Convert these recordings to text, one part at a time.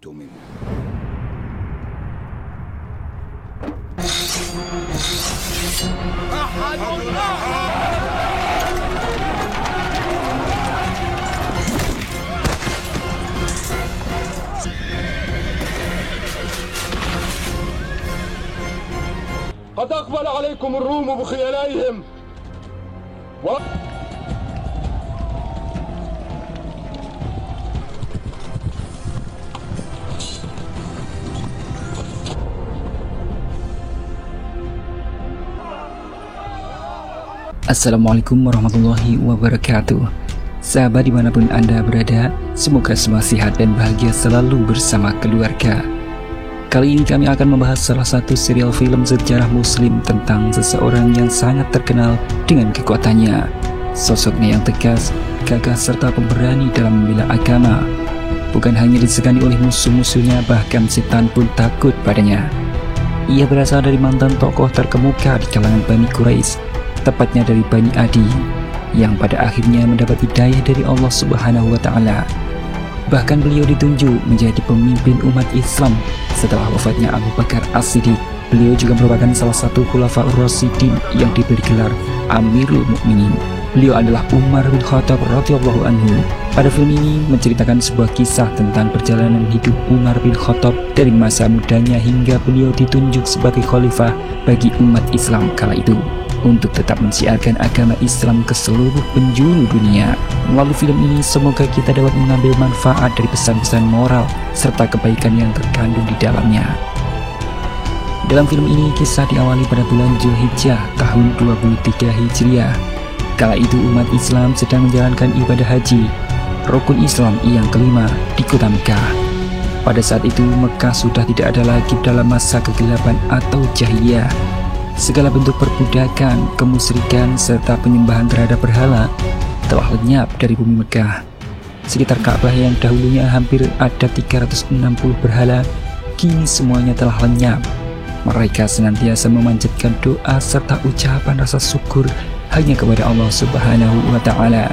منه. قد أقبل عليكم الروم بخيلائهم Assalamualaikum warahmatullahi wabarakatuh. Sahabat dimanapun Anda berada, semoga semua sehat dan bahagia selalu bersama keluarga. Kali ini kami akan membahas salah satu serial film sejarah muslim tentang seseorang yang sangat terkenal dengan kekuatannya. Sosoknya yang tegas, gagah serta pemberani dalam membela agama. Bukan hanya disegani oleh musuh-musuhnya, bahkan setan pun takut padanya. Ia berasal dari mantan tokoh terkemuka di kalangan Bani Quraisy, tepatnya dari Bani Adi, yang pada akhirnya mendapat hidayah dari Allah Subhanahu wa Ta'ala. Bahkan beliau ditunjuk menjadi pemimpin umat Islam setelah wafatnya Abu Bakar As-Siddiq. Beliau juga merupakan salah satu Khulafaur Rasyidin yang diberi gelar Amirul Mukminin. Beliau adalah Umar bin Khattab radhiyallahu anhu. Pada film ini menceritakan sebuah kisah tentang perjalanan hidup Umar bin Khattab dari masa mudanya hingga beliau ditunjuk sebagai khalifah bagi umat Islam kala itu, untuk tetap mensiarkan agama Islam ke seluruh penjuru dunia. Melalui film ini semoga kita dapat mengambil manfaat dari pesan-pesan moral serta kebaikan yang terkandung di dalamnya. Dalam film ini kisah diawali pada bulan Zulhijjah tahun 23 Hijriah. Kala itu umat Islam sedang menjalankan ibadah haji, rukun Islam yang kelima di kota Mekah. Pada saat itu Mekah sudah tidak ada lagi dalam masa kegelapan atau jahiliyah. Segala bentuk perbudakan, kemusyrikan, serta penyembahan terhadap berhala telah lenyap dari bumi Mekah. Sekitar Ka'bah yang dahulunya hampir ada 360 berhala, kini semuanya telah lenyap. Mereka senantiasa memanjatkan doa serta ucapan rasa syukur hanya kepada Allah Subhanahu wa Ta'ala.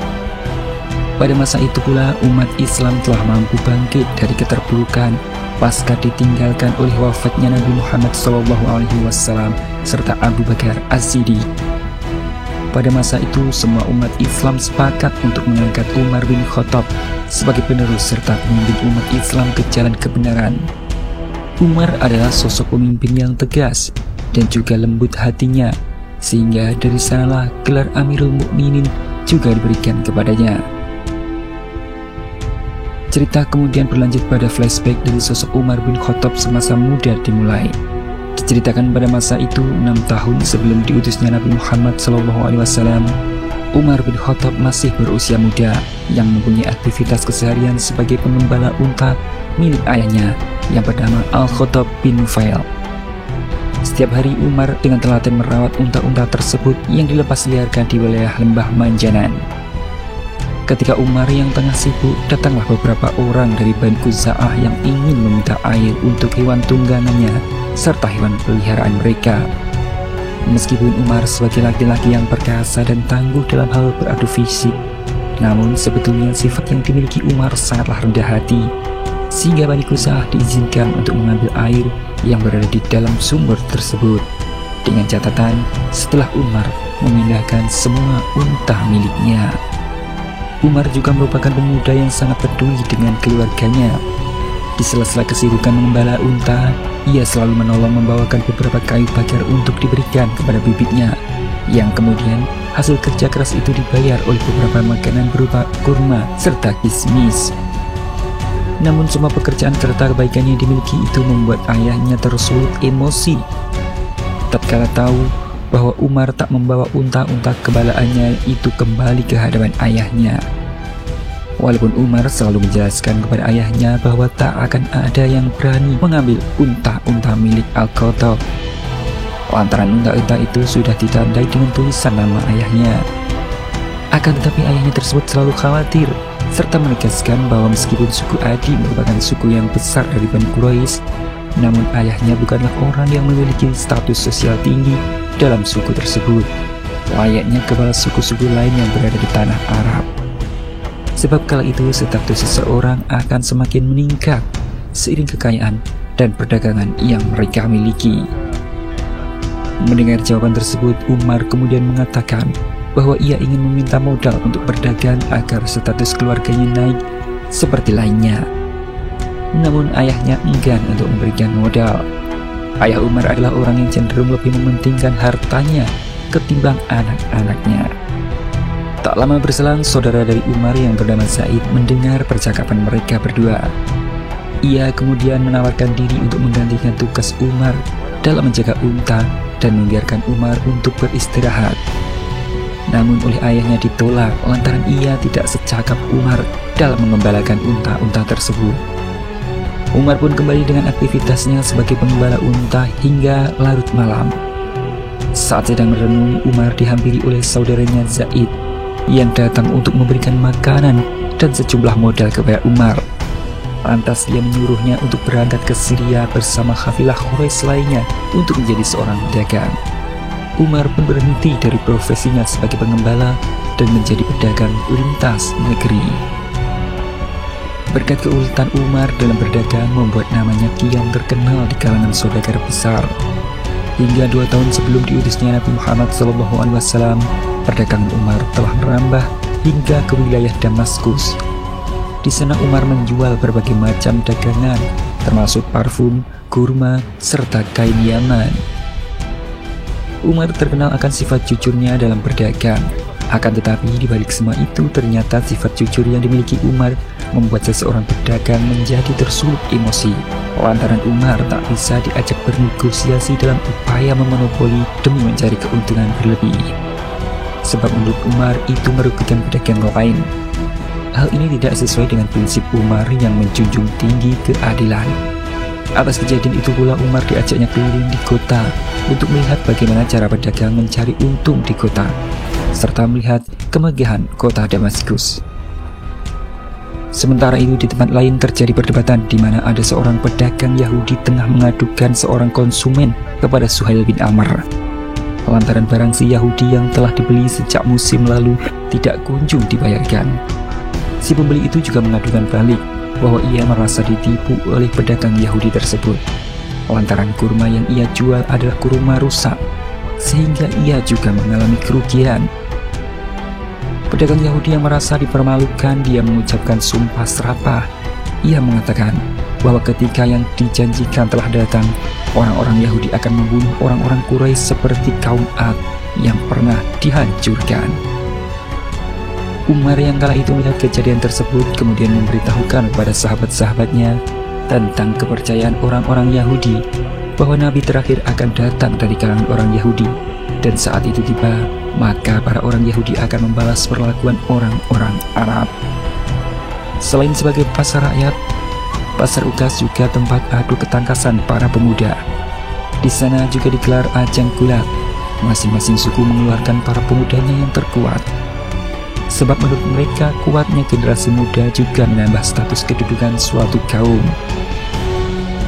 Pada masa itu pula umat Islam telah mampu bangkit dari keterpurukan pasca ditinggalkan oleh wafatnya Nabi Muhammad SAW serta Abu Bakar As-Siddiq. Pada masa itu semua umat Islam sepakat untuk mengangkat Umar bin Khattab sebagai penerus serta pemimpin umat Islam ke jalan kebenaran. Umar adalah sosok pemimpin yang tegas dan juga lembut hatinya, sehingga dari sanalah gelar Amirul Mukminin juga diberikan kepadanya. Cerita kemudian berlanjut pada flashback dari sosok Umar bin Khattab semasa muda dimulai. Diceritakan pada masa itu 6 tahun sebelum diutusnya Nabi Muhammad SAW, Umar bin Khattab masih berusia muda yang mempunyai aktivitas keseharian sebagai pengembala unta milik ayahnya yang bernama Al-Khattab bin Nufail. Setiap hari Umar dengan telaten merawat unta-unta tersebut yang dilepas liarkan di wilayah lembah Manjanan. Ketika Umar yang tengah sibuk, datanglah beberapa orang dari Bani Khuza'ah yang ingin meminta air untuk hewan tunggangannya serta hewan peliharaan mereka. Meskipun Umar sebagai laki-laki yang perkasa dan tangguh dalam hal beradu fisik, namun sebetulnya sifat yang dimiliki Umar sangatlah rendah hati, sehingga Bani Khuza'ah diizinkan untuk mengambil air yang berada di dalam sumber tersebut, dengan catatan setelah Umar memindahkan semua unta miliknya. Umar juga merupakan pemuda yang sangat peduli dengan keluarganya. Di sela-sela kesibukan mengembala unta, ia selalu menolong membawakan beberapa kayu bakar untuk diberikan kepada bibitnya, yang kemudian hasil kerja keras itu dibayar oleh beberapa makanan berupa kurma serta kismis. Namun semua pekerjaan serta kebaikannya yang dimiliki itu membuat ayahnya tersulut emosi tatkala tahu bahwa Umar tak membawa unta-unta kebalaannya itu kembali ke hadapan ayahnya. Walaupun Umar selalu menjelaskan kepada ayahnya bahwa tak akan ada yang berani mengambil unta-unta milik Al-Khattab, lantaran unta-unta itu sudah ditandai dengan tulisan nama ayahnya. Akan tetapi ayahnya tersebut selalu khawatir serta menegaskan bahwa meskipun suku Adi merupakan suku yang besar dari Bani Quraisy, namun ayahnya bukanlah orang yang memiliki status sosial tinggi dalam suku tersebut, layaknya kepala suku-suku lain yang berada di tanah Arab. Sebab kala itu status seseorang akan semakin meningkat seiring kekayaan dan perdagangan yang mereka miliki. Mendengar jawaban tersebut, Umar kemudian mengatakan bahwa ia ingin meminta modal untuk berdagang agar status keluarganya naik seperti lainnya. Namun ayahnya enggan untuk memberikan modal. Ayah Umar adalah orang yang cenderung lebih mementingkan hartanya ketimbang anak-anaknya. Tak lama berselang, saudara dari Umar yang bernama Zaid mendengar percakapan mereka berdua. Ia kemudian menawarkan diri untuk menggantikan tugas Umar dalam menjaga unta dan membiarkan Umar untuk beristirahat. Namun oleh ayahnya ditolak lantaran ia tidak secakap Umar dalam mengembalakan unta-unta tersebut. Umar pun kembali dengan aktivitasnya sebagai pengembala unta hingga larut malam. Saat sedang merenung, Umar dihampiri oleh saudaranya Zaid yang datang untuk memberikan makanan dan sejumlah modal kepada Umar. Lantas dia menyuruhnya untuk berangkat ke Syria bersama kafilah Quraisy lainnya untuk menjadi seorang pedagang. Umar pun berhenti dari profesinya sebagai pengembala dan menjadi pedagang lintas negeri. Berkat keuletan Umar dalam berdagang membuat namanya kian terkenal di kalangan saudagar besar. Hingga 2 tahun sebelum diutusnya Nabi Muhammad SAW, perdagangan Umar telah merambah hingga ke wilayah Damaskus. Di sana Umar menjual berbagai macam dagangan, termasuk parfum, kurma, serta kain Yaman. Umar terkenal akan sifat jujurnya dalam berdagang. Akan tetapi di balik semua itu, ternyata sifat jujur yang dimiliki Umar membuat seseorang pedagang menjadi tersulut emosi. Lantaran Umar tak bisa diajak bernegosiasi dalam upaya memonopoli demi mencari keuntungan berlebih. Sebab menurut Umar itu merugikan pedagang lain. Hal ini tidak sesuai dengan prinsip Umar yang menjunjung tinggi keadilan. Atas kejadian itu pula Umar diajaknya keliling di kota untuk melihat bagaimana cara pedagang mencari untung di kota, serta melihat kemegahan kota Damaskus. Sementara itu di tempat lain terjadi perdebatan di mana ada seorang pedagang Yahudi tengah mengadukan seorang konsumen kepada Suhail bin Amr. Lantaran barang si Yahudi yang telah dibeli sejak musim lalu tidak kunjung dibayarkan. Si pembeli itu juga mengadukan balik bahwa ia merasa ditipu oleh pedagang Yahudi tersebut. Lantaran kurma yang ia jual adalah kurma rusak, sehingga ia juga mengalami kerugian. Pedagang Yahudi yang merasa dipermalukan, dia mengucapkan sumpah serapah. Ia mengatakan bahwa ketika yang dijanjikan telah datang, orang-orang Yahudi akan membunuh orang-orang Quraisy seperti kaum Ad yang pernah dihancurkan. Umar yang kala itu melihat kejadian tersebut kemudian memberitahukan kepada sahabat-sahabatnya tentang kepercayaan orang-orang Yahudi bahwa Nabi terakhir akan datang dari kalangan orang Yahudi, dan saat itu tiba, maka para orang Yahudi akan membalas perlakuan orang-orang Arab. Selain sebagai pasar rakyat, pasar Ukas juga tempat adu ketangkasan para pemuda. Di sana juga digelar ajang gulat. Masing-masing suku mengeluarkan para pemudanya yang terkuat. Sebab menurut mereka kuatnya generasi muda juga menambah status kedudukan suatu kaum.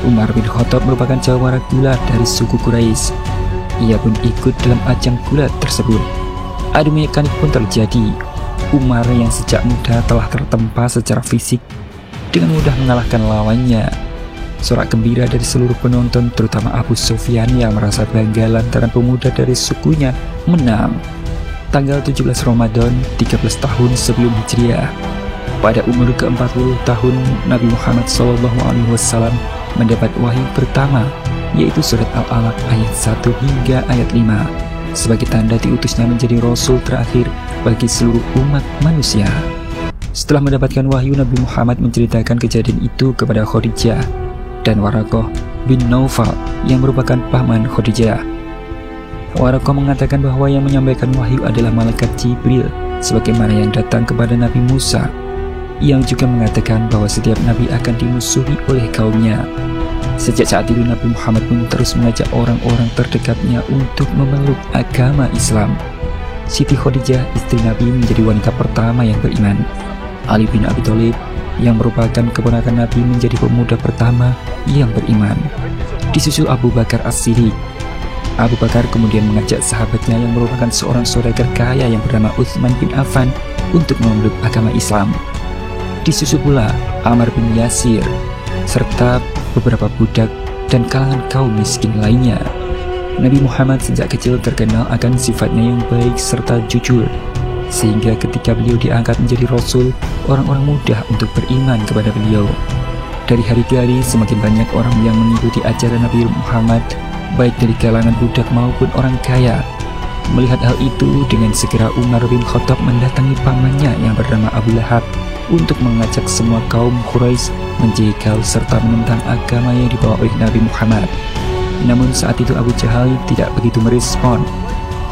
Umar bin Khattab merupakan jawara gulat dari suku Quraisy. Ia pun ikut dalam ajang gulat tersebut. Adu mekanik pun terjadi. Umar yang sejak muda telah tertempa secara fisik dengan mudah mengalahkan lawannya. Sorak gembira dari seluruh penonton, terutama Abu Sufyan yang merasa bangga lantaran pemuda dari sukunya menang. Tanggal 17 Ramadan, 13 tahun sebelum Hijriah, pada umur ke-40 tahun, Nabi Muhammad SAW mendapat wahyu pertama, yaitu surat Al-Alaq ayat 1 hingga ayat 5, sebagai tanda diutusnya menjadi Rasul terakhir bagi seluruh umat manusia. Setelah mendapatkan wahyu, Nabi Muhammad menceritakan kejadian itu kepada Khadijah dan Waraqah bin Naufal yang merupakan paman Khadijah. Waraqah mengatakan bahwa yang menyampaikan wahyu adalah malaikat Jibril, sebagaimana yang datang kepada Nabi Musa, yang juga mengatakan bahwa setiap nabi akan dimusuhi oleh kaumnya. Sejak saat itu Nabi Muhammad pun terus mengajak orang-orang terdekatnya untuk memeluk agama Islam. Siti Khadijah, istri Nabi, menjadi wanita pertama yang beriman. Ali bin Abi Thalib yang merupakan keponakan Nabi menjadi pemuda pertama yang beriman. Disusul Abu Bakar As-Siddiq. Abu Bakar kemudian mengajak sahabatnya yang merupakan seorang saudagar kaya yang bernama Utsman bin Affan untuk memeluk agama Islam. Disusul pula Ammar bin Yasir. serta beberapa budak dan kalangan kaum miskin lainnya. Nabi Muhammad sejak kecil terkenal akan sifatnya yang baik serta jujur, sehingga ketika beliau diangkat menjadi Rasul, orang-orang mudah untuk beriman kepada beliau. Dari hari ke hari semakin banyak orang yang mengikuti ajaran Nabi Muhammad, baik dari kalangan budak maupun orang kaya. Melihat hal itu, dengan segera Umar bin Khattab mendatangi pamannya yang bernama Abu Lahab untuk mengajak semua kaum Quraisy menjegal serta menentang agama yang dibawa oleh Nabi Muhammad. Namun saat itu Abu Jahal tidak begitu merespon.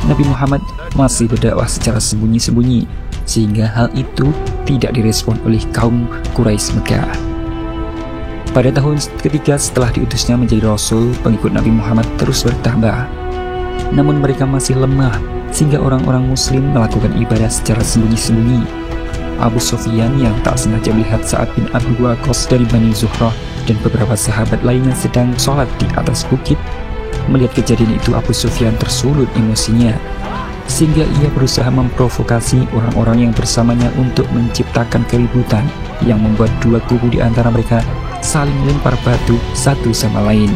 Nabi Muhammad masih berdakwah secara sembunyi-sembunyi, sehingga hal itu tidak direspon oleh kaum Quraisy Mekah. Pada tahun ketiga setelah diutusnya menjadi Rasul, pengikut Nabi Muhammad terus bertambah. Namun mereka masih lemah, sehingga orang-orang muslim melakukan ibadah secara sembunyi-sembunyi. Abu Sufyan yang tak sengaja melihat Sa'ad bin Abi Waqqas dari Bani Zuhrah dan beberapa sahabat lainnya sedang sholat di atas bukit. Melihat kejadian itu, Abu Sufyan tersulut emosinya, sehingga ia berusaha memprovokasi orang-orang yang bersamanya untuk menciptakan keributan yang membuat dua kubu di antara mereka saling lempar batu satu sama lain.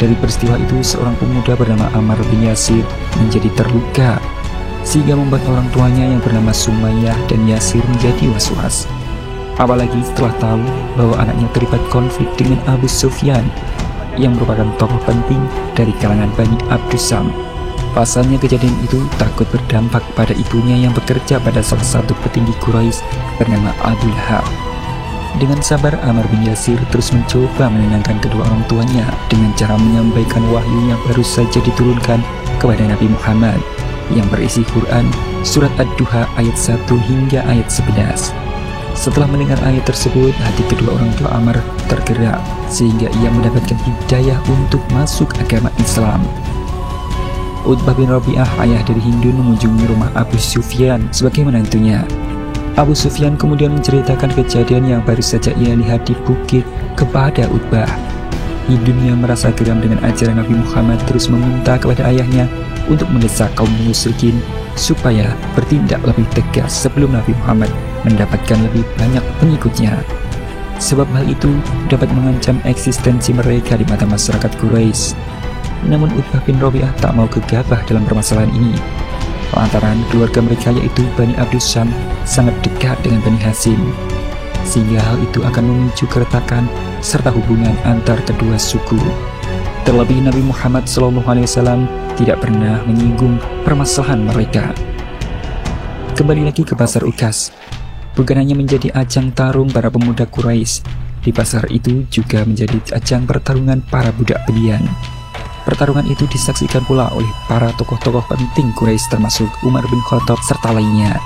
Dari peristiwa itu, seorang pemuda bernama Ammar bin Yasir menjadi terluka, sehingga membuat orang tuanya yang bernama Sumayyah dan Yasir menjadi was-was. Apalagi setelah tahu bahwa anaknya terlibat konflik dengan Abu Sufyan yang merupakan tokoh penting dari kalangan Bani Abdussam. Pasalnya kejadian itu takut berdampak pada ibunya yang bekerja pada salah satu petinggi Quraisy bernama Abu Lahab. Dengan sabar, Ammar bin Yasir terus mencoba menenangkan kedua orang tuanya dengan cara menyampaikan wahyu yang baru saja diturunkan kepada Nabi Muhammad yang berisi Quran, surat Ad-Duha ayat 1 hingga ayat 11. Setelah mendengar ayat tersebut, hati kedua orang tua Ammar tergerak, sehingga ia mendapatkan hidayah untuk masuk agama Islam. Utbah bin Rabi'ah, ayah dari Hindun, mengunjungi rumah Abu Sufyan sebagai menantunya. Abu Sufyan kemudian menceritakan kejadian yang baru saja ia lihat di bukit kepada Utbah. Hindun yang merasa geram dengan ajaran Nabi Muhammad terus meminta kepada ayahnya untuk mendesak kaum musyrikin supaya bertindak lebih tegas sebelum Nabi Muhammad mendapatkan lebih banyak pengikutnya. Sebab hal itu dapat mengancam eksistensi mereka di mata masyarakat Quraisy. Namun Utbah bin Rabi'ah tak mau gegabah dalam permasalahan ini, lantaran keluarga mereka yaitu Bani Abdussam sangat dekat dengan Bani Hashim, sehingga hal itu akan memicu keretakan serta hubungan antar kedua suku. Terlebih Nabi Muhammad SAW tidak pernah menyinggung permasalahan mereka. Kembali lagi ke pasar Uqas, bukan hanya menjadi ajang tarung para pemuda Quraisy, di pasar itu juga menjadi ajang pertarungan para budak belian. Pertarungan itu disaksikan pula oleh para tokoh-tokoh penting Quraisy termasuk Umar bin Khattab serta lainnya.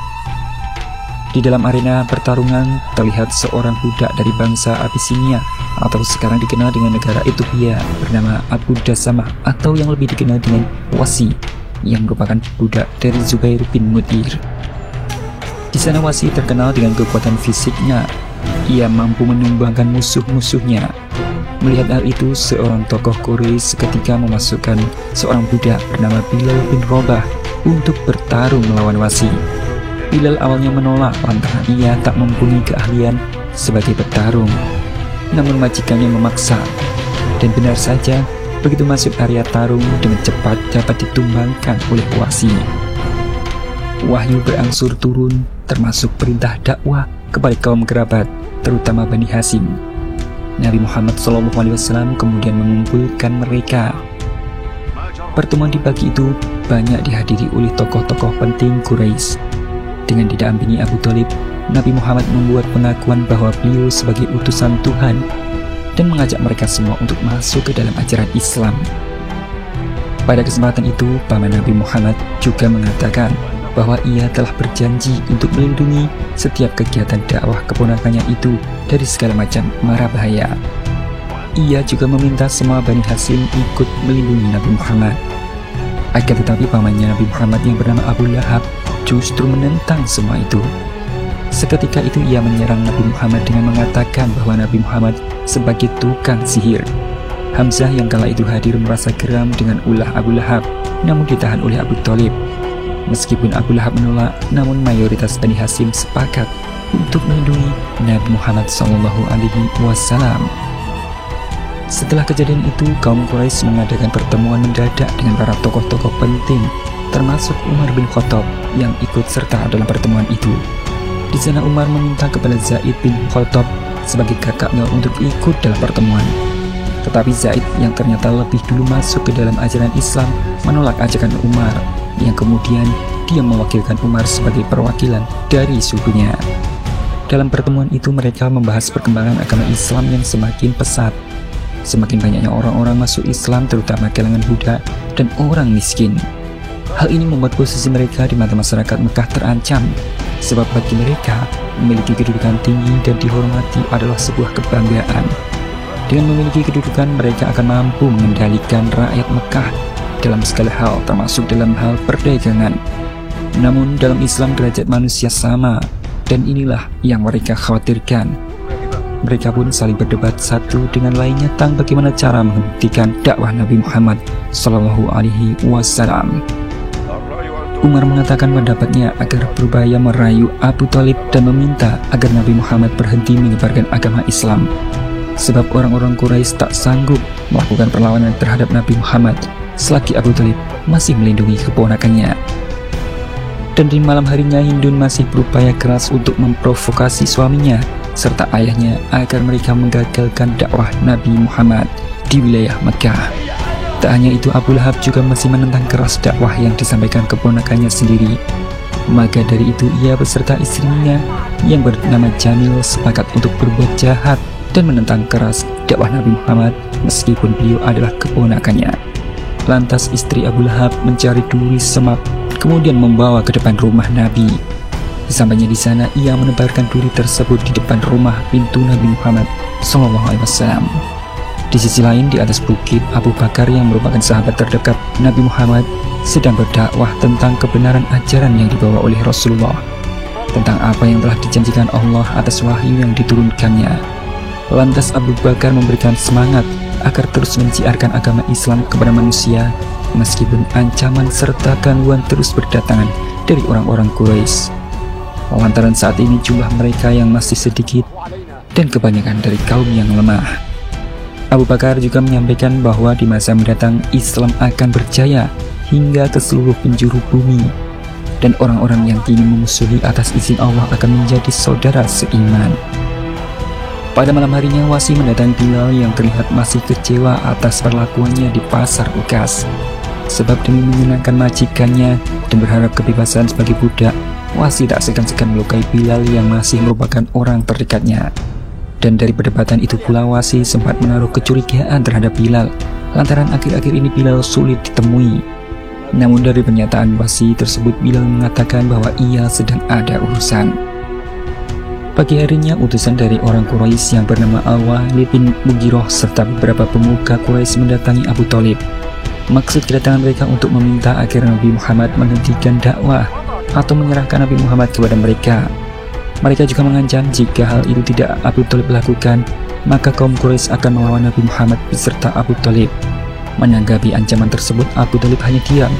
Di dalam arena pertarungan terlihat seorang budak dari bangsa Abyssinia atau sekarang dikenal dengan negara Ethiopia bernama Abu Dasamah atau yang lebih dikenal dengan Wasi, yang merupakan budak dari Zubair bin Mut'ir. Di sana Wasi terkenal dengan kekuatan fisiknya. Ia mampu menumbangkan musuh-musuhnya. Melihat hal itu, seorang tokoh Quraisy seketika memasukkan seorang budak bernama Bilal bin Rabah untuk bertarung melawan Wasi. Bilal awalnya menolak lantaran ia tak mempunyai keahlian sebagai petarung. Namun majikannya memaksa, dan benar saja begitu masuk area tarung dengan cepat dapat ditumbangkan oleh Wasi. Wahyu berangsur turun, termasuk perintah dakwah kepada kaum kerabat, terutama Bani Hashim. Nabi Muhammad SAW kemudian mengumpulkan mereka. Pertemuan di pagi itu banyak dihadiri oleh tokoh-tokoh penting Quraisy. Dengan didampingi Abu Thalib, Nabi Muhammad membuat pengakuan bahwa beliau sebagai utusan Tuhan dan mengajak mereka semua untuk masuk ke dalam ajaran Islam. Pada kesempatan itu, paman Nabi Muhammad juga mengatakan bahwa ia telah berjanji untuk melindungi setiap kegiatan dakwah keponakannya itu dari segala macam mara bahaya. Ia juga meminta semua Bani Hashim ikut melindungi Nabi Muhammad. Akan tetapi pamannya Nabi Muhammad yang bernama Abu Lahab justru menentang semua itu. Seketika itu ia menyerang Nabi Muhammad dengan mengatakan bahwa Nabi Muhammad sebagai tukang sihir. Hamzah yang kala itu hadir merasa geram dengan ulah Abu Lahab, namun ditahan oleh Abu Thalib. Meskipun Abu Lahab menolak, namun mayoritas Bani Hashim sepakat untuk melindungi Nabi Muhammad SAW. Setelah kejadian itu, kaum Quraisy mengadakan pertemuan mendadak dengan para tokoh-tokoh penting, termasuk Umar bin Khattab yang ikut serta dalam pertemuan itu. Di sana Umar meminta kepada Zaid bin Khattab sebagai kakaknya untuk ikut dalam pertemuan. Tetapi Zaid yang ternyata lebih dulu masuk ke dalam ajaran Islam menolak ajakan Umar, yang kemudian dia mewakilkan Umar sebagai perwakilan dari sukunya. Dalam pertemuan itu mereka membahas perkembangan agama Islam yang semakin pesat. Semakin banyaknya orang-orang masuk Islam, terutama kalangan budak dan orang miskin. Hal ini membuat posisi mereka di mata masyarakat Mekah terancam, sebab bagi mereka memiliki kedudukan tinggi dan dihormati adalah sebuah kebanggaan. Dengan memiliki kedudukan, mereka akan mampu mengendalikan rakyat Mekah dalam segala hal, termasuk dalam hal perdagangan. Namun dalam Islam derajat manusia sama, dan inilah yang mereka khawatirkan. Mereka pun saling berdebat satu dengan lainnya tentang bagaimana cara menghentikan dakwah Nabi Muhammad SAW. Umar mengatakan pendapatnya agar berupaya merayu Abu Thalib dan meminta agar Nabi Muhammad berhenti menyebarkan agama Islam, sebab orang-orang Quraisy tak sanggup melakukan perlawanan terhadap Nabi Muhammad selagi Abu Thalib masih melindungi keponakannya. Dan di malam harinya Hindun masih berupaya keras untuk memprovokasi suaminya serta ayahnya agar mereka menggagalkan dakwah Nabi Muhammad di wilayah Mekah. Tak hanya itu, Abu Lahab juga masih menentang keras dakwah yang disampaikan keponakannya sendiri. Maka dari itu ia beserta istrinya yang bernama Jamil sepakat untuk berbuat jahat dan menentang keras dakwah Nabi Muhammad meskipun beliau adalah keponakannya. Lantas istri Abu Lahab mencari duri semak, kemudian membawa ke depan rumah Nabi. Sesampainya di sana, ia menebarkan duri tersebut di depan rumah pintu Nabi Muhammad SAW. Di sisi lain, di atas bukit, Abu Bakar yang merupakan sahabat terdekat Nabi Muhammad sedang berdakwah tentang kebenaran ajaran yang dibawa oleh Rasulullah, tentang apa yang telah dijanjikan Allah atas wahyu yang diturunkannya. Lantas Abu Bakar memberikan semangat agar terus mensiarkan agama Islam kepada manusia, meskipun ancaman serta gangguan terus berdatangan dari orang-orang Quraisy. Lantaran saat ini jumlah mereka yang masih sedikit dan kebanyakan dari kaum yang lemah. Abu Bakar juga menyampaikan bahwa di masa mendatang Islam akan berjaya hingga ke seluruh penjuru bumi, dan orang-orang yang kini memusuhi atas izin Allah akan menjadi saudara seiman. Pada malam harinya Wasi mendatangi Bilal yang terlihat masih kecewa atas perlakuannya di pasar Ukas, sebab demi menyenangkan majikannya dan berharap kebebasan sebagai budak, Wasi tak segan-segan melukai Bilal yang masih merupakan orang terdekatnya. Dan dari perdebatan itu pula Wasi sempat menaruh kecurigaan terhadap Bilal, lantaran akhir-akhir ini Bilal sulit ditemui. Namun dari pernyataan Wasi tersebut, Bilal mengatakan bahwa ia sedang ada urusan. Pagi harinya utusan dari orang Quraisy yang bernama Al-Walid bin Mughirah serta beberapa pemuka Quraisy mendatangi Abu Thalib. Maksud kedatangan mereka untuk meminta agar Nabi Muhammad menghentikan dakwah atau menyerahkan Nabi Muhammad kepada mereka. Mereka juga mengancam jika hal itu tidak Abu Thalib lakukan, maka kaum Quraisy akan melawan Nabi Muhammad beserta Abu Thalib. Menanggapi ancaman tersebut, Abu Thalib hanya diam.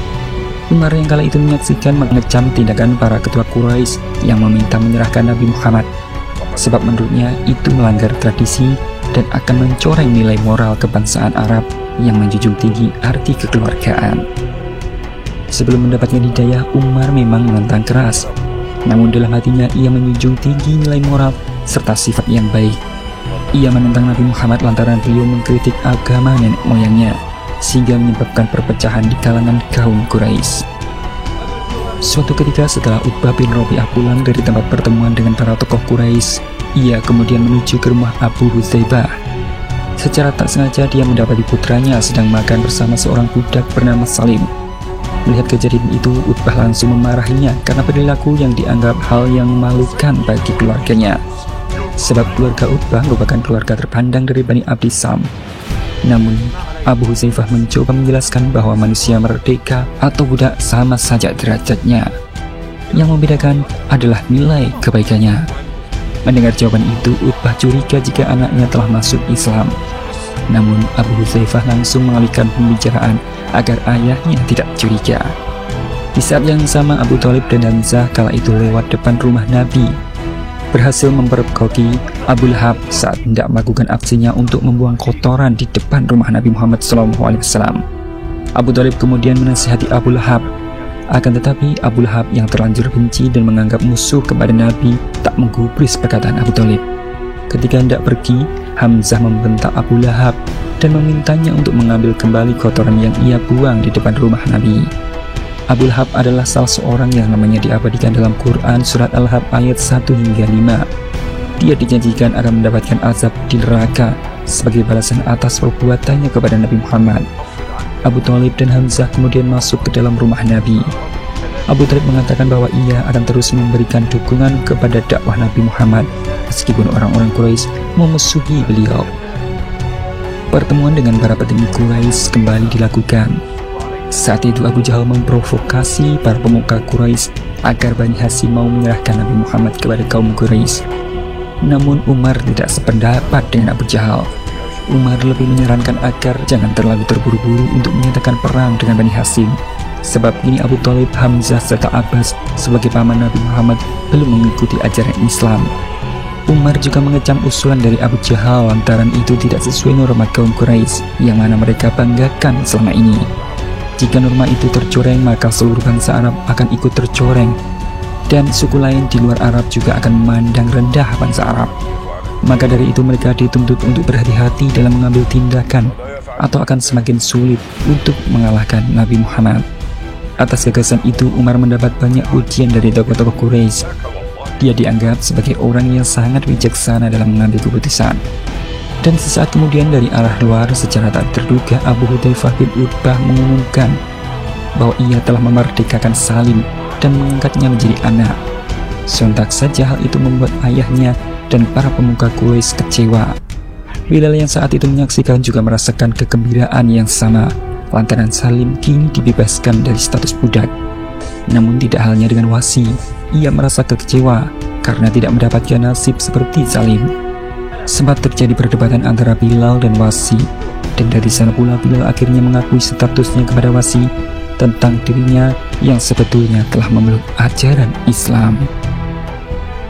Umar yang kala itu menyaksikan mengecam tindakan para ketua Quraisy yang meminta menyerahkan Nabi Muhammad, sebab menurutnya itu melanggar tradisi dan akan mencoreng nilai moral kebangsaan Arab yang menjunjung tinggi arti kekeluargaan. Sebelum mendapatkan hidayah, Umar memang menentang keras, namun dalam hatinya ia menjunjung tinggi nilai moral serta sifat yang baik. Ia menentang Nabi Muhammad lantaran beliau mengkritik agama nenek moyangnya, sehingga menyebabkan perpecahan di kalangan kaum Quraisy. Suatu ketika setelah Utbah bin Rabi'ah pulang dari tempat pertemuan dengan para tokoh Quraisy, ia kemudian menuju ke rumah Abu Huzaifah. Secara tak sengaja dia mendapati putranya sedang makan bersama seorang budak bernama Salim. Melihat kejadian itu, Utbah langsung memarahinya karena perilaku yang dianggap hal yang memalukan bagi keluarganya. Sebab keluarga Utbah merupakan keluarga terpandang dari Bani Abdi Sam. Namun, Abu Huzaifah mencoba menjelaskan bahwa manusia merdeka atau budak sama saja derajatnya. Yang membedakan adalah nilai kebaikannya. Mendengar jawaban itu, Utbah curiga jika anaknya telah masuk Islam. Namun Abu Huzaifah langsung mengalihkan pembicaraan agar ayahnya tidak curiga. Di saat yang sama, Abu Thalib dan Hamzah kala itu lewat depan rumah Nabi. berhasil memperkoki Abu Lahab saat hendak melakukan aksinya untuk membuang kotoran di depan rumah Nabi Muhammad SAW. Abu Thalib kemudian menasihati Abu Lahab. Akan tetapi Abu Lahab yang terlanjur benci dan menganggap musuh kepada Nabi tak menggubris perkataan Abu Thalib. Ketika hendak pergi, Hamzah membentak Abu Lahab dan memintanya untuk mengambil kembali kotoran yang ia buang di depan rumah Nabi. Abu Lahab adalah salah seorang yang namanya diabadikan dalam Quran surat Al-Lahab ayat 1 hingga 5. Dia dijanjikan akan mendapatkan azab di neraka sebagai balasan atas perbuatannya kepada Nabi Muhammad. Abu Thalib dan Hamzah kemudian masuk ke dalam rumah Nabi. Abu Thalib mengatakan bahwa ia akan terus memberikan dukungan kepada dakwah Nabi Muhammad meskipun orang-orang Quraisy memusuhi beliau. Pertemuan dengan para petinggi Quraisy kembali dilakukan. Saat itu Abu Jahal memprovokasi para pemuka Quraisy agar Bani Hashim mau menyerahkan Nabi Muhammad kepada kaum Quraisy. Namun Umar tidak sependapat dengan Abu Jahal. Umar lebih menyarankan agar jangan terlalu terburu-buru untuk menyatakan perang dengan Bani Hashim, sebab kini Abu Thalib, Hamzah, serta Abbas sebagai paman Nabi Muhammad belum mengikuti ajaran Islam. Umar juga mengecam usulan dari Abu Jahal lantaran itu tidak sesuai norma kaum Quraisy yang mana mereka banggakan selama ini. Jika norma itu tercoreng, maka seluruh bangsa Arab akan ikut tercoreng, dan suku lain di luar Arab juga akan memandang rendah bangsa Arab. Maka dari itu mereka dituntut untuk berhati-hati dalam mengambil tindakan atau akan semakin sulit untuk mengalahkan Nabi Muhammad. Atas gagasan itu Umar mendapat banyak pujian dari tokoh-tokoh Quraisy. Dia dianggap sebagai orang yang sangat bijaksana dalam mengambil keputusan. Dan sesaat kemudian dari arah luar secara tak terduga Abu Hudzaifah bin Utbah mengumumkan bahwa ia telah memerdekakan Salim dan mengangkatnya menjadi anak. Sontak saja hal itu membuat ayahnya dan para pemuka Quraisy kecewa. Bilal yang saat itu menyaksikan juga merasakan kegembiraan yang sama lantaran Salim kini dibebaskan dari status budak. Namun tidak halnya dengan Wasi, ia merasa kecewa karena tidak mendapatkan nasib seperti Salim. Sempat terjadi perdebatan antara Bilal dan Wasi, dan dari sana pula Bilal akhirnya mengakui statusnya kepada Wasi tentang dirinya yang sebetulnya telah memeluk ajaran Islam.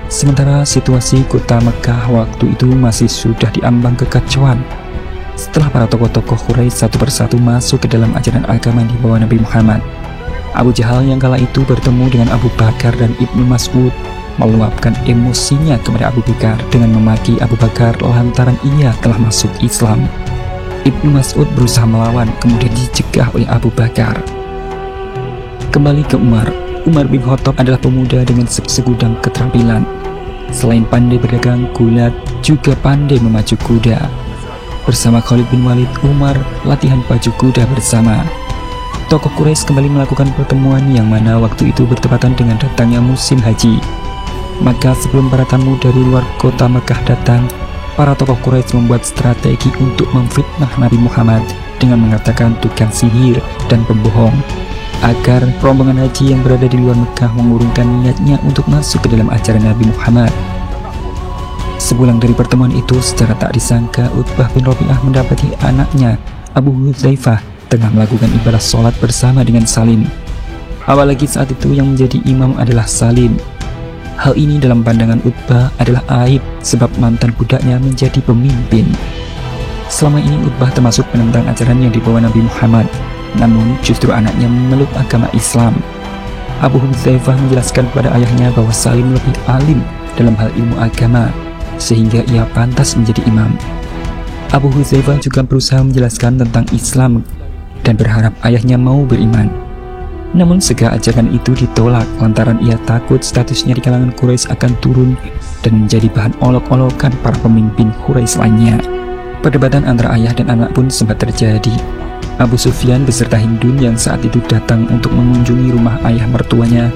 Sementara situasi kota Mekah waktu itu masih sudah diambang kekacauan. Setelah para tokoh-tokoh Quraisy satu persatu masuk ke dalam ajaran agama di bawah Nabi Muhammad, Abu Jahal yang kala itu bertemu dengan Abu Bakar dan Ibnu Mas'ud meluapkan emosinya kepada Abu Bakar dengan memaki Abu Bakar lantaran ia telah masuk Islam. Ibnu Mas'ud berusaha melawan, kemudian dicegah oleh Abu Bakar. Kembali ke Umar. Umar bin Khattab adalah pemuda dengan segudang keterampilan. Selain pandai berdagang, gulat juga pandai memacu kuda. Bersama Khalid bin Walid, Umar latihan pacu kuda bersama. Tokoh Quraisy kembali melakukan pertemuan yang mana waktu itu bertepatan dengan datangnya musim haji. Maka sebelum para tamu dari luar kota Mekah datang, para tokoh Quraisy membuat strategi untuk memfitnah Nabi Muhammad dengan mengatakan tukang sihir dan pembohong, agar rombongan haji yang berada di luar Mekah mengurungkan niatnya untuk masuk ke dalam ajaran Nabi Muhammad. Sebulan dari pertemuan itu, secara tak disangka Utbah bin Rabi'ah mendapati anaknya Abu Hudzaifah tengah melakukan ibadah sholat bersama dengan Salim. Apalagi saat itu yang menjadi imam adalah Salim. Hal ini dalam pandangan Utbah adalah aib sebab mantan budaknya menjadi pemimpin. Selama ini Utbah termasuk penentang ajaran yang dibawa Nabi Muhammad, namun justru anaknya memeluk agama Islam. Abu Hudzaifah menjelaskan kepada ayahnya bahwa Salim lebih alim dalam hal ilmu agama, sehingga ia pantas menjadi imam. Abu Hudzaifah juga berusaha menjelaskan tentang Islam dan berharap ayahnya mau beriman. Namun segala ajakan itu ditolak lantaran ia takut statusnya di kalangan Quraisy akan turun dan menjadi bahan olok-olokan para pemimpin Quraisy lainnya. Perdebatan antara ayah dan anak pun sempat terjadi. Abu Sufyan beserta Hindun yang saat itu datang untuk mengunjungi rumah ayah mertuanya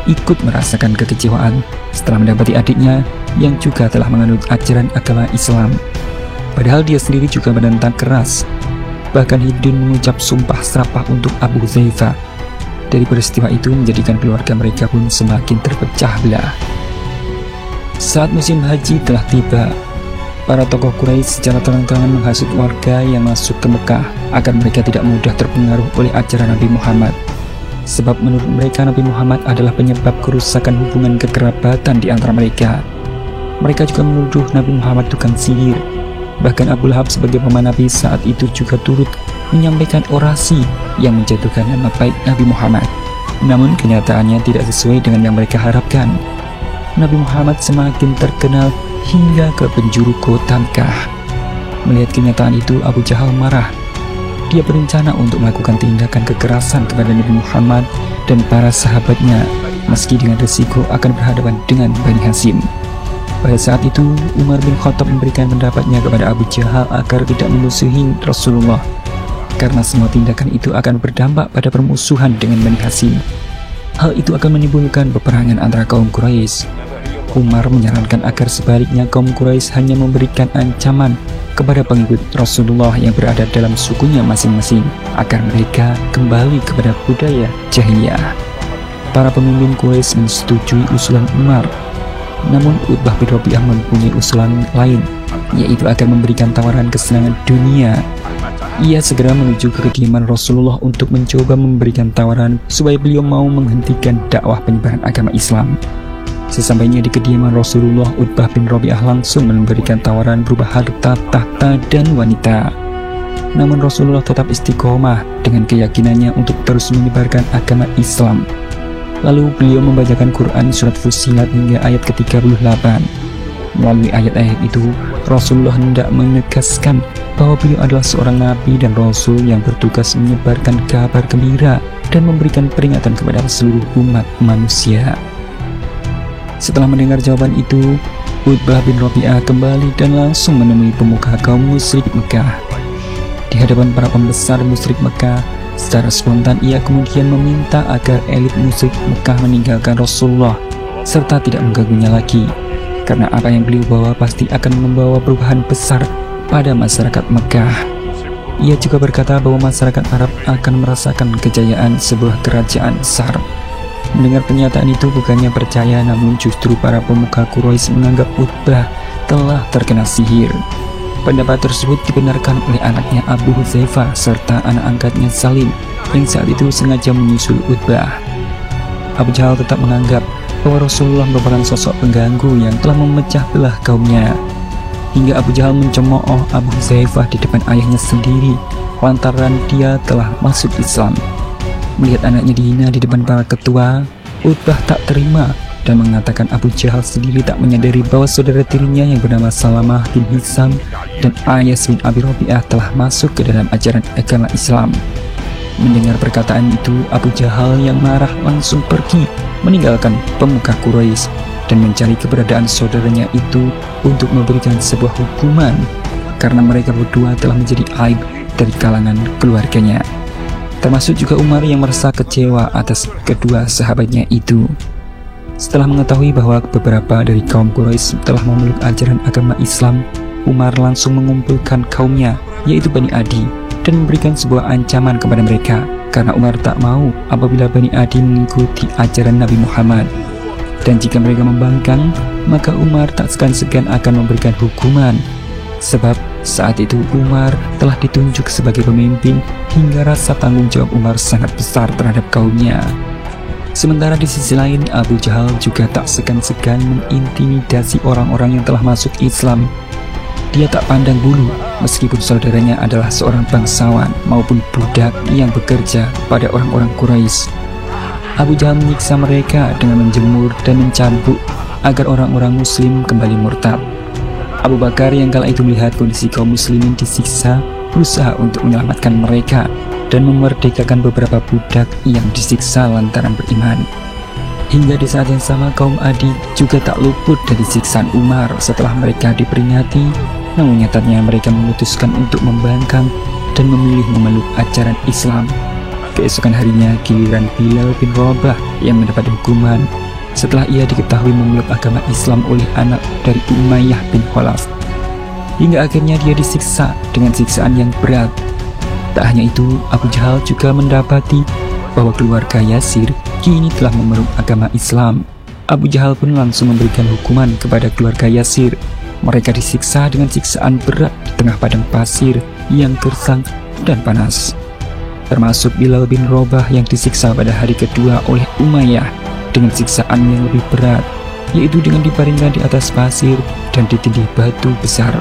ikut merasakan kekecewaan setelah mendapati adiknya yang juga telah menganut ajaran agama Islam. Padahal dia sendiri juga menentang keras. Bahkan Hindun mengucap sumpah serapah untuk Abu Hudzaifah. Dari peristiwa itu menjadikan keluarga mereka pun semakin terpecah belah. Saat musim haji telah tiba, para tokoh Quraisy secara terang-terangan menghasut warga yang masuk ke Mekah agar mereka tidak mudah terpengaruh oleh ajaran Nabi Muhammad. Sebab menurut mereka Nabi Muhammad adalah penyebab kerusakan hubungan kekerabatan di antara mereka. Mereka juga menuduh Nabi Muhammad tukang sihir. Bahkan Abu Lahab sebagai pemanah Nabi saat itu juga turut menyampaikan orasi yang menjatuhkan nama baik Nabi Muhammad. Namun kenyataannya tidak sesuai dengan yang mereka harapkan. Nabi Muhammad semakin terkenal hingga ke penjuru kota Mekah. Melihat kenyataan itu, Abu Jahal marah. Dia berencana untuk melakukan tindakan kekerasan kepada Nabi Muhammad dan para sahabatnya, meski dengan resiko akan berhadapan dengan Bani Hashim. Pada saat itu, Umar bin Khattab memberikan pendapatnya kepada Abu Jahal agar tidak memusuhi Rasulullah, karena semua tindakan itu akan berdampak pada permusuhan dengan Bani Hashim. Hal itu akan menimbulkan peperangan antara kaum Quraisy. Umar menyarankan agar sebaliknya kaum Quraisy hanya memberikan ancaman kepada pengikut Rasulullah yang berada dalam sukunya masing-masing, agar mereka kembali kepada budaya jahiliyah. Para pemimpin Quraisy menyetujui usulan Umar. Namun Utbah bin Rabi'ah mempunyai usulan lain, yaitu akan memberikan tawaran kesenangan dunia. Ia segera menuju ke kediaman Rasulullah untuk mencoba memberikan tawaran supaya beliau mau menghentikan dakwah penyebaran agama Islam. Sesampainya di kediaman Rasulullah, Utbah bin Rabi'ah langsung memberikan tawaran berupa harta, tahta, dan wanita. Namun Rasulullah tetap istiqomah dengan keyakinannya untuk terus menyebarkan agama Islam. Lalu beliau membacakan Quran surat Fussilat hingga ayat ke-38. Melalui ayat-ayat itu, Rasulullah hendak menegaskan bahwa beliau adalah seorang nabi dan rasul yang bertugas menyebarkan kabar gembira dan memberikan peringatan kepada seluruh umat manusia. Setelah mendengar jawaban itu, Utbah bin Rabi'ah kembali dan langsung menemui pemuka kaum musyrik Mekah. Di hadapan para pembesar musyrik Mekah, secara spontan ia kemudian meminta agar elit musyrik Mekah meninggalkan Rasulullah serta tidak mengganggunya lagi, karena apa yang beliau bawa pasti akan membawa perubahan besar pada masyarakat Mekah. Ia juga berkata bahwa masyarakat Arab akan merasakan kejayaan sebuah kerajaan besar. Mendengar pernyataan itu, bukannya percaya, namun justru para pemuka Quraisy menganggap Utbah telah terkena sihir. Pendapat tersebut dibenarkan oleh anaknya Abu Hudzaifah serta anak angkatnya Salim yang saat itu sengaja menyusul Utbah. Abu Jahal tetap menganggap bahwa Rasulullah merupakan sosok pengganggu yang telah memecah belah kaumnya. Hingga Abu Jahal mencemooh Abu Hudzaifah di depan ayahnya sendiri lantaran dia telah masuk Islam. Melihat anaknya dihina di depan para ketua, Utbah tak terima dan mengatakan Abu Jahal sendiri tak menyadari bahwa saudara tirinya yang bernama Salamah bin Hisam dan Ayas bin Abi Rabi'ah telah masuk ke dalam ajaran agama Islam. Mendengar perkataan itu, Abu Jahal yang marah langsung pergi meninggalkan pemuka Quraisy dan mencari keberadaan saudaranya itu untuk memberikan sebuah hukuman, karena mereka berdua telah menjadi aib dari kalangan keluarganya. Termasuk juga Umar yang merasa kecewa atas kedua sahabatnya itu. Setelah mengetahui bahwa beberapa dari kaum Quraisy telah memeluk ajaran agama Islam, Umar langsung mengumpulkan kaumnya, yaitu Bani Adi, dan memberikan sebuah ancaman kepada mereka, karena Umar tak mau apabila Bani Adi mengikuti ajaran Nabi Muhammad. Dan jika mereka membangkang, maka Umar tak segan-segan akan memberikan hukuman. Sebab saat itu Umar telah ditunjuk sebagai pemimpin, hingga rasa tanggung jawab Umar sangat besar terhadap kaumnya. Sementara di sisi lain, Abu Jahal juga tak segan-segan mengintimidasi orang-orang yang telah masuk Islam. Dia tak pandang bulu, meskipun saudaranya adalah seorang bangsawan maupun budak yang bekerja pada orang-orang Quraisy. Abu Jahal menyiksa mereka dengan menjemur dan mencambuk agar orang-orang muslim kembali murtad. Abu Bakar yang kala itu melihat kondisi kaum muslimin disiksa, berusaha untuk menyelamatkan mereka dan memerdekakan beberapa budak yang disiksa lantaran beriman. Hingga di saat yang sama, kaum Adi juga tak luput dari siksaan Umar setelah mereka diperingati, namun nyatanya mereka memutuskan untuk membangkang dan memilih memeluk ajaran Islam. Keesokan harinya, giliran Bilal bin Rabah yang mendapat hukuman setelah ia diketahui memeluk agama Islam oleh anak dari Umayyah bin Khalaf. Hingga akhirnya dia disiksa dengan siksaan yang berat. Tak hanya itu, Abu Jahal juga mendapati bahwa keluarga Yasir kini telah memeluk agama Islam. Abu Jahal pun langsung memberikan hukuman kepada keluarga Yasir. Mereka disiksa dengan siksaan berat di tengah padang pasir yang gersang dan panas. Termasuk Bilal bin Rabah yang disiksa pada hari kedua oleh Umayyah dengan siksaan yang lebih berat. yaitu dengan dibaringkan di atas pasir dan ditindih batu besar.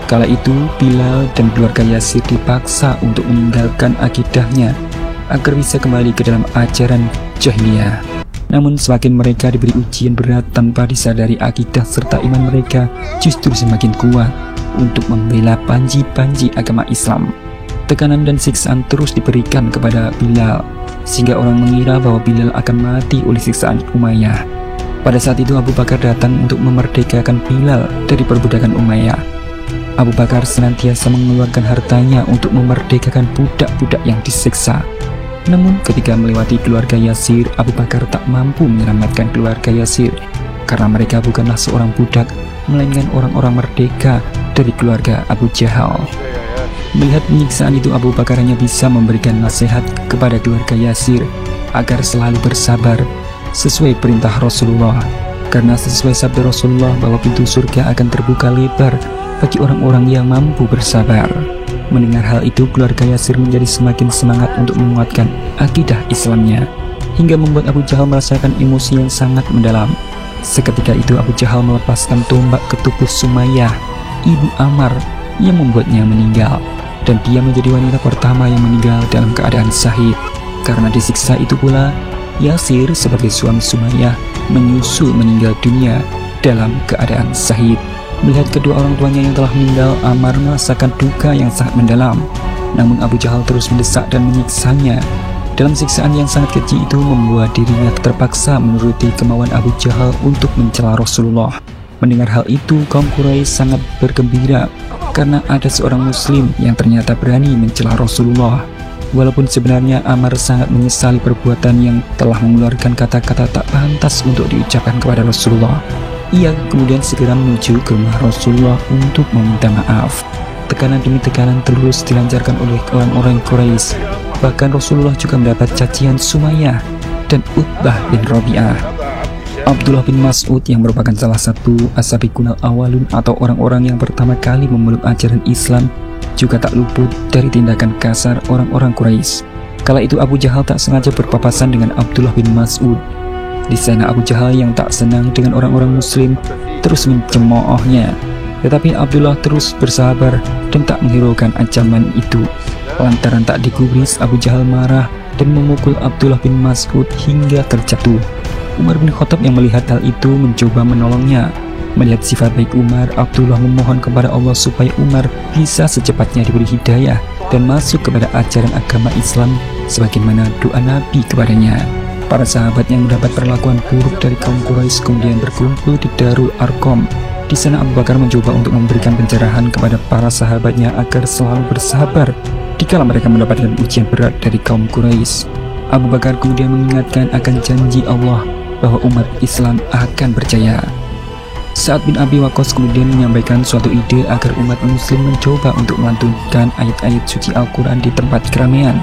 Kala itu Bilal dan keluarga Yasir dipaksa untuk meninggalkan akidahnya agar bisa kembali ke dalam ajaran jahiliyah. Namun semakin mereka diberi ujian berat tanpa disadari, akidah serta iman mereka justru semakin kuat untuk membela panji-panji agama Islam. Tekanan dan siksaan terus diberikan kepada Bilal, sehingga orang mengira bahwa Bilal akan mati oleh siksaan Umayyah. Pada saat itu Abu Bakar datang untuk memerdekakan Bilal dari perbudakan Umayyah. Abu Bakar senantiasa mengeluarkan hartanya untuk memerdekakan budak-budak yang disiksa. Namun ketika melewati keluarga Yasir, Abu Bakar tak mampu menyelamatkan keluarga Yasir karena mereka bukanlah seorang budak, melainkan orang-orang merdeka dari keluarga Abu Jahal. Melihat penyiksaan itu, Abu Bakar hanya bisa memberikan nasihat kepada keluarga Yasir agar selalu bersabar sesuai perintah Rasulullah, karena sesuai sabda Rasulullah bahwa pintu surga akan terbuka lebar bagi orang-orang yang mampu bersabar. Mendengar hal itu, keluarga Yasir menjadi semakin semangat untuk menguatkan akidah Islamnya, hingga membuat Abu Jahal merasakan emosi yang sangat mendalam. Seketika itu Abu Jahal melepaskan tombak ke tubuh Sumayyah, ibu Ammar, yang membuatnya meninggal, dan dia menjadi wanita pertama yang meninggal dalam keadaan syahid. Karena disiksa itu pula, Yasir sebagai suami Sumayyah menyusul meninggal dunia dalam keadaan syahid. Melihat kedua orang tuanya yang telah meninggal, Ammar merasakan duka yang sangat mendalam. Namun Abu Jahal terus mendesak dan menyiksanya. Dalam siksaan yang sangat keji itu membuat dirinya terpaksa menuruti kemauan Abu Jahal untuk mencela Rasulullah. Mendengar hal itu, kaum Quraisy sangat bergembira karena ada seorang muslim yang ternyata berani mencela Rasulullah. Walaupun sebenarnya Ammar sangat menyesali perbuatan yang telah mengeluarkan kata-kata tak pantas untuk diucapkan kepada Rasulullah. Ia kemudian segera menuju ke rumah Rasulullah untuk meminta maaf. Tekanan demi tekanan terus dilancarkan oleh orang-orang Quraisy. Bahkan Rasulullah juga mendapat cacian Sumayyah dan Utbah bin Rabi'ah. Abdullah bin Mas'ud yang merupakan salah satu as-sabiqunal awalun atau orang-orang yang pertama kali memeluk ajaran Islam juga tak luput dari tindakan kasar orang-orang Quraisy. Kala itu Abu Jahal tak sengaja berpapasan dengan Abdullah bin Mas'ud. Di sana Abu Jahal yang tak senang dengan orang-orang muslim terus mencemoohnya. Tetapi Abdullah terus bersabar dan tak menghiraukan ancaman itu. Lantaran tak digubris, Abu Jahal marah dan memukul Abdullah bin Mas'ud hingga terjatuh. Umar bin Khattab yang melihat hal itu mencoba menolongnya. Melihat sifat baik Umar, Abdullah memohon kepada Allah supaya Umar bisa secepatnya diberi hidayah dan masuk kepada ajaran agama Islam sebagaimana doa Nabi kepadanya. Para sahabat yang mendapat perlakuan buruk dari kaum Quraisy kemudian berkumpul di Darul Arqam. Di sana Abu Bakar mencoba untuk memberikan pencerahan kepada para sahabatnya agar selalu bersabar dikala mereka mendapatkan ujian berat dari kaum Quraisy. Abu Bakar kemudian mengingatkan akan janji Allah bahwa umat Islam akan berjaya. Sa'ad bin Abi Waqqas kemudian menyampaikan suatu ide agar umat muslim mencoba untuk melantunkan ayat-ayat suci Al-Quran di tempat keramaian,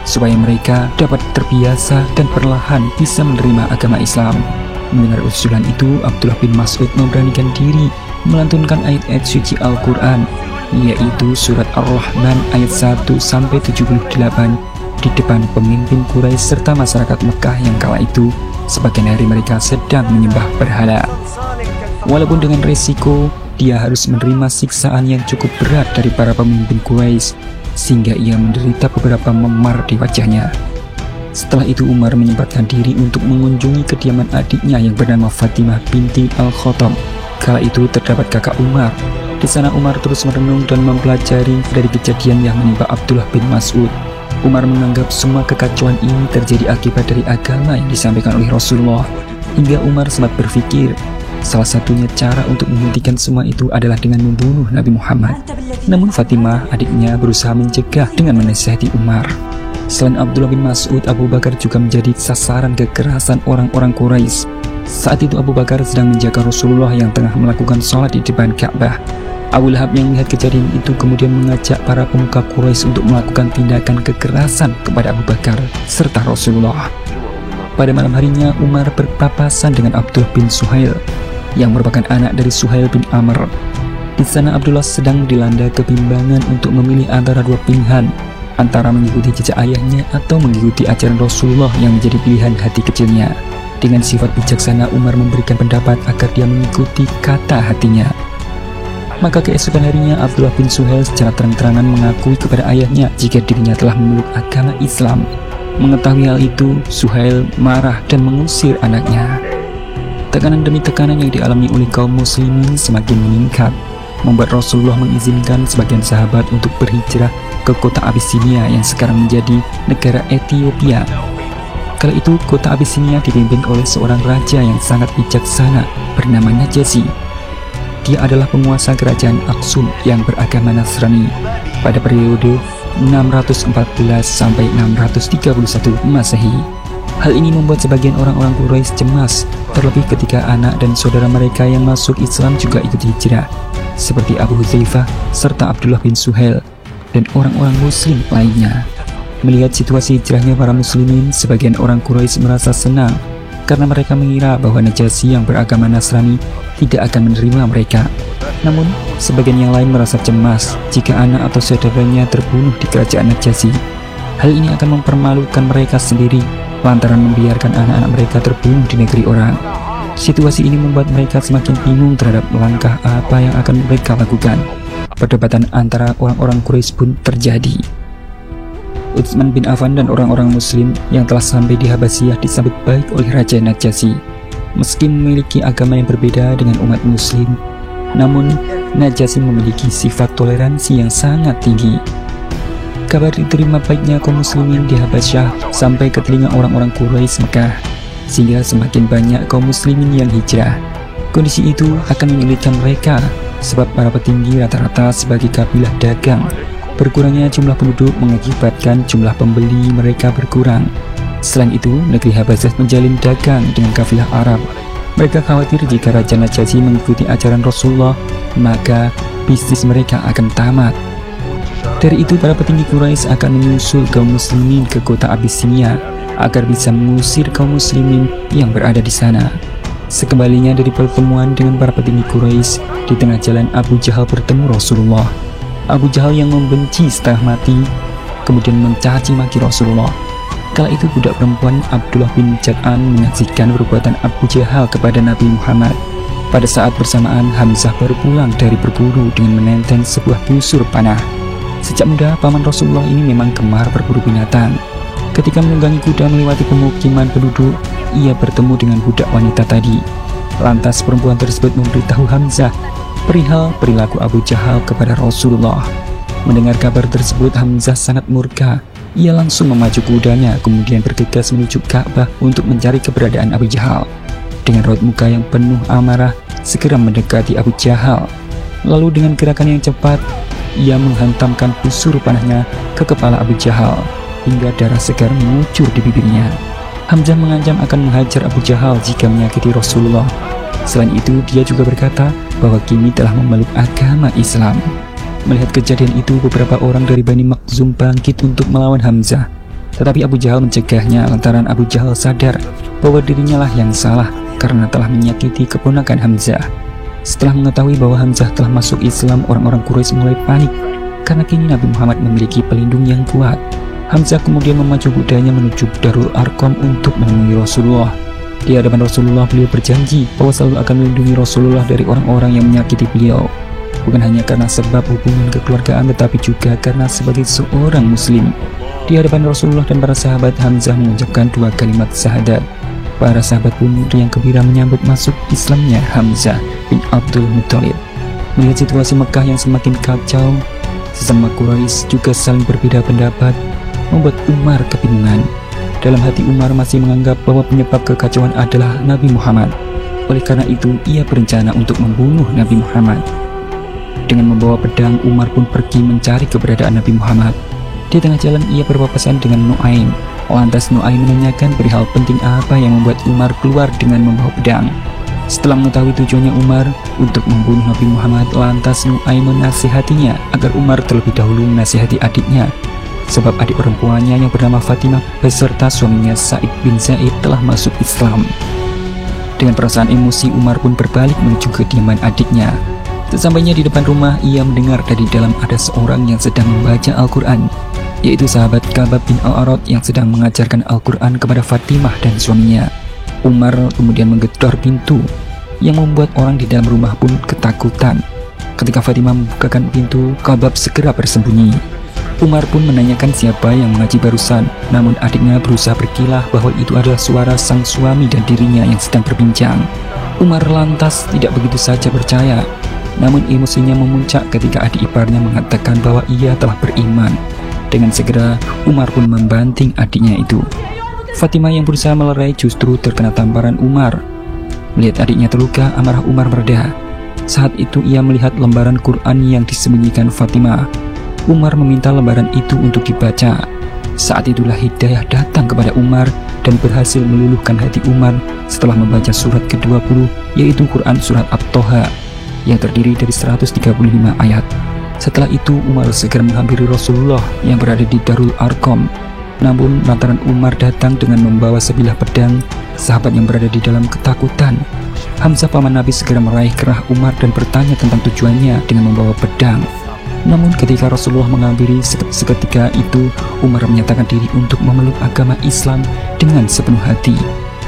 supaya mereka dapat terbiasa dan perlahan bisa menerima agama Islam. Mendengar usulan itu, Abdullah bin Mas'ud memberanikan diri melantunkan ayat-ayat suci Al-Quran, yaitu surat Ar-Rahman ayat 1-78 di depan pemimpin Quraisy serta masyarakat Mekah yang kala itu sebagian dari mereka sedang menyembah berhala. Walaupun dengan resiko, dia harus menerima siksaan yang cukup berat dari para pemimpin Quraisy, sehingga ia menderita beberapa memar di wajahnya. Setelah itu Umar menyempatkan diri untuk mengunjungi kediaman adiknya yang bernama Fatimah binti Al-Khattab. Kala itu terdapat kakak Umar. Di sana Umar terus merenung dan mempelajari dari kejadian yang menimpa Abdullah bin Mas'ud. Umar menganggap semua kekacauan ini terjadi akibat dari agama yang disampaikan oleh Rasulullah. Hingga Umar sempat berpikir, salah satunya cara untuk menghentikan semua itu adalah dengan membunuh Nabi Muhammad. Namun Fatimah, adiknya, berusaha mencegah dengan menasihati Umar. Selain Abdullah bin Mas'ud, Abu Bakar juga menjadi sasaran kekerasan orang-orang Quraisy. Saat itu Abu Bakar sedang menjaga Rasulullah yang tengah melakukan sholat di depan Ka'bah. Abu Lahab yang melihat kejadian itu kemudian mengajak para pemuka Quraisy untuk melakukan tindakan kekerasan kepada Abu Bakar serta Rasulullah. Pada malam harinya, Umar berpapasan dengan Abdullah bin Suhail yang merupakan anak dari Suhail bin Amr. Di sana Abdullah sedang dilanda kebimbangan untuk memilih antara dua pilihan, antara mengikuti jejak ayahnya atau mengikuti ajaran Rasulullah yang menjadi pilihan hati kecilnya. Dengan sifat bijaksana, Umar memberikan pendapat agar dia mengikuti kata hatinya. Maka keesokan harinya Abdullah bin Suhail secara terang-terangan mengakui kepada ayahnya jika dirinya telah memeluk agama Islam. Mengetahui hal itu, Suhail marah dan mengusir anaknya. Tekanan demi tekanan yang dialami oleh kaum muslimin semakin meningkat, membuat Rasulullah mengizinkan sebagian sahabat untuk berhijrah ke kota Abyssinia yang sekarang menjadi negara Ethiopia. Kala itu kota Abyssinia dipimpin oleh seorang raja yang sangat bijaksana bernama Najasyi. Dia adalah penguasa kerajaan Aksum yang beragama Nasrani pada periode 614 sampai 631 Masehi. Hal ini membuat sebagian orang-orang Quraisy cemas, terlebih ketika anak dan saudara mereka yang masuk Islam juga ikut hijrah, seperti Abu Hudzaifah serta Abdullah bin Suhail dan orang-orang muslim lainnya. Melihat situasi hijrahnya para muslimin, sebagian orang Quraisy merasa senang karena mereka mengira bahwa Najasyi yang beragama Nasrani tidak akan menerima mereka. Namun, sebagian yang lain merasa cemas jika anak atau saudaranya terbunuh di kerajaan Najasyi. Hal ini akan mempermalukan mereka sendiri lantaran membiarkan anak-anak mereka terbunuh di negeri orang. Situasi ini membuat mereka semakin bingung terhadap langkah apa yang akan mereka lakukan. Perdebatan antara orang-orang Quraisy pun terjadi. Utsman bin Affan dan orang-orang muslim yang telah sampai di Habasyah disambut baik oleh Raja Najasyi. Meski memiliki agama yang berbeda dengan umat muslim, namun Najasyi memiliki sifat toleransi yang sangat tinggi. Kabar diterima baiknya kaum muslimin di Habasyah sampai ke telinga orang-orang Quraisy Mekah, sehingga semakin banyak kaum muslimin yang hijrah. Kondisi itu akan menyulitkan mereka, sebab para petinggi rata-rata sebagai kabilah dagang. Berkurangnya jumlah penduduk mengakibatkan jumlah pembeli mereka berkurang. Selain itu, negeri Habasyah menjalin dagang dengan kafilah Arab. Mereka khawatir jika Raja Najasyi mengikuti ajaran Rasulullah, maka bisnis mereka akan tamat. Dari itu, para petinggi Quraisy akan menyusul kaum muslimin ke kota Abyssinia agar bisa mengusir kaum muslimin yang berada di sana. Sekembalinya dari pertemuan dengan para petinggi Quraisy, di tengah jalan Abu Jahal bertemu Rasulullah. Abu Jahal yang membenci setengah mati kemudian mencaci maki Rasulullah. Kala itu budak perempuan Abdullah bin Jad'an menyaksikan perbuatan Abu Jahal kepada Nabi Muhammad. Pada saat bersamaan, Hamzah baru pulang dari berburu dengan menenteng sebuah busur panah. Sejak muda, paman Rasulullah ini memang gemar berburu binatang. Ketika menunggangi kuda melewati pemukiman penduduk, ia bertemu dengan budak wanita tadi. Lantas perempuan tersebut memberitahu Hamzah perihal perilaku Abu Jahal kepada Rasulullah. Mendengar kabar tersebut, Hamzah sangat murka. Ia langsung memacu kudanya, kemudian bergegas menuju Ka'bah untuk mencari keberadaan Abu Jahal. Dengan raut muka yang penuh amarah, segera mendekati Abu Jahal. Lalu dengan gerakan yang cepat, ia menghantamkan busur panahnya ke kepala Abu Jahal hingga darah segar mengucur di bibirnya. Hamzah mengancam akan menghajar Abu Jahal jika menyakiti Rasulullah. Selain itu, dia juga berkata bahwa kini telah memeluk agama Islam. Melihat kejadian itu, beberapa orang dari Bani Makhzum bangkit untuk melawan Hamzah. Tetapi Abu Jahal mencegahnya lantaran Abu Jahal sadar bahwa dirinya lah yang salah karena telah menyakiti keponakan Hamzah. Setelah mengetahui bahwa Hamzah telah masuk Islam, orang-orang Quraisy mulai panik karena kini Nabi Muhammad memiliki pelindung yang kuat. Hamzah kemudian memacu kudanya menuju Darul Arqam untuk menemui Rasulullah. Di hadapan Rasulullah, beliau berjanji bahwa selalu akan melindungi Rasulullah dari orang-orang yang menyakiti beliau. Bukan hanya karena sebab hubungan kekeluargaan, tetapi juga karena sebagai seorang muslim. Di hadapan Rasulullah dan para sahabat, Hamzah mengucapkan 2 kalimat syahadat. Para sahabat pun yang gembira menyambut masuk Islamnya Hamzah bin Abdul Muthalib. Melihat situasi Mekah yang semakin kacau, sesama Quraisy juga saling berbeda pendapat, membuat Umar kebingungan. Dalam hati Umar masih menganggap bahwa penyebab kekacauan adalah Nabi Muhammad. Oleh karena itu, ia berencana untuk membunuh Nabi Muhammad. Dengan membawa pedang, Umar pun pergi mencari keberadaan Nabi Muhammad. Di tengah jalan, ia berpapasan dengan Nu'aim. Lantas Nu'aim menanyakan perihal penting apa yang membuat Umar keluar dengan membawa pedang. Setelah mengetahui tujuannya Umar untuk membunuh Nabi Muhammad, lantas Nu'aim menasihatinya agar Umar terlebih dahulu menasihati adiknya. Sebab adik perempuannya yang bernama Fatimah beserta suaminya Sa'id bin Zaid telah masuk Islam. Dengan perasaan emosi, Umar pun berbalik menuju kediaman adiknya. Sesampainya di depan rumah, ia mendengar dari dalam ada seorang yang sedang membaca Al-Quran, yaitu sahabat Ka'bah bin Al-Arad yang sedang mengajarkan Al-Quran kepada Fatimah dan suaminya. Umar kemudian menggedor pintu yang membuat orang di dalam rumah pun ketakutan. Ketika Fatimah membukakan pintu, Khabbab segera bersembunyi. Umar pun menanyakan siapa yang mengaji barusan, namun adiknya berusaha berkilah bahwa itu adalah suara sang suami dan dirinya yang sedang berbincang. Umar lantas tidak begitu saja percaya, namun emosinya memuncak ketika adik iparnya mengatakan bahwa ia telah beriman. Dengan segera, Umar pun membanting adiknya itu. Fatimah yang berusaha melerai justru terkena tamparan Umar. Melihat adiknya terluka, amarah Umar mereda. Saat itu ia melihat lembaran Quran yang disembunyikan Fatimah. Umar meminta lembaran itu untuk dibaca. Saat itulah hidayah datang kepada Umar dan berhasil meluluhkan hati Umar setelah membaca surat ke-20, yaitu Quran surat At-Toha yang terdiri dari 135 ayat. Setelah itu Umar segera menghampiri Rasulullah yang berada di Darul Arqam. Namun lantaran Umar datang dengan membawa sebilah pedang, sahabat yang berada di dalam ketakutan. Hamzah paman Nabi segera meraih kerah Umar dan bertanya tentang tujuannya dengan membawa pedang. Namun ketika Rasulullah menghampiri seketika itu, Umar menyatakan diri untuk memeluk agama Islam dengan sepenuh hati.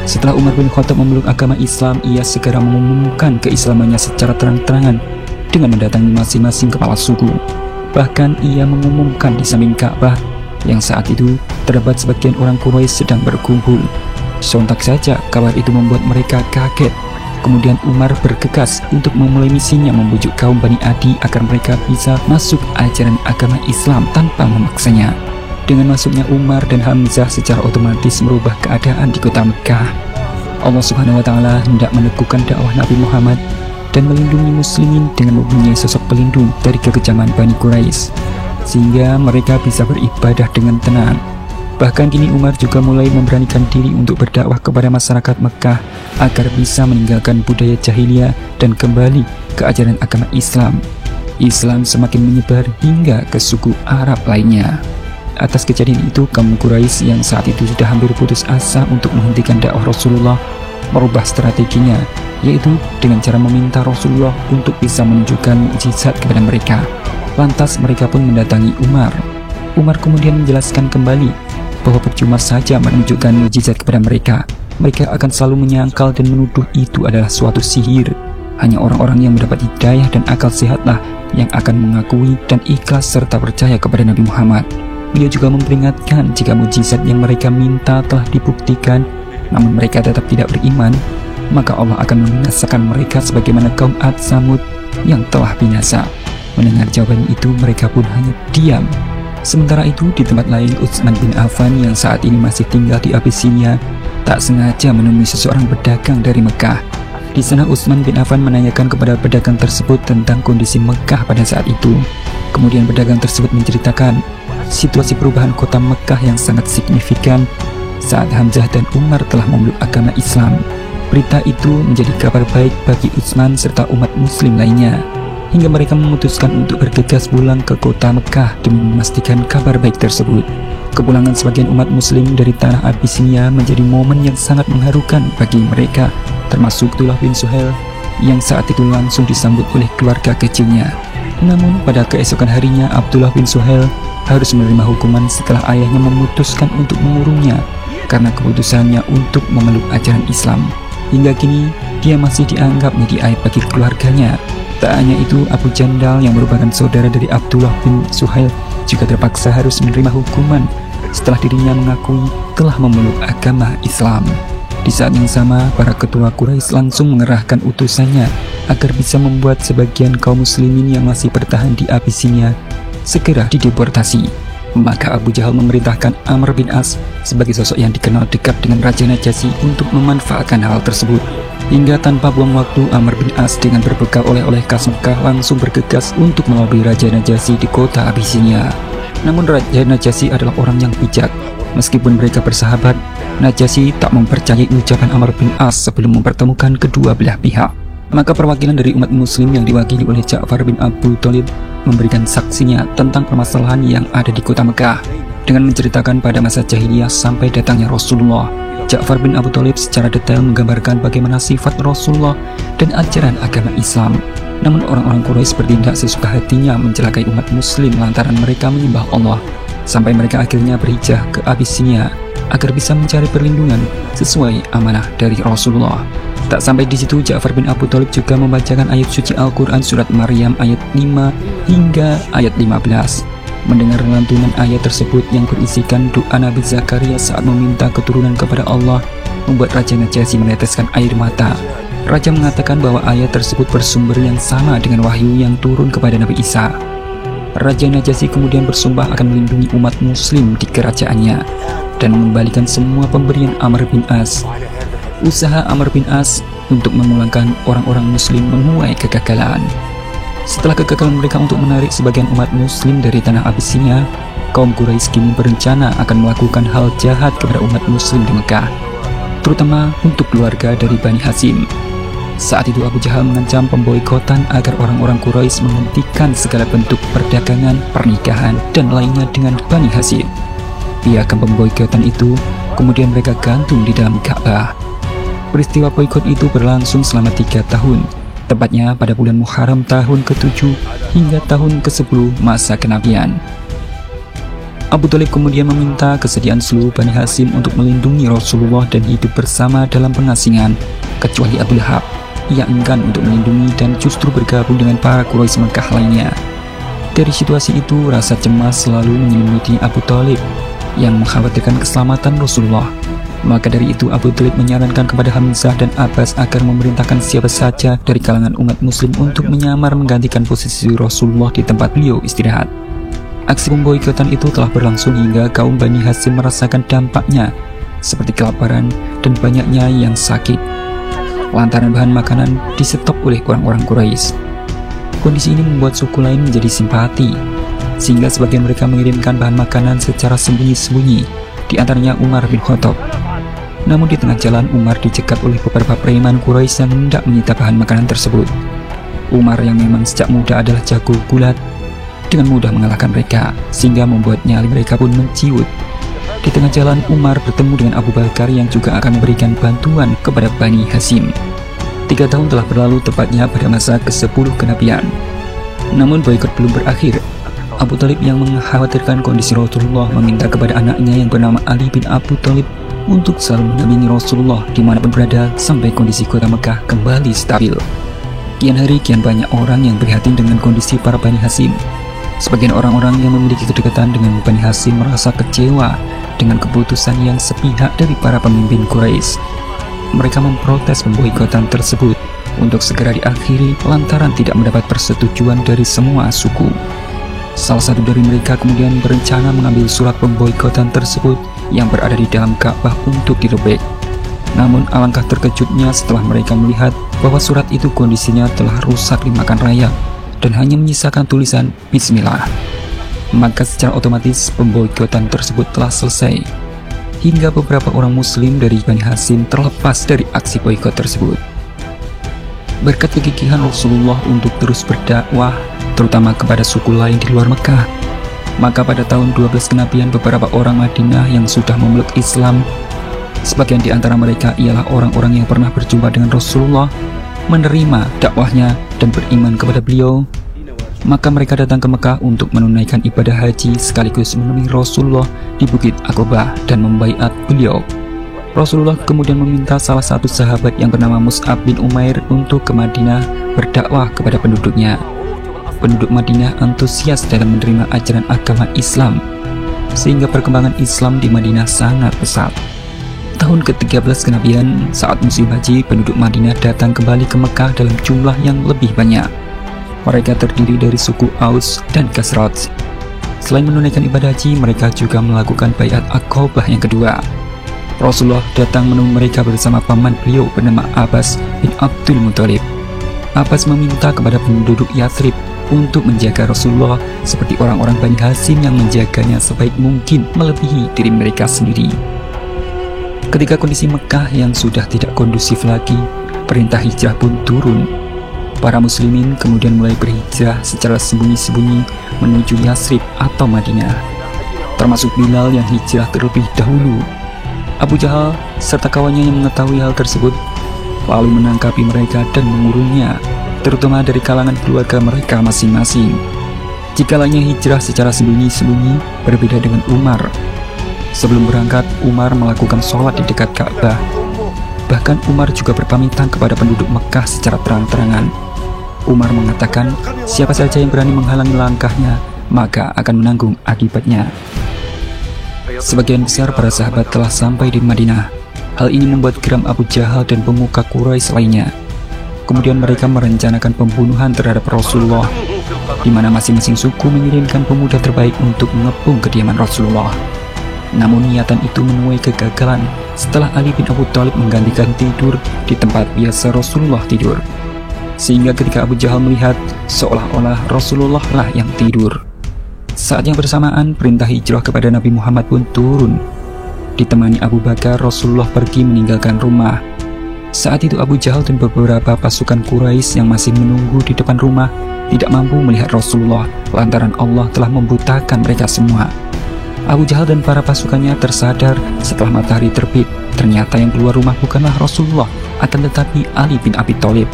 Setelah Umar bin Khattab memeluk agama Islam, ia segera mengumumkan keislamannya secara terang-terangan dengan mendatangi masing-masing kepala suku. Bahkan ia mengumumkan di samping Ka'bah yang saat itu terdapat sebagian orang Quraisy sedang berkumpul. Sontak saja kabar itu membuat mereka kaget. Kemudian Umar bergegas untuk memulai misinya membujuk kaum Bani Adi agar mereka bisa masuk ajaran agama Islam tanpa memaksanya. Dengan masuknya Umar dan Hamzah secara otomatis merubah keadaan di kota Mekah. Allah Subhanahu wa Ta'ala hendak meneguhkan dakwah Nabi Muhammad dan melindungi muslimin dengan mempunyai sosok pelindung dari kekejaman Bani Quraisy, sehingga mereka bisa beribadah dengan tenang. Bahkan kini Umar juga mulai memberanikan diri untuk berdakwah kepada masyarakat Mekah agar bisa meninggalkan budaya jahiliyah dan kembali ke ajaran agama Islam. Islam semakin menyebar hingga ke suku Arab lainnya. Atas kejadian itu, kaum Quraisy yang saat itu sudah hampir putus asa untuk menghentikan dakwah Rasulullah merubah strateginya, yaitu dengan cara meminta Rasulullah untuk bisa menunjukkan mukjizat kepada mereka. Lantas mereka pun mendatangi Umar. Umar kemudian menjelaskan kembali bahwa percuma saja menunjukkan mukjizat kepada mereka. Mereka akan selalu menyangkal dan menuduh itu adalah suatu sihir. Hanya orang-orang yang mendapat hidayah dan akal sehatlah yang akan mengakui dan ikhlas serta percaya kepada Nabi Muhammad. Beliau juga memperingatkan jika mukjizat yang mereka minta telah dibuktikan, namun mereka tetap tidak beriman, maka Allah akan membinasakan mereka sebagaimana kaum Ad Samud yang telah binasa. Mendengar jawaban itu, mereka pun hanya diam. Sementara itu, di tempat lain, Utsman bin Affan yang saat ini masih tinggal di Abyssinia tak sengaja menemui seseorang pedagang dari Mekah. Di sana Utsman bin Affan menanyakan kepada pedagang tersebut tentang kondisi Mekah pada saat itu. Kemudian pedagang tersebut menceritakan situasi perubahan kota Mekah yang sangat signifikan saat Hamzah dan Umar telah memeluk agama Islam. Berita itu menjadi kabar baik bagi Utsman serta umat muslim lainnya, hingga mereka memutuskan untuk bergegas pulang ke kota Mekah demi memastikan kabar baik tersebut. Kepulangan sebagian umat muslim dari tanah Abyssinia menjadi momen yang sangat mengharukan bagi mereka, termasuk Abdullah bin Suhail yang saat itu langsung disambut oleh keluarga kecilnya. Namun pada keesokan harinya, Abdullah bin Suhail harus menerima hukuman setelah ayahnya memutuskan untuk mengurungnya karena keputusannya untuk memeluk ajaran Islam. Hingga kini dia masih dianggap menjadi aib bagi keluarganya. Tak hanya itu, Abu Jandal yang merupakan saudara dari Abdullah bin Suhail juga terpaksa harus menerima hukuman setelah dirinya mengakui telah memeluk agama Islam. Di saat yang sama, para ketua Quraisy langsung mengerahkan utusannya agar bisa membuat sebagian kaum muslimin yang masih bertahan di Abyssinia segera dideportasi. Maka Abu Jahal memerintahkan Amr bin As sebagai sosok yang dikenal dekat dengan Raja Najasyi untuk memanfaatkan hal tersebut. Hingga tanpa buang waktu, Amr bin As dengan berbekal oleh-oleh khas Mekah langsung bergegas untuk melobby Raja Najasyi di kota Abyssinia. Namun Raja Najasyi adalah orang yang bijak. Meskipun mereka bersahabat, Najasyi tak mempercayai ucapan Amr bin As sebelum mempertemukan kedua belah pihak. Maka perwakilan dari umat muslim yang diwakili oleh Ja'far bin Abu Thalib memberikan saksinya tentang permasalahan yang ada di kota Mekah dengan menceritakan pada masa jahiliyah sampai datangnya Rasulullah. Ja'far bin Abu Thalib secara detail menggambarkan bagaimana sifat Rasulullah dan ajaran agama Islam. Namun orang-orang Quraisy bertindak sesuka hatinya mencelakai umat muslim lantaran mereka menyembah Allah, sampai mereka akhirnya berhijrah ke Abyssinia. agar bisa mencari perlindungan sesuai amanah dari Rasulullah. Tak sampai di situ, Ja'far bin Abu Thalib juga membacakan ayat suci Al-Quran surat Maryam ayat 5 hingga ayat 15. Mendengar lantunan ayat tersebut yang berisikan doa Nabi Zakaria saat meminta keturunan kepada Allah, membuat Raja Najasyi meneteskan air mata. Raja mengatakan bahwa ayat tersebut bersumber yang sama dengan wahyu yang turun kepada Nabi Isa. Raja Najasyi kemudian bersumpah akan melindungi umat muslim di kerajaannya dan mengembalikan semua pemberian Amr bin As. Usaha Amr bin As untuk memulangkan orang-orang muslim menuai kegagalan. Setelah kegagalan mereka untuk menarik sebagian umat muslim dari tanah Abyssinia, kaum Quraisy kini berencana akan melakukan hal jahat kepada umat muslim di Mekah, terutama untuk keluarga dari Bani Hashim. Saat itu Abu Jahal mengancam pemboikotan agar orang-orang Quraisy menghentikan segala bentuk perdagangan, pernikahan, dan lainnya dengan Bani Hashim. Piagam pemboikotan itu kemudian mereka gantung di dalam Ka'bah. Peristiwa boikot itu berlangsung selama 3 tahun, tepatnya pada bulan Muharram tahun ke-7 hingga tahun ke-10 masa kenabian. Abu Thalib kemudian meminta kesediaan seluruh Bani Hashim untuk melindungi Rasulullah dan hidup bersama dalam pengasingan, kecuali Abu Lahab. Ia enggan untuk melindungi dan justru bergabung dengan para Quraisy Mekah lainnya. Dari situasi itu, rasa cemas selalu menyelimuti Abu Thalib yang mengkhawatirkan keselamatan Rasulullah. Maka dari itu Abu Thalib menyarankan kepada Hamzah dan Abbas agar memerintahkan siapa saja dari kalangan umat muslim untuk menyamar menggantikan posisi Rasulullah di tempat beliau istirahat. Aksi pemboikotan itu telah berlangsung hingga kaum Bani Hashim merasakan dampaknya, seperti kelaparan dan banyaknya yang sakit, lantaran bahan makanan disetop oleh orang-orang Quraisy. Kondisi ini membuat suku lain menjadi simpati, sehingga sebagian mereka mengirimkan bahan makanan secara sembunyi-sembunyi, di antaranya Umar bin Khattab. Namun di tengah jalan, Umar dicegat oleh beberapa preman Quraisy yang hendak menyita bahan makanan tersebut. Umar yang memang sejak muda adalah jago gulat, dengan mudah mengalahkan mereka, sehingga membuat nyali mereka pun menciut. Di tengah jalan, Umar bertemu dengan Abu Bakar yang juga akan memberikan bantuan kepada Bani Hashim. 3 tahun telah berlalu, tepatnya pada masa ke-10 kenabian. Namun boikot belum berakhir. Abu Thalib yang mengkhawatirkan kondisi Rasulullah meminta kepada anaknya yang bernama Ali bin Abu Thalib untuk selalu mendampingi Rasulullah dimanapun berada sampai kondisi kota Mekah kembali stabil. Kian hari kian banyak orang yang prihatin dengan kondisi para Bani Hashim. Sebagian orang-orang yang memiliki kedekatan dengan Bani Hashim merasa kecewa dengan keputusan yang sepihak dari para pemimpin Quraisy. Mereka memprotes pemboikotan tersebut untuk segera diakhiri lantaran tidak mendapat persetujuan dari semua suku. Salah satu dari mereka kemudian berencana mengambil surat pemboikotan tersebut yang berada di dalam Ka'bah untuk dirobek. Namun alangkah terkejutnya setelah mereka melihat bahwa surat itu kondisinya telah rusak dimakan rayap dan hanya menyisakan tulisan Bismillah. Maka secara otomatis pemboikotan tersebut telah selesai, hingga beberapa orang muslim dari Bani Hashim terlepas dari aksi boikot tersebut. Berkat kegigihan Rasulullah untuk terus berdakwah, terutama kepada suku lain di luar Mekah, maka pada tahun 12 kenabian beberapa orang Madinah yang sudah memeluk Islam, sebagian di antara mereka ialah orang-orang yang pernah berjumpa dengan Rasulullah, menerima dakwahnya dan beriman kepada beliau. Maka mereka datang ke Mekah untuk menunaikan ibadah haji sekaligus menemui Rasulullah di Bukit Aqabah dan membaiat beliau. Rasulullah kemudian meminta salah satu sahabat yang bernama Mus'ab bin Umair untuk ke Madinah berdakwah kepada penduduknya. Penduduk Madinah antusias dalam menerima ajaran agama Islam, sehingga perkembangan Islam di Madinah sangat pesat. Tahun ke-13 kenabian, saat musim haji, penduduk Madinah datang kembali ke Mekah dalam jumlah yang lebih banyak. Mereka terdiri dari suku Aus dan Khazraj. Selain menunaikan ibadah haji, mereka juga melakukan baiat Aqabah yang kedua. Rasulullah datang menemui mereka bersama paman beliau bernama Abbas bin Abdul Muthalib. Abbas meminta kepada penduduk Yathrib untuk menjaga Rasulullah seperti orang-orang Bani Hashim yang menjaganya sebaik mungkin, melebihi diri mereka sendiri. Ketika kondisi Mekah yang sudah tidak kondusif lagi, perintah hijrah pun turun. Para muslimin kemudian mulai berhijrah secara sembunyi-sembunyi menuju Yathrib atau Madinah, termasuk Bilal yang hijrah terlebih dahulu. Abu Jahal serta kawannya yang mengetahui hal tersebut lalu menangkapi mereka dan mengurungnya, terutama dari kalangan keluarga mereka masing-masing. Jika lainnya hijrah secara sembunyi-sembunyi, berbeda dengan Umar. Sebelum berangkat, Umar melakukan sholat di dekat Ka'bah. Bahkan Umar juga berpamitan kepada penduduk Mekah secara terang-terangan. Umar mengatakan, siapa saja yang berani menghalangi langkahnya, maka akan menanggung akibatnya. Sebagian besar para sahabat telah sampai di Madinah. Hal ini membuat geram Abu Jahal dan pemuka Quraisy lainnya. Kemudian mereka merencanakan pembunuhan terhadap Rasulullah, di mana masing-masing suku mengirimkan pemuda terbaik untuk mengepung kediaman Rasulullah. Namun niatan itu menuai kegagalan setelah Ali bin Abi Thalib menggantikan tidur di tempat biasa Rasulullah tidur. Sehingga ketika Abu Jahal melihat, seolah-olah Rasulullah lah yang tidur. Saat yang bersamaan, perintah hijrah kepada Nabi Muhammad pun turun. Ditemani Abu Bakar, Rasulullah pergi meninggalkan rumah. Saat itu Abu Jahal dan beberapa pasukan Quraisy yang masih menunggu di depan rumah tidak mampu melihat Rasulullah lantaran Allah telah membutakan mereka semua. Abu Jahal dan para pasukannya tersadar setelah matahari terbit. Ternyata yang keluar rumah bukanlah Rasulullah, akan tetapi Ali bin Abi Thalib.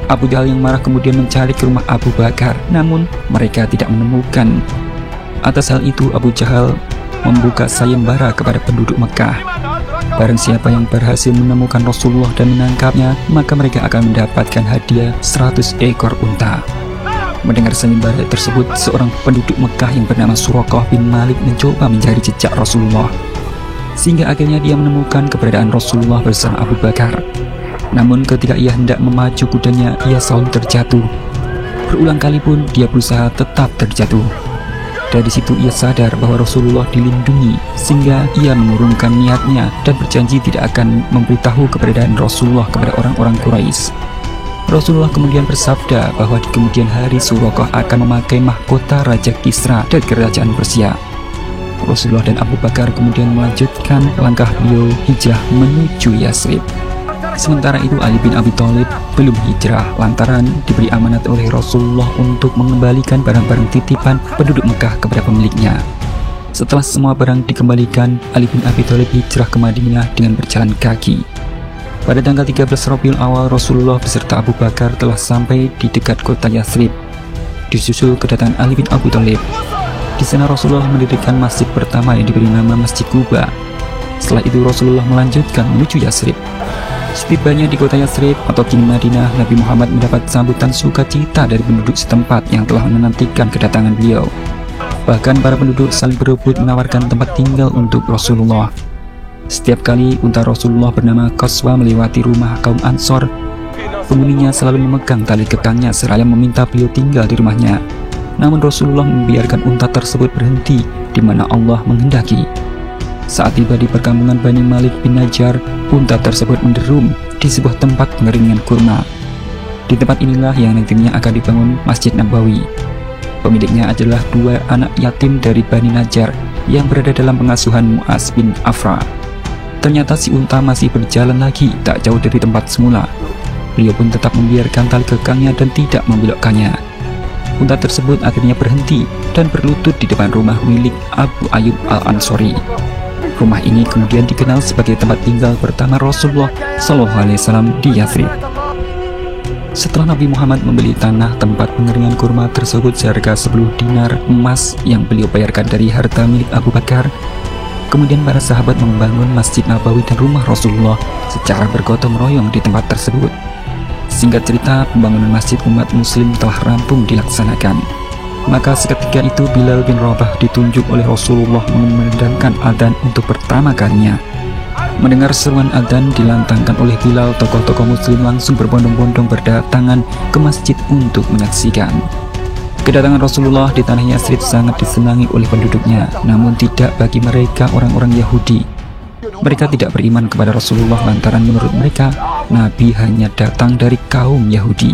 Abu Jahal yang marah kemudian mencari ke rumah Abu Bakar, namun mereka tidak menemukan. Atas hal itu Abu Jahal membuka sayembara kepada penduduk Mekah. Barang siapa yang berhasil menemukan Rasulullah dan menangkapnya, maka mereka akan mendapatkan hadiah 100 ekor unta. Mendengar sayembara tersebut, seorang penduduk Mekah yang bernama Suraqah bin Malik mencoba mencari jejak Rasulullah. Sehingga akhirnya dia menemukan keberadaan Rasulullah bersama Abu Bakar. Namun ketika ia hendak memacu kudanya, ia selalu terjatuh. Berulang kali pun dia berusaha tetap terjatuh. Dari situ ia sadar bahwa Rasulullah dilindungi, sehingga ia mengurungkan niatnya dan berjanji tidak akan memberitahu keberadaan Rasulullah kepada orang-orang Quraisy. Rasulullah kemudian bersabda bahwa di kemudian hari Suraqah akan memakai mahkota Raja Kisra dari kerajaan Persia. Rasulullah dan Abu Bakar kemudian melanjutkan langkah beliau hijrah menuju Yathrib. Sementara itu Ali bin Abi Thalib belum hijrah lantaran diberi amanat oleh Rasulullah untuk mengembalikan barang-barang titipan penduduk Mekah kepada pemiliknya. Setelah semua barang dikembalikan, Ali bin Abi Thalib hijrah ke Madinah dengan berjalan kaki. Pada tanggal 13 Rabiul Awal, Rasulullah beserta Abu Bakar telah sampai di dekat kota Yathrib. Disusul kedatangan Ali bin Abi Thalib. Di sana Rasulullah mendirikan masjid pertama yang diberi nama Masjid Quba. Setelah itu Rasulullah melanjutkan menuju Yathrib. Setibanya di kota Yathrib atau kini Madinah, Nabi Muhammad mendapat sambutan sukacita dari penduduk setempat yang telah menantikan kedatangan beliau. Bahkan para penduduk saling berebut menawarkan tempat tinggal untuk Rasulullah. Setiap kali unta Rasulullah bernama Qaswa melewati rumah kaum Ansor, penghuninya selalu memegang tali kekangnya seraya meminta beliau tinggal di rumahnya. Namun Rasulullah membiarkan unta tersebut berhenti di mana Allah menghendaki. Saat tiba di perkampungan Bani Malik bin Najjar, unta tersebut menderum di sebuah tempat pengeringan kurma. Di tempat inilah yang nantinya akan dibangun Masjid Nabawi. Pemiliknya adalah dua anak yatim dari Bani Najjar yang berada dalam pengasuhan Mu'az bin Afra. Ternyata si unta masih berjalan lagi tak jauh dari tempat semula. Beliau pun tetap membiarkan tali kekangnya dan tidak membelokkannya. Unta tersebut akhirnya berhenti dan berlutut di depan rumah milik Abu Ayyub Al-Ansori. Rumah ini kemudian dikenal sebagai tempat tinggal pertama Rasulullah SAW di Yathrib. Setelah Nabi Muhammad membeli tanah tempat pengeringan kurma tersebut seharga 10 dinar emas yang beliau bayarkan dari harta milik Abu Bakar, kemudian para sahabat membangun Masjid Nabawi dan rumah Rasulullah secara bergotong royong di tempat tersebut. Singkat cerita, pembangunan masjid umat muslim telah rampung dilaksanakan. Maka seketika itu Bilal bin Rabah ditunjuk oleh Rasulullah mengumandangkan adzan untuk pertama kalinya. Mendengar seruan adzan dilantangkan oleh Bilal, tokoh-tokoh muslim langsung berbondong-bondong berdatangan ke masjid untuk menyaksikan. Kedatangan Rasulullah di tanah Yathrib sangat disenangi oleh penduduknya, namun tidak bagi mereka orang-orang Yahudi. Mereka tidak beriman kepada Rasulullah lantaran menurut mereka Nabi hanya datang dari kaum Yahudi.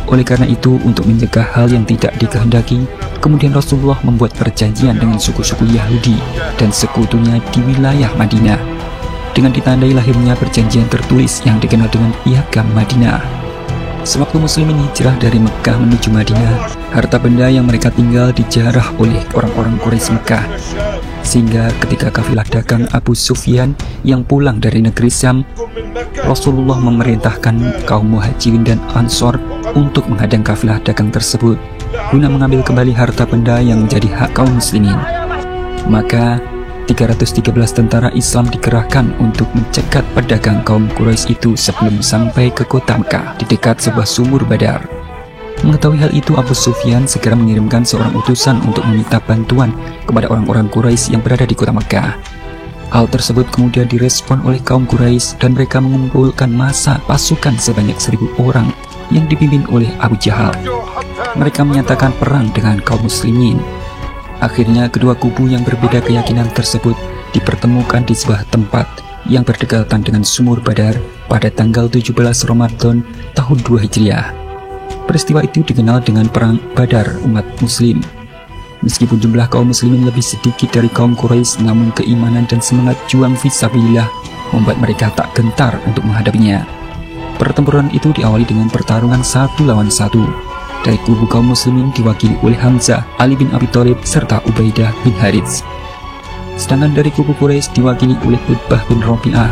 Oleh karena itu, untuk mencegah hal yang tidak dikehendaki, kemudian Rasulullah membuat perjanjian dengan suku-suku Yahudi dan sekutunya di wilayah Madinah, dengan ditandai lahirnya perjanjian tertulis yang dikenal dengan Piagam Madinah. Sewaktu muslimin hijrah dari Mekah menuju Madinah, harta benda yang mereka tinggal dijarah oleh orang-orang Quraisy Mekah. Sehingga ketika kafilah dagang Abu Sufyan yang pulang dari negeri Syam, Rasulullah memerintahkan kaum Muhajirin dan Ansor untuk menghadang kafilah dagang tersebut guna mengambil kembali harta benda yang menjadi hak kaum muslimin. Maka 313 tentara Islam dikerahkan untuk mencegat pedagang kaum Quraisy itu sebelum sampai ke kota Mekah di dekat sebuah sumur Badar. Mengetahui hal itu, Abu Sufyan segera mengirimkan seorang utusan untuk meminta bantuan kepada orang-orang Quraisy yang berada di kota Mekah. Hal tersebut kemudian direspon oleh kaum Quraisy dan mereka mengumpulkan massa pasukan sebanyak 1.000 orang yang dipimpin oleh Abu Jahal. Mereka menyatakan perang dengan kaum muslimin. Akhirnya kedua kubu yang berbeda keyakinan tersebut dipertemukan di sebuah tempat yang berdekatan dengan sumur Badar pada tanggal 17 Ramadan tahun 2 Hijriah. Peristiwa itu dikenal dengan Perang Badar umat muslim. Meskipun jumlah kaum muslimin lebih sedikit dari kaum Quraisy, namun keimanan dan semangat juang fisabilillah membuat mereka tak gentar untuk menghadapinya. Pertempuran itu diawali dengan pertarungan 1 lawan 1. Dari kubu kaum muslimin diwakili oleh Hamzah, Ali bin Abi Thalib, serta Ubaidah bin Harits. Sedangkan dari kubu Quraisy diwakili oleh Utbah bin Rabi'ah,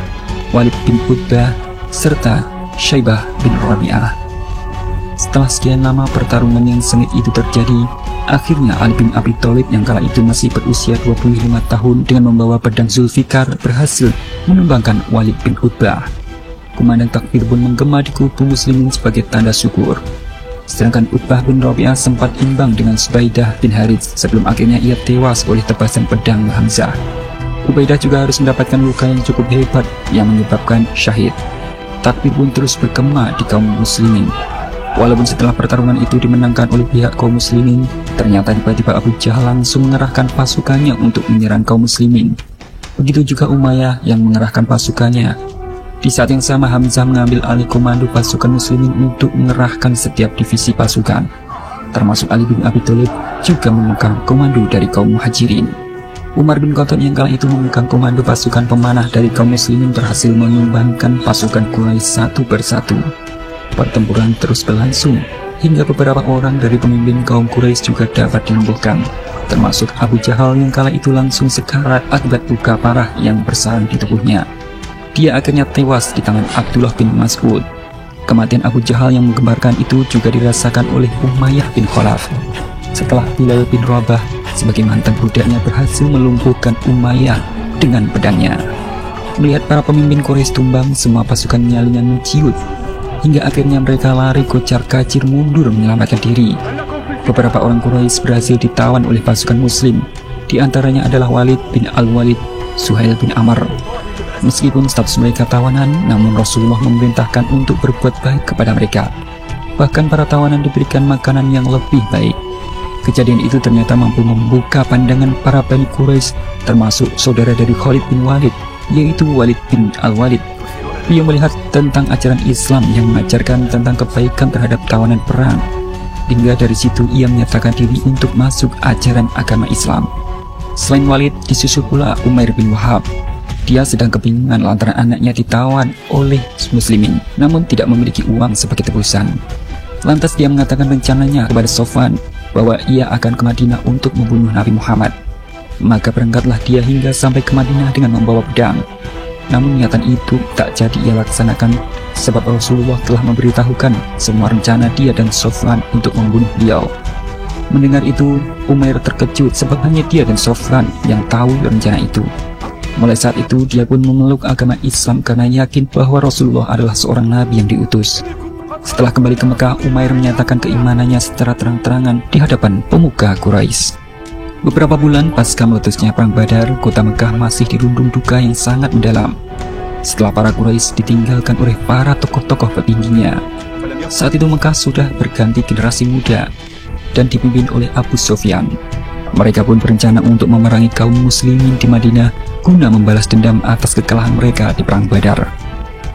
Walid bin Utbah, serta Syaibah bin Rabi'ah. Setelah sekian lama pertarungan yang sengit itu terjadi, akhirnya Ali bin Abi Thalib yang kala itu masih berusia 25 tahun dengan membawa pedang Zulfikar berhasil menumbangkan Walid bin Utbah. Komandan takbir pun menggema di kubu muslimin sebagai tanda syukur. Sedangkan Utbah bin Rabi'ah sempat imbang dengan Ubaidah bin Harits sebelum akhirnya ia tewas oleh tebasan pedang Hamzah. Ubaidah juga harus mendapatkan luka yang cukup hebat yang menyebabkan syahid. Takbir pun terus bergema di kaum muslimin. Walaupun setelah pertarungan itu dimenangkan oleh pihak kaum muslimin, ternyata tiba-tiba Abu Jahal langsung mengerahkan pasukannya untuk menyerang kaum muslimin. Begitu juga Umayyah yang mengerahkan pasukannya. Di saat yang sama, Hamzah mengambil alih komando pasukan muslimin untuk mengerahkan setiap divisi pasukan. Termasuk Ali bin Abi Thalib juga memegang komando dari kaum muhajirin. Umar bin Khattab yang kala itu memegang komando pasukan pemanah dari kaum muslimin berhasil menumbangkan pasukan Quraisy satu persatu. Pertempuran terus berlangsung hingga beberapa orang dari pemimpin kaum Quraisy juga dapat dilumpuhkan, termasuk Abu Jahal yang kala itu langsung sekarat akibat luka parah yang bersarang di tubuhnya. Dia akhirnya tewas di tangan Abdullah bin Mas'ud. Kematian Abu Jahal yang menggemparkan itu juga dirasakan oleh Umayyah bin Khalaf. Setelah Bilal bin Rabah sebagai mantan budaknya berhasil melumpuhkan Umayyah dengan pedangnya. Melihat para pemimpin Quraisy tumbang, semua pasukan nyalinya menciut, hingga akhirnya mereka lari kocar-kacir mundur menyelamatkan diri. Beberapa orang Quraisy berhasil ditawan oleh pasukan muslim, di antaranya adalah Walid bin Al-Walid, Suhail bin Amr. Meskipun status mereka tawanan, namun Rasulullah memerintahkan untuk berbuat baik kepada mereka. Bahkan para tawanan diberikan makanan yang lebih baik. Kejadian itu ternyata mampu membuka pandangan para Bani Quraisy, termasuk saudara dari Khalid bin Walid, yaitu Walid bin Al-Walid. Ia melihat tentang ajaran Islam yang mengajarkan tentang kebaikan terhadap tawanan perang. Hingga dari situ ia menyatakan diri untuk masuk ajaran agama Islam. Selain Walid, disusul pula Umair bin Wahab. Dia sedang kebingungan lantaran anaknya ditawan oleh muslimin, namun tidak memiliki uang sebagai tebusan. Lantas dia mengatakan rencananya kepada Sofwan bahwa ia akan ke Madinah untuk membunuh Nabi Muhammad. Maka berangkatlah dia hingga sampai ke Madinah dengan membawa pedang. Namun niatan itu tak jadi ia laksanakan sebab Rasulullah telah memberitahukan semua rencana dia dan Sofwan untuk membunuh beliau. Mendengar itu, Umair terkejut sebab hanya dia dan Sofwan yang tahu rencana itu. Mulai saat itu dia pun memeluk agama Islam karena yakin bahwa Rasulullah adalah seorang nabi yang diutus. Setelah kembali ke Mekah, Umair menyatakan keimanannya secara terang-terangan di hadapan pemuka Quraisy. Beberapa bulan pasca meletusnya Perang Badar, kota Mekah masih dirundung duka yang sangat mendalam. Setelah para Quraisy ditinggalkan oleh para tokoh-tokoh petingginya, saat itu Mekah sudah berganti generasi muda dan dipimpin oleh Abu Sufyan. Mereka pun berencana untuk memerangi kaum muslimin di Madinah guna membalas dendam atas kekalahan mereka di Perang Badar.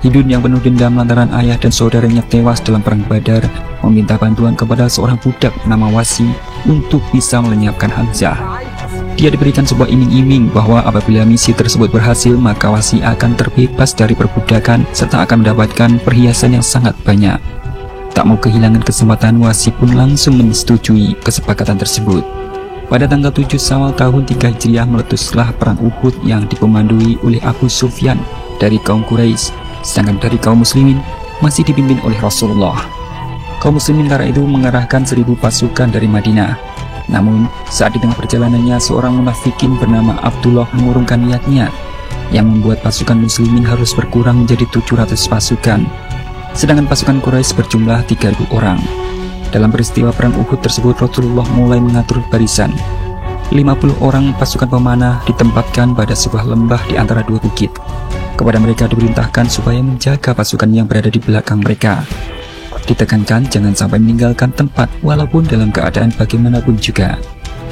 Hidun yang penuh dendam lantaran ayah dan saudaranya tewas dalam Perang Badar meminta bantuan kepada seorang budak bernama Wasi untuk bisa melenyapkan Hamzah. Dia diberikan sebuah iming-iming bahwa apabila misi tersebut berhasil maka Wasi akan terbebas dari perbudakan serta akan mendapatkan perhiasan yang sangat banyak. Tak mau kehilangan kesempatan, Wasi pun langsung menyetujui kesepakatan tersebut. Pada tanggal 7 Syawal tahun 3 Hijriah meletuslah perang Uhud yang dikomandoi oleh Abu Sufyan dari kaum Quraisy, sedangkan dari kaum muslimin masih dipimpin oleh Rasulullah. Kaum muslimin kala itu mengerahkan 1.000 pasukan dari Madinah. Namun, saat di tengah perjalanannya, seorang munafikin bernama Abdullah mengurungkan niatnya, yang membuat pasukan muslimin harus berkurang menjadi 700 pasukan. Sedangkan pasukan Quraisy berjumlah 3.000 orang. Dalam peristiwa perang Uhud tersebut, Rasulullah mulai mengatur barisan. 50 orang pasukan pemanah ditempatkan pada sebuah lembah di antara dua bukit. Kepada mereka diperintahkan supaya menjaga pasukan yang berada di belakang mereka. Ditekankan jangan sampai meninggalkan tempat walaupun dalam keadaan bagaimanapun juga.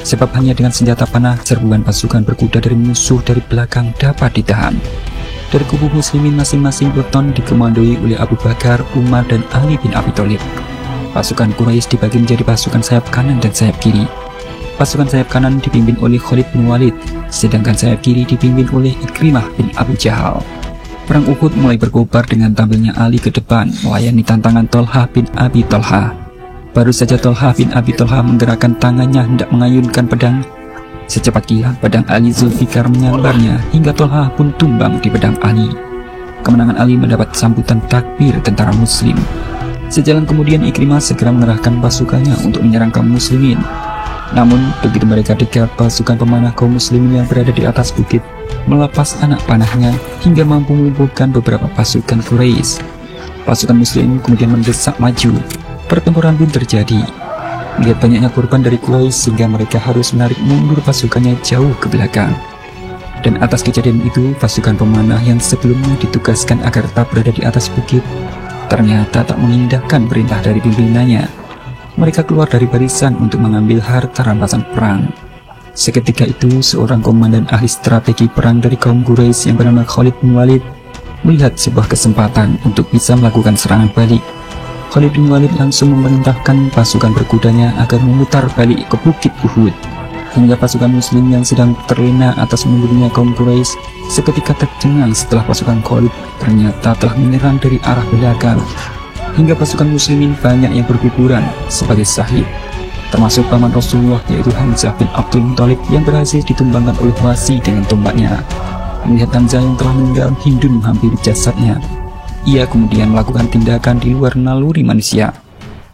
Sebab hanya dengan senjata panah serbuan pasukan berkuda dari musuh dari belakang dapat ditahan. Dari kubu muslimin masing-masing peleton dikomandoi oleh Abu Bakar, Umar, dan Ali bin Abi Thalib. Pasukan Quraisy dibagi menjadi pasukan sayap kanan dan sayap kiri. Pasukan sayap kanan dipimpin oleh Khalid bin Walid, sedangkan sayap kiri dipimpin oleh Ikrimah bin Abu Jahal. Perang Uhud mulai berkobar dengan tampilnya Ali ke depan melayani tantangan Thalhah bin Abi Thalhah. Baru saja Thalhah bin Abi Thalhah menggerakkan tangannya hendak mengayunkan pedang, secepat kilat pedang Ali Zulfikar menyambarnya hingga Thalhah pun tumbang di pedang Ali. Kemenangan Ali mendapat sambutan takbir tentara muslim. Sejalan kemudian Ikrimah segera mengerahkan pasukannya untuk menyerang kaum muslimin. Namun begitu mereka dekat, pasukan pemanah kaum muslimin yang berada di atas bukit melepas anak panahnya hingga mampu melumpuhkan beberapa pasukan Quraisy. Pasukan muslim kemudian mendesak maju. Pertempuran pun terjadi. Melihat banyaknya korban dari Quraisy sehingga mereka harus menarik mundur pasukannya jauh ke belakang. Dan atas kejadian itu, pasukan pemanah yang sebelumnya ditugaskan agar tetap berada di atas bukit ternyata tak mengindahkan perintah dari pimpinannya. Mereka keluar dari barisan untuk mengambil harta rampasan perang. Seketika itu, seorang komandan ahli strategi perang dari kaum Quraisy yang bernama Khalid bin Walid melihat sebuah kesempatan untuk bisa melakukan serangan balik. Khalid bin Walid langsung memerintahkan pasukan berkudanya agar memutar balik ke bukit Uhud. Hingga pasukan muslim yang sedang terlena atas mundurnya kaum Quraisy seketika tercengang setelah pasukan Khalid ternyata telah menyerang dari arah belakang. Hingga pasukan muslimin banyak yang berguguran sebagai syahid, termasuk paman Rasulullah yaitu Hamzah bin Abdul Muthalib yang berhasil ditumbangkan oleh Wasi dengan tombaknya. Melihat Hamzah yang telah meninggal, Hindun menghampiri jasadnya. Ia kemudian melakukan tindakan di luar naluri manusia.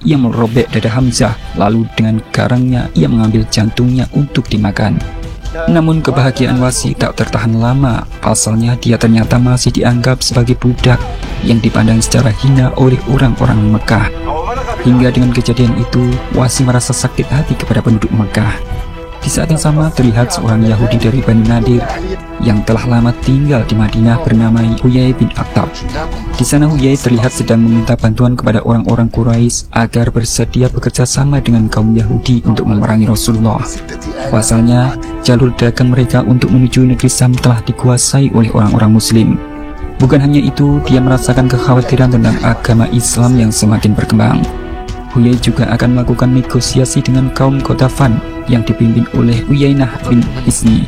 Ia merobek dada Hamzah, lalu dengan garangnya ia mengambil jantungnya untuk dimakan. Namun kebahagiaan Wasi tak tertahan lama, pasalnya dia ternyata masih dianggap sebagai budak yang dipandang secara hina oleh orang-orang Mekah. Hingga dengan kejadian itu, Wasi merasa sakit hati kepada penduduk Mekah. Di saat yang sama terlihat seorang Yahudi dari Bani Nadir yang telah lama tinggal di Madinah bernama Huyai bin Akhtab. Di sana Huyai terlihat sedang meminta bantuan kepada orang-orang Quraisy agar bersedia bekerja sama dengan kaum Yahudi untuk memerangi Rasulullah. Pasalnya, jalur dagang mereka untuk menuju negeri Syam telah dikuasai oleh orang-orang Muslim. Bukan hanya itu, dia merasakan kekhawatiran tentang agama Islam yang semakin berkembang. Huyai juga akan melakukan negosiasi dengan kaum Qatafan yang dipimpin oleh Uyainah bin Hisni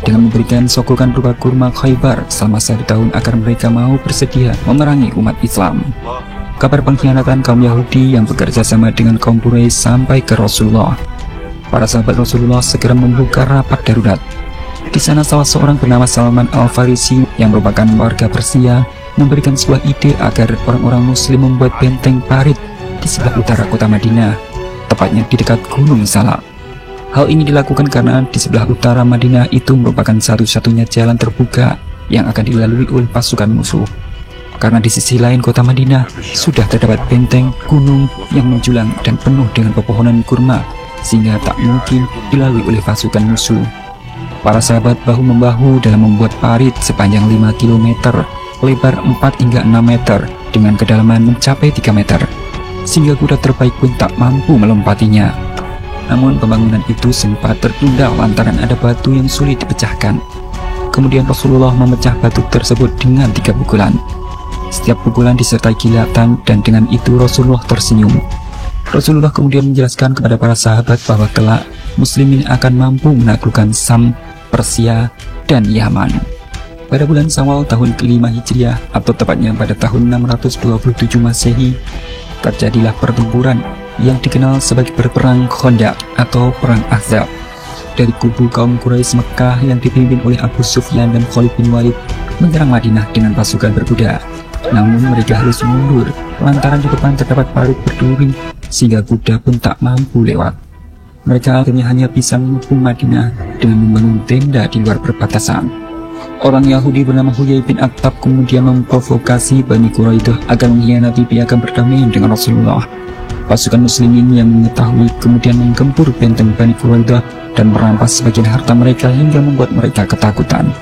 dengan memberikan sokongan berupa kurma Khaybar selama 1 tahun agar mereka mau bersedia memerangi umat Islam. Kabar pengkhianatan kaum Yahudi yang bekerja sama dengan kaum Quraisy sampai ke Rasulullah. Para sahabat Rasulullah segera membuka rapat darurat. Di sana salah seorang bernama Salman Al-Farisi yang merupakan warga Persia memberikan sebuah ide agar orang-orang Muslim membuat benteng parit di sebelah utara kota Madinah, tepatnya di dekat Gunung Salak. Hal ini dilakukan karena di sebelah utara Madinah itu merupakan satu-satunya jalan terbuka yang akan dilalui oleh pasukan musuh. Karena di sisi lain kota Madinah sudah terdapat benteng, gunung yang menjulang dan penuh dengan pepohonan kurma, sehingga tak mungkin dilalui oleh pasukan musuh. Para sahabat bahu-membahu dalam membuat parit sepanjang 5 km, lebar 4 hingga 6 meter, dengan kedalaman mencapai 3 meter. Sehingga kuda terbaik pun tak mampu melompatinya. Namun pembangunan itu sempat tertunda lantaran ada batu yang sulit dipecahkan. Kemudian Rasulullah memecah batu tersebut dengan 3 pukulan. Setiap pukulan disertai kilatan dan dengan itu Rasulullah tersenyum. Rasulullah kemudian menjelaskan kepada para sahabat bahwa kelak Muslimin akan mampu menaklukkan Syam, Persia, dan Yaman. Pada bulan Syawal tahun ke-5 Hijriah atau tepatnya pada tahun 627 Masehi, terjadilah pertempuran yang dikenal sebagai perang Khandaq atau perang Ahzab. Dari kubu kaum Quraisy Mekah yang dipimpin oleh Abu Sufyan dan Khalid bin Walid menyerang Madinah dengan pasukan berkuda. Namun mereka harus mundur lantaran di depan terdapat parit berduri sehingga kuda pun tak mampu lewat. mereka akhirnya hanya bisa mengepung Madinah dengan membangun tenda di luar perbatasan. Orang Yahudi bernama Huyai bin Akhtab kemudian memprovokasi Bani Quraidah agar mengkhianati piagam perdamaian dengan Rasulullah. Pasukan muslimin yang mengetahui kemudian menggempur benteng Bani Quraidah dan merampas sebagian harta mereka hingga membuat mereka ketakutan.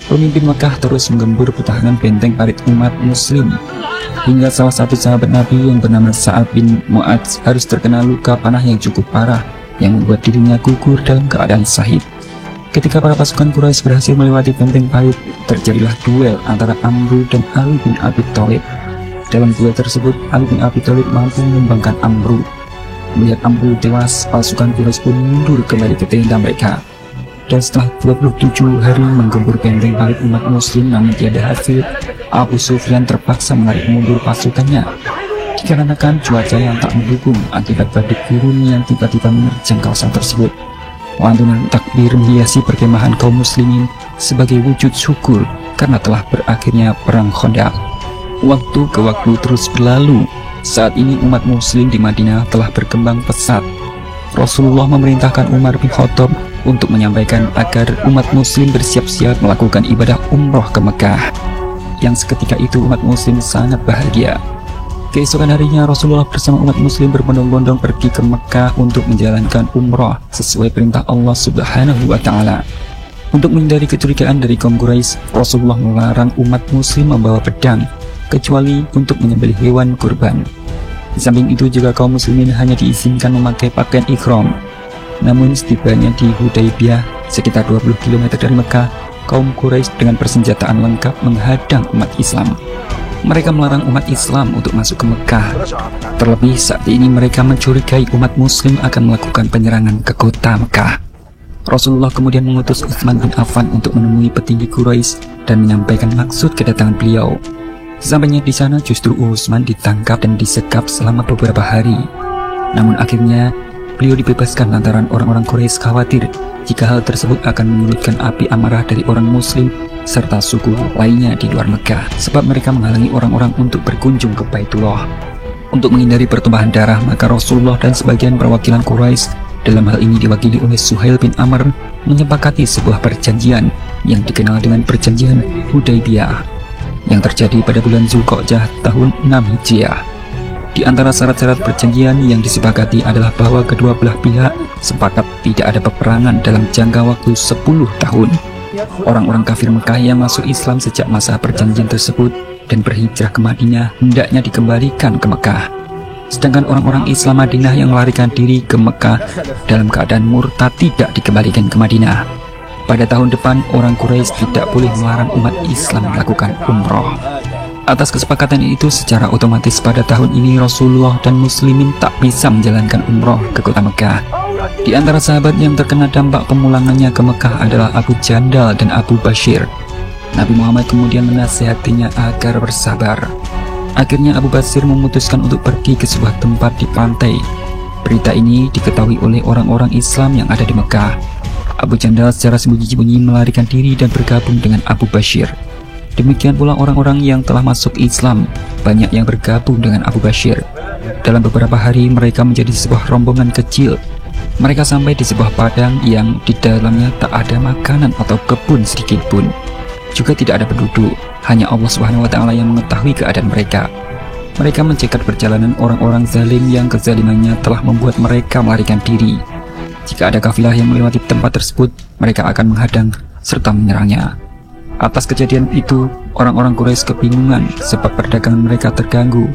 Pemimpin Makkah terus menggempur pertahanan benteng parit umat muslim hingga salah satu sahabat Nabi yang bernama Sa'ad bin Mu'adz harus terkena luka panah yang cukup parah yang membuat dirinya gugur dalam keadaan syahid. Ketika para pasukan Quraisy berhasil melewati benteng parit, terjadilah duel antara Amru dan Ali bin Abi Thalib. Dalam duel tersebut, Ali bin Abi Thalib mampu menumbangkan Amru. Melihat Amru tewas, pasukan Quraisy pun mundur kembali ke tenda mereka. Dan setelah 27 hari menggempur benteng parit umat muslim namun tiada hasil, Abu Sufyan terpaksa menarik mundur pasukannya. Dikarenakan cuaca yang tak mendukung akibat badai gurun yang tiba-tiba menerjang kawasan tersebut. Lantunan takbir menghiasi perkemahan kaum muslimin sebagai wujud syukur karena telah berakhirnya perang Khandaq. Waktu ke waktu terus berlalu. Saat ini umat muslim di Madinah telah berkembang pesat. Rasulullah memerintahkan Umar bin Khattab untuk menyampaikan agar umat muslim bersiap-siap melakukan ibadah umroh ke Mekah. Yang seketika itu umat muslim sangat bahagia. Keesokan harinya Rasulullah bersama umat muslim berbondong-bondong pergi ke Mekah untuk menjalankan umroh sesuai perintah Allah Subhanahu wa Ta'ala. Untuk menghindari kecurigaan dari kaum Quraisy, Rasulullah melarang umat muslim membawa pedang kecuali untuk menyembelih hewan kurban. Di samping itu juga kaum muslimin hanya diizinkan memakai pakaian ihram. Namun setibanya di Hudaybiyah sekitar 20 km dari Mekah, kaum Quraisy dengan persenjataan lengkap menghadang umat Islam. Mereka melarang umat Islam untuk masuk ke Mekah. Terlebih saat ini mereka mencurigai umat muslim akan melakukan penyerangan ke kota Mekah. Rasulullah kemudian mengutus Utsman bin Affan untuk menemui petinggi Quraisy dan menyampaikan maksud kedatangan beliau. Sesampainya di sana justru Utsman ditangkap dan disekap selama beberapa hari. Namun akhirnya beliau dibebaskan lantaran orang-orang Quraisy khawatir jika hal tersebut akan menyulitkan api amarah dari orang muslim serta suku lainnya di luar Mekah, sebab mereka menghalangi orang-orang untuk berkunjung ke Baitullah. Untuk menghindari pertumpahan darah, maka Rasulullah dan sebagian perwakilan Quraisy, dalam hal ini diwakili oleh Suhail bin Amr, menyepakati sebuah perjanjian yang dikenal dengan perjanjian Hudaybiyah yang terjadi pada bulan Zulqa'dah tahun 6 Hijriah. Di antara syarat-syarat perjanjian yang disepakati adalah bahwa kedua belah pihak sepakat tidak ada peperangan dalam jangka waktu 10 tahun. Orang-orang kafir Mekah yang masuk Islam sejak masa perjanjian tersebut dan berhijrah ke Madinah hendaknya dikembalikan ke Mekah. Sedangkan orang-orang Islam Madinah yang melarikan diri ke Mekah dalam keadaan murtad tidak dikembalikan ke Madinah. Pada tahun depan, orang Quraisy tidak boleh melarang umat Islam melakukan umroh. Atas kesepakatan itu, secara otomatis pada tahun ini Rasulullah dan muslimin tak bisa menjalankan umroh ke kota Mekah. Di antara sahabat yang terkena dampak pemulangannya ke Mekah adalah Abu Jandal dan Abu Bashir. Nabi Muhammad kemudian menasihatinya agar bersabar. Akhirnya Abu Bashir memutuskan untuk pergi ke sebuah tempat di pantai. Berita ini diketahui oleh orang-orang Islam yang ada di Mekah. Abu Jandal secara sembunyi-sembunyi melarikan diri dan bergabung dengan Abu Bashir. Demikian pula orang-orang yang telah masuk Islam, banyak yang bergabung dengan Abu Bashir. Dalam beberapa hari mereka menjadi sebuah rombongan kecil. Mereka sampai di sebuah padang yang di dalamnya tak ada makanan atau kebun sedikit pun. Juga tidak ada penduduk, hanya Allah Subhanahu wa Ta'ala yang mengetahui keadaan mereka. Mereka mencegat perjalanan orang-orang zalim yang kezalimannya telah membuat mereka melarikan diri. Jika ada kafilah yang melewati tempat tersebut, mereka akan menghadang serta menyerangnya. Atas kejadian itu, orang-orang Quraisy kebingungan sebab perdagangan mereka terganggu.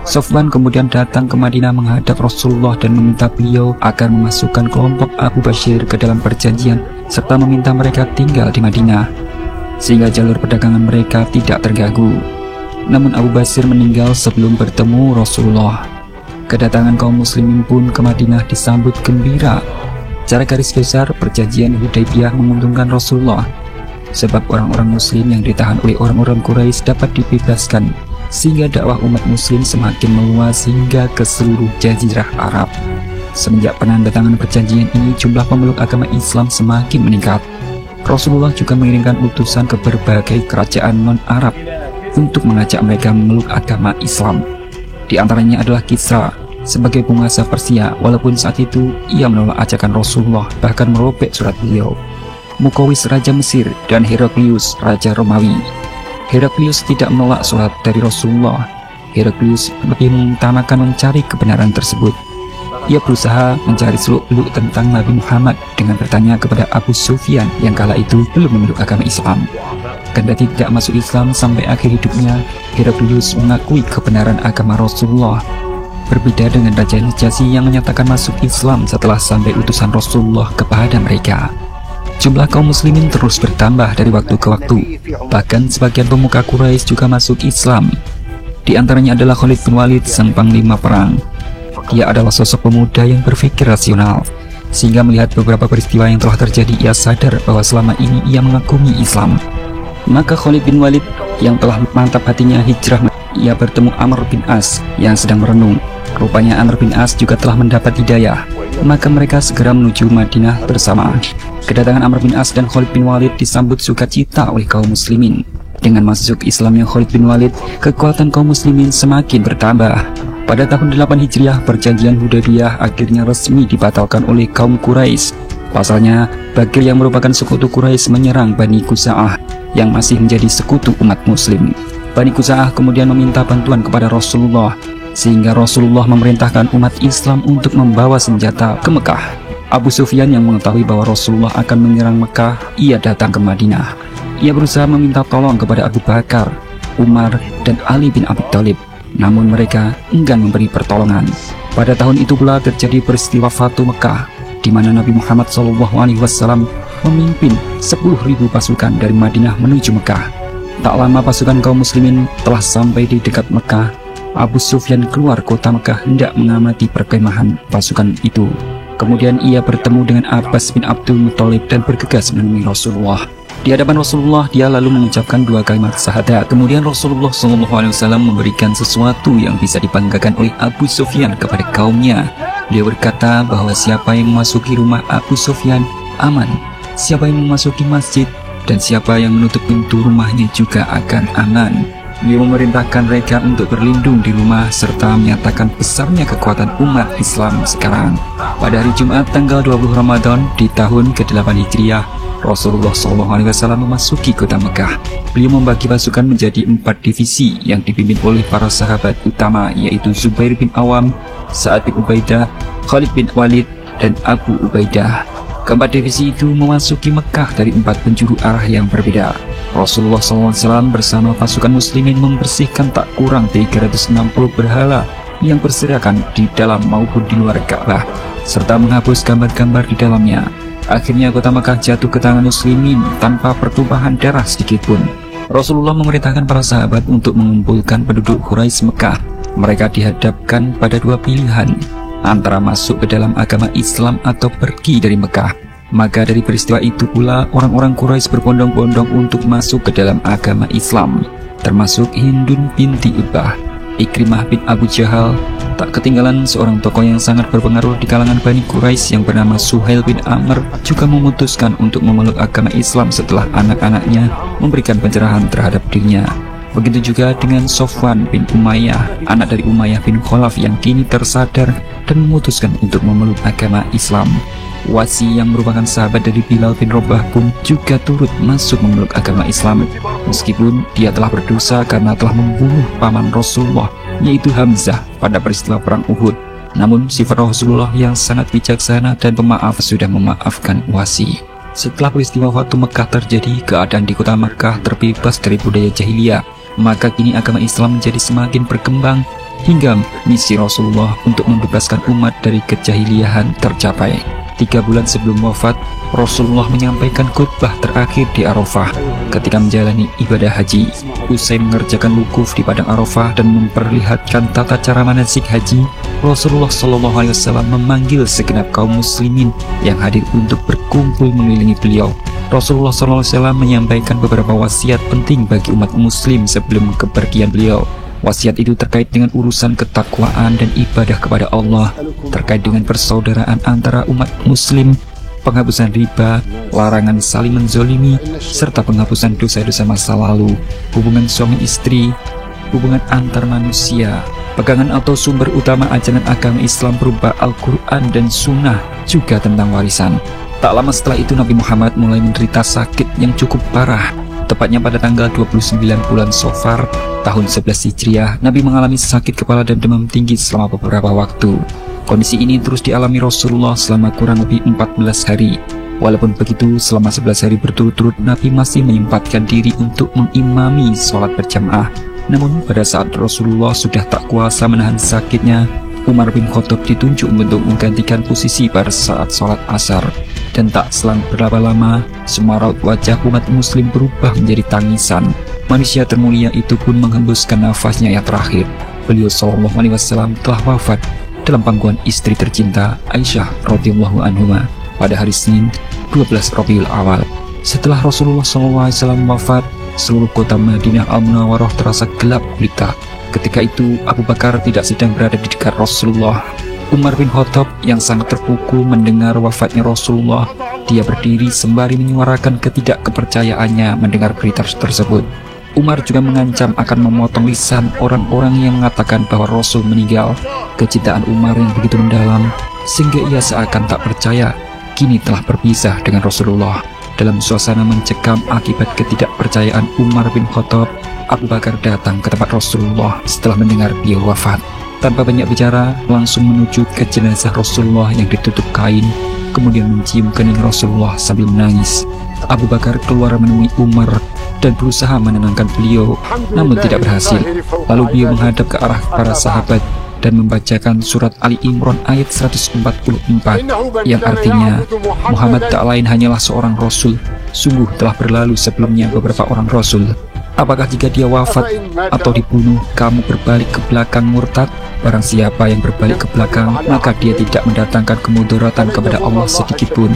Sofwan kemudian datang ke Madinah menghadap Rasulullah dan meminta beliau agar memasukkan kelompok Abu Bashir ke dalam perjanjian serta meminta mereka tinggal di Madinah sehingga jalur perdagangan mereka tidak terganggu. Namun Abu Bashir meninggal sebelum bertemu Rasulullah. Kedatangan kaum muslimin pun ke Madinah disambut gembira. Secara garis besar, perjanjian Hudaybiyah menguntungkan Rasulullah sebab orang-orang muslim yang ditahan oleh orang-orang Quraisy dapat dibebaskan, sehingga dakwah umat muslim semakin meluas hingga ke seluruh jazirah Arab. Semenjak penandatanganan perjanjian ini, jumlah pemeluk agama Islam semakin meningkat. Rasulullah juga mengirimkan utusan ke berbagai kerajaan non-Arab untuk mengajak mereka memeluk agama Islam. Di antaranya adalah Kisra, sebagai penguasa Persia, walaupun saat itu ia menolak ajakan Rasulullah, bahkan merobek surat beliau. Mukawis Raja Mesir dan Heraklius Raja Romawi. Heraklius tidak menolak surat dari Rasulullah. Heraklius lebih mengutamakan mencari kebenaran tersebut. Ia berusaha mencari seluk-beluk tentang Nabi Muhammad dengan bertanya kepada Abu Sufyan yang kala itu belum memeluk agama Islam. Kendati tidak masuk Islam sampai akhir hidupnya, Heraklius mengakui kebenaran agama Rasulullah. Berbeda dengan Raja Najasyi yang menyatakan masuk Islam setelah sampai utusan Rasulullah kepada mereka. Jumlah kaum muslimin terus bertambah dari waktu ke waktu. Bahkan sebagian pemuka Quraisy juga masuk Islam. Di antaranya adalah Khalid bin Walid, sang panglima perang. Dia adalah sosok pemuda yang berpikir rasional, sehingga melihat beberapa peristiwa yang telah terjadi, ia sadar bahwa selama ini ia mengagumi Islam. Maka Khalid bin Walid yang telah mantap hatinya hijrah, ia bertemu Amr bin As yang sedang merenung. Rupanya Amr bin As juga telah mendapat hidayah, maka mereka segera menuju Madinah bersama. Kedatangan Amr bin As dan Khalid bin Walid disambut sukacita oleh kaum muslimin. Dengan masuk Islamnya Khalid bin Walid, kekuatan kaum muslimin semakin bertambah. Pada tahun 8 Hijriah, perjanjian Hudaybiyah akhirnya resmi dibatalkan oleh kaum Quraisy. Pasalnya, Bakir yang merupakan sekutu Quraisy menyerang Bani Khuza'ah yang masih menjadi sekutu umat muslim. Bani Khuza'ah kemudian meminta bantuan kepada Rasulullah, sehingga Rasulullah memerintahkan umat Islam untuk membawa senjata ke Mekah. Abu Sufyan yang mengetahui bahwa Rasulullah akan menyerang Mekah, ia datang ke Madinah. Ia berusaha meminta tolong kepada Abu Bakar, Umar, dan Ali bin Abi Thalib. Namun mereka enggan memberi pertolongan. Pada tahun itu pula terjadi peristiwa Fatu Mekah, di mana Nabi Muhammad SAW memimpin 10.000 pasukan dari Madinah menuju Mekah. Tak lama pasukan kaum muslimin telah sampai di dekat Mekah. Abu Sufyan keluar kota Mekah hendak mengamati perkemahan pasukan itu. Kemudian ia bertemu dengan Abbas bin Abdul Muthalib dan bergegas menemui Rasulullah. Di hadapan Rasulullah, dia lalu mengucapkan 2 kalimat syahadat. Kemudian Rasulullah SAW memberikan sesuatu yang bisa dibanggakan oleh Abu Sufyan kepada kaumnya. Dia berkata bahwa siapa yang memasuki rumah Abu Sufyan aman, siapa yang memasuki masjid, dan siapa yang menutup pintu rumahnya juga akan aman. Dia memerintahkan mereka untuk berlindung di rumah serta menyatakan besarnya kekuatan umat Islam sekarang. Pada hari Jumat tanggal 20 Ramadan di tahun ke-8 Hijriah, Rasulullah SAW memasuki kota Mekah. Beliau membagi pasukan menjadi 4 divisi yang dipimpin oleh para sahabat utama, yaitu Zubair bin Awam, Sa'ad bin Ubaidah, Khalid bin Walid, dan Abu Ubaidah. Keempat divisi itu memasuki Mekah dari 4 penjuru arah yang berbeda. Rasulullah SAW bersama pasukan muslimin membersihkan tak kurang 360 berhala yang berserakan di dalam maupun di luar Ka'bah, serta menghapus gambar-gambar di dalamnya. Akhirnya kota Mekah jatuh ke tangan muslimin tanpa pertumpahan darah sedikitpun. Rasulullah memerintahkan para sahabat untuk mengumpulkan penduduk Quraisy Mekah. Mereka dihadapkan pada 2 pilihan, antara masuk ke dalam agama Islam atau pergi dari Mekah. Maka dari peristiwa itu pula orang-orang Quraisy berbondong-bondong untuk masuk ke dalam agama Islam, termasuk Hindun binti Ubbah, Ikrimah bin Abu Jahal. Tak ketinggalan seorang tokoh yang sangat berpengaruh di kalangan Bani Quraisy yang bernama Suhail bin Amr juga memutuskan untuk memeluk agama Islam setelah anak-anaknya memberikan pencerahan terhadap dirinya. Begitu juga dengan Sofwan bin Umayyah, anak dari Umayyah bin Khalaf yang kini tersadar dan memutuskan untuk memeluk agama Islam. Wasi yang merupakan sahabat dari Bilal bin Rabah pun juga turut masuk memeluk agama Islam, meskipun dia telah berdosa karena telah membunuh paman Rasulullah, yaitu Hamzah, pada peristiwa perang Uhud. Namun sifat Rasulullah yang sangat bijaksana dan pemaaf sudah memaafkan Wasi. Setelah peristiwa Fatu Mekah terjadi, keadaan di kota Mekah terbebas dari budaya jahiliyah. Maka kini agama Islam menjadi semakin berkembang hingga misi Rasulullah untuk membebaskan umat dari kejahiliahan tercapai. 3 bulan sebelum wafat, Rasulullah menyampaikan khutbah terakhir di Arafah ketika menjalani ibadah haji. Usai mengerjakan wukuf di padang Arafah dan memperlihatkan tata cara manasik haji, Rasulullah SAW memanggil segenap kaum muslimin yang hadir untuk berkumpul mengelilingi beliau. Rasulullah SAW menyampaikan beberapa wasiat penting bagi umat muslim sebelum kepergian beliau. Wasiat itu terkait dengan urusan ketakwaan dan ibadah kepada Allah, terkait dengan persaudaraan antara umat muslim, penghapusan riba, larangan saling menzolimi, serta penghapusan dosa-dosa masa lalu, hubungan suami istri, hubungan antar manusia, Pegangan atau sumber utama ajaran agama Islam berupa Al-Quran dan Sunnah, juga tentang warisan. Tak lama setelah itu Nabi Muhammad mulai menderita sakit yang cukup parah. Tepatnya pada tanggal 29 bulan Safar tahun 11 Hijriah, Nabi mengalami sakit kepala dan demam tinggi selama beberapa waktu. Kondisi ini terus dialami Rasulullah selama kurang lebih 14 hari. Walaupun begitu, selama 11 hari berturut-turut Nabi masih menyempatkan diri untuk mengimami sholat berjamaah. Namun pada saat Rasulullah sudah tak kuasa menahan sakitnya, Umar bin Khattab ditunjuk untuk menggantikan posisi pada saat sholat asar. Dan tak selang berapa lama, semua raut wajah umat muslim berubah menjadi tangisan. Manusia termulia itu pun menghembuskan nafasnya yang terakhir. Beliau SAW telah wafat dalam pangkuan istri tercinta Aisyah radhiyallahu anha pada hari Senin 12 Rabiul Awal. Setelah Rasulullah SAW wafat, seluruh kota Madinah Al-Munawwarah terasa gelap gulita. Ketika itu Abu Bakar tidak sedang berada di dekat Rasulullah. Umar bin Khattab yang sangat terpukul mendengar wafatnya Rasulullah, dia berdiri sembari menyuarakan ketidakkepercayaannya mendengar berita tersebut. Umar juga mengancam akan memotong lisan orang-orang yang mengatakan bahwa Rasul meninggal. Kecintaan Umar yang begitu mendalam sehingga ia seakan tak percaya kini telah berpisah dengan Rasulullah. Dalam suasana mencekam akibat ketidakpercayaan Umar bin Khattab, Abu Bakar datang ke tempat Rasulullah setelah mendengar beliau wafat. Tanpa banyak bicara, langsung menuju ke jenazah Rasulullah yang ditutup kain, kemudian mencium kening Rasulullah sambil menangis. Abu Bakar keluar menemui Umar dan berusaha menenangkan beliau, namun tidak berhasil. Lalu beliau menghadap ke arah para sahabat dan membacakan surat Ali Imran ayat 144 yang artinya, Muhammad tak lain hanyalah seorang Rasul, sungguh telah berlalu sebelumnya beberapa orang Rasul. Apakah jika dia wafat atau dibunuh, kamu berbalik ke belakang murtad? Barang siapa yang berbalik ke belakang, maka dia tidak mendatangkan kemudaratan kepada Allah sedikitpun,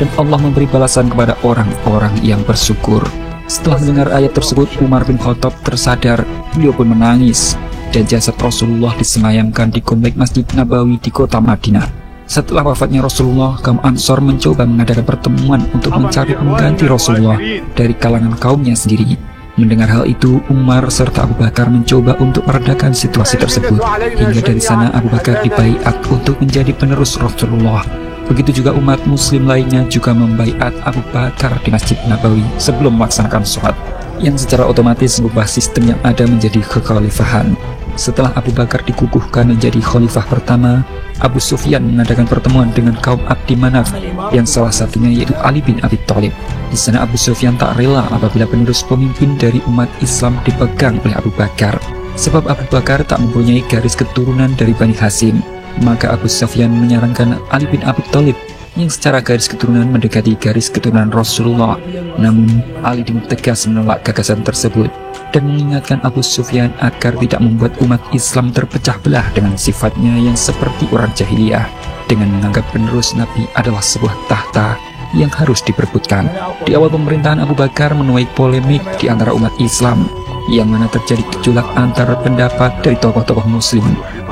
dan Allah memberi balasan kepada orang-orang yang bersyukur. Setelah mendengar ayat tersebut, Umar bin Khattab tersadar, beliau pun menangis, dan jasad Rasulullah disemayamkan di komplek Masjid Nabawi di kota Madinah. Setelah wafatnya Rasulullah, kaum Ansor mencoba mengadakan pertemuan untuk mencari pengganti Rasulullah dari kalangan kaumnya sendiri. Mendengar hal itu, Umar serta Abu Bakar mencoba untuk meredakan situasi tersebut. Hingga dari sana Abu Bakar dibaiat untuk menjadi penerus Rasulullah. Begitu juga umat muslim lainnya juga membaiat Abu Bakar di Masjid Nabawi sebelum melaksanakan sholat, yang secara otomatis mengubah sistem yang ada menjadi kekhalifahan. Setelah Abu Bakar dikukuhkan menjadi khalifah pertama, Abu Sufyan mengadakan pertemuan dengan kaum Abdi Manaf, yang salah satunya yaitu Ali bin Abi Thalib. Di sana Abu Sufyan tak rela apabila penerus pemimpin dari umat Islam dipegang oleh Abu Bakar, sebab Abu Bakar tak mempunyai garis keturunan dari Bani Hashim. Maka Abu Sufyan menyarankan Ali bin Abi Thalib yang secara garis keturunan mendekati garis keturunan Rasulullah. Namun Ali dengan tegas menolak gagasan tersebut dan mengingatkan Abu Sufyan agar tidak membuat umat Islam terpecah belah dengan sifatnya yang seperti orang jahiliyah, dengan menganggap penerus Nabi adalah sebuah tahta yang harus diperebutkan. Di awal pemerintahan Abu Bakar menuai polemik di antara umat Islam, yang mana terjadi gejolak antara pendapat dari tokoh-tokoh muslim.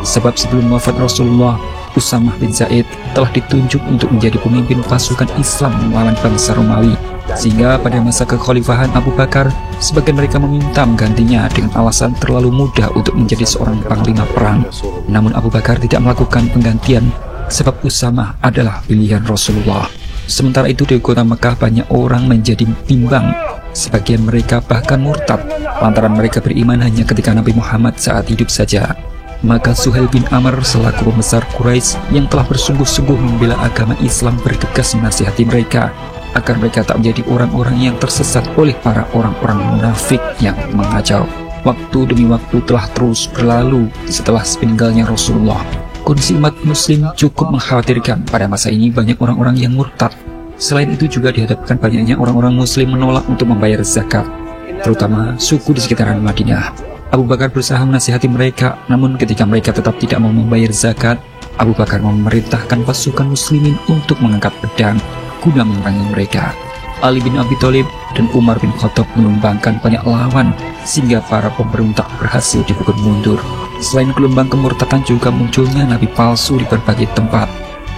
Sebab sebelum wafat Rasulullah, Usamah bin Zaid telah ditunjuk untuk menjadi pemimpin pasukan Islam melawan bangsa Romawi, sehingga pada masa kekhalifahan Abu Bakar, sebagian mereka meminta menggantinya dengan alasan terlalu muda untuk menjadi seorang panglima perang. Namun Abu Bakar tidak melakukan penggantian, sebab Usamah adalah pilihan Rasulullah. Sementara itu di kota Mekah banyak orang menjadi bimbang, sebagian mereka bahkan murtad lantaran mereka beriman hanya ketika Nabi Muhammad saat hidup saja. Maka Suhail bin Amr selaku pembesar Quraisy yang telah bersungguh-sungguh membela agama Islam bergegas menasihati mereka agar mereka tak menjadi orang-orang yang tersesat oleh para orang-orang munafik yang mengacau. Waktu demi waktu telah terus berlalu setelah meninggalnya Rasulullah. Kondisi umat muslim cukup mengkhawatirkan. Pada masa ini banyak orang-orang yang murtad. Selain itu juga dihadapkan banyaknya orang-orang muslim menolak untuk membayar zakat, terutama suku di sekitaran Madinah. Abu Bakar berusaha menasihati mereka, namun ketika mereka tetap tidak mau membayar zakat, Abu Bakar memerintahkan pasukan muslimin untuk mengangkat pedang guna memerangi mereka. Ali bin Abi Thalib dan Umar bin Khattab menumbangkan banyak lawan sehingga para pemberontak berhasil dipukul mundur. Selain gelombang kemurtadan juga munculnya nabi palsu di berbagai tempat.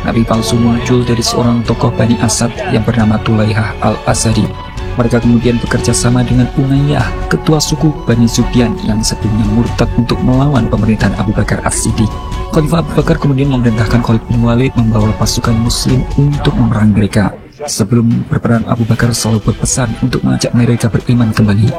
Nabi palsu muncul dari seorang tokoh Bani Asad yang bernama Tulaihah al-Asadi. Mereka kemudian bekerja sama dengan Umayyah, ketua suku Bani Sufyan yang sebelumnya murtad untuk melawan pemerintahan Abu Bakar As-Siddiq. Khalifah Abu Bakar kemudian memerintahkan Khalid bin Walid membawa pasukan muslim untuk memerangi mereka. Sebelum berperang, Abu Bakar selalu berpesan untuk mengajak mereka beriman kembali.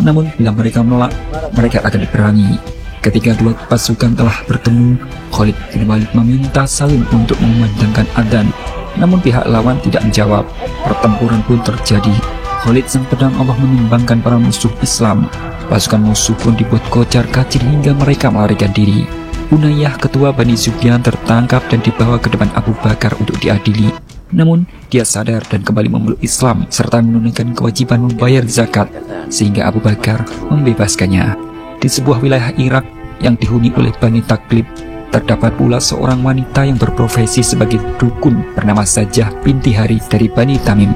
Namun bila mereka menolak, mereka akan diperangi. Ketika dua pasukan telah bertemu, Khalid bin Walid meminta Salim untuk mengumandangkan adzan. Namun pihak lawan tidak menjawab. Pertempuran pun terjadi. Khalid sang pedang Allah menumbangkan para musuh Islam. Pasukan musuh pun dibuat kocar-kacir hingga mereka melarikan diri. Umayyah, ketua Bani Sufyan, tertangkap dan dibawa ke depan Abu Bakar untuk diadili. Namun dia sadar dan kembali memeluk Islam serta menunaikan kewajiban membayar zakat, sehingga Abu Bakar membebaskannya. Di sebuah wilayah Irak yang dihuni oleh Bani Taglib, terdapat pula seorang wanita yang berprofesi sebagai dukun bernama Sajah binti Harith dari Bani Tamim.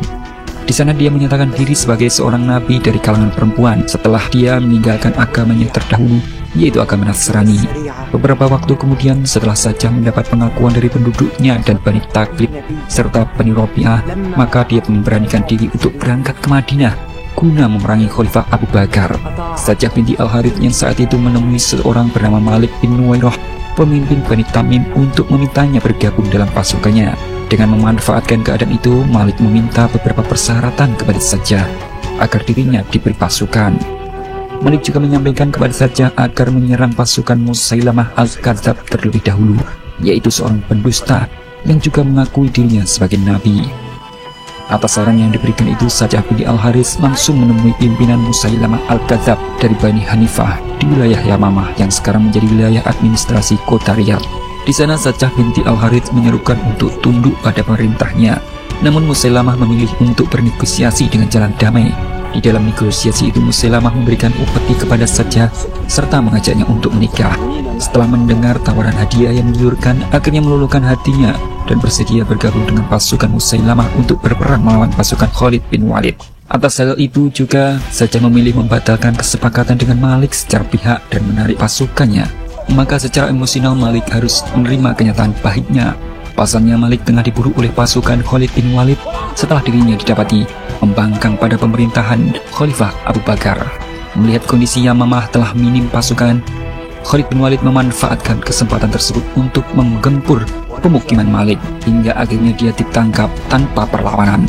Di sana dia menyatakan diri sebagai seorang nabi dari kalangan perempuan setelah dia meninggalkan agamanya terdahulu, yaitu agama Nasrani. Beberapa waktu kemudian, setelah Sajah mendapat pengakuan dari penduduknya dan Bani Taglib serta Bani Rabi'ah, maka dia memberanikan diri untuk berangkat ke Madinah guna memerangi Khalifah Abu Bakar. Sajah binti Al-Harith yang saat itu menemui seorang bernama Malik bin Nuwairah, pemimpin Bani Tamim, untuk memintanya bergabung dalam pasukannya. Dengan memanfaatkan keadaan itu, Malik meminta beberapa persyaratan kepada Sajah agar dirinya diberi pasukan. Malik juga menyampaikan kepada Sajah agar menyerang pasukan Musailamah Al-Kadzab terlebih dahulu, yaitu seorang pendusta yang juga mengakui dirinya sebagai nabi. Atas saran yang diberikan itu, Sajah binti Al-Harith langsung menemui pimpinan Musailamah Al-Kadzab dari Bani Hanifah di wilayah Yamamah yang sekarang menjadi wilayah administrasi kota Riyadh. Di sana Sajah binti Al-Harith menyerukan untuk tunduk pada pemerintahnya. Namun Musailamah memilih untuk bernegosiasi dengan jalan damai. Di dalam negosiasi itu, Musailamah memberikan upeti kepada Sajah serta mengajaknya untuk menikah. Setelah mendengar tawaran hadiah yang menggiurkan, akhirnya meluluhkan hatinya dan bersedia bergabung dengan pasukan Musailamah untuk berperang melawan pasukan Khalid bin Walid. Atas hal itu juga, Sajah memilih membatalkan kesepakatan dengan Malik secara pihak dan menarik pasukannya. Maka secara emosional Malik harus menerima kenyataan pahitnya. Pasalnya Malik tengah diburu oleh pasukan Khalid bin Walid setelah dirinya didapati membangkang pada pemerintahan Khalifah Abu Bakar. Melihat kondisi Yamamah telah minim pasukan, Khalid bin Walid memanfaatkan kesempatan tersebut untuk menggempur pemukiman Malik hingga akhirnya dia ditangkap tanpa perlawanan.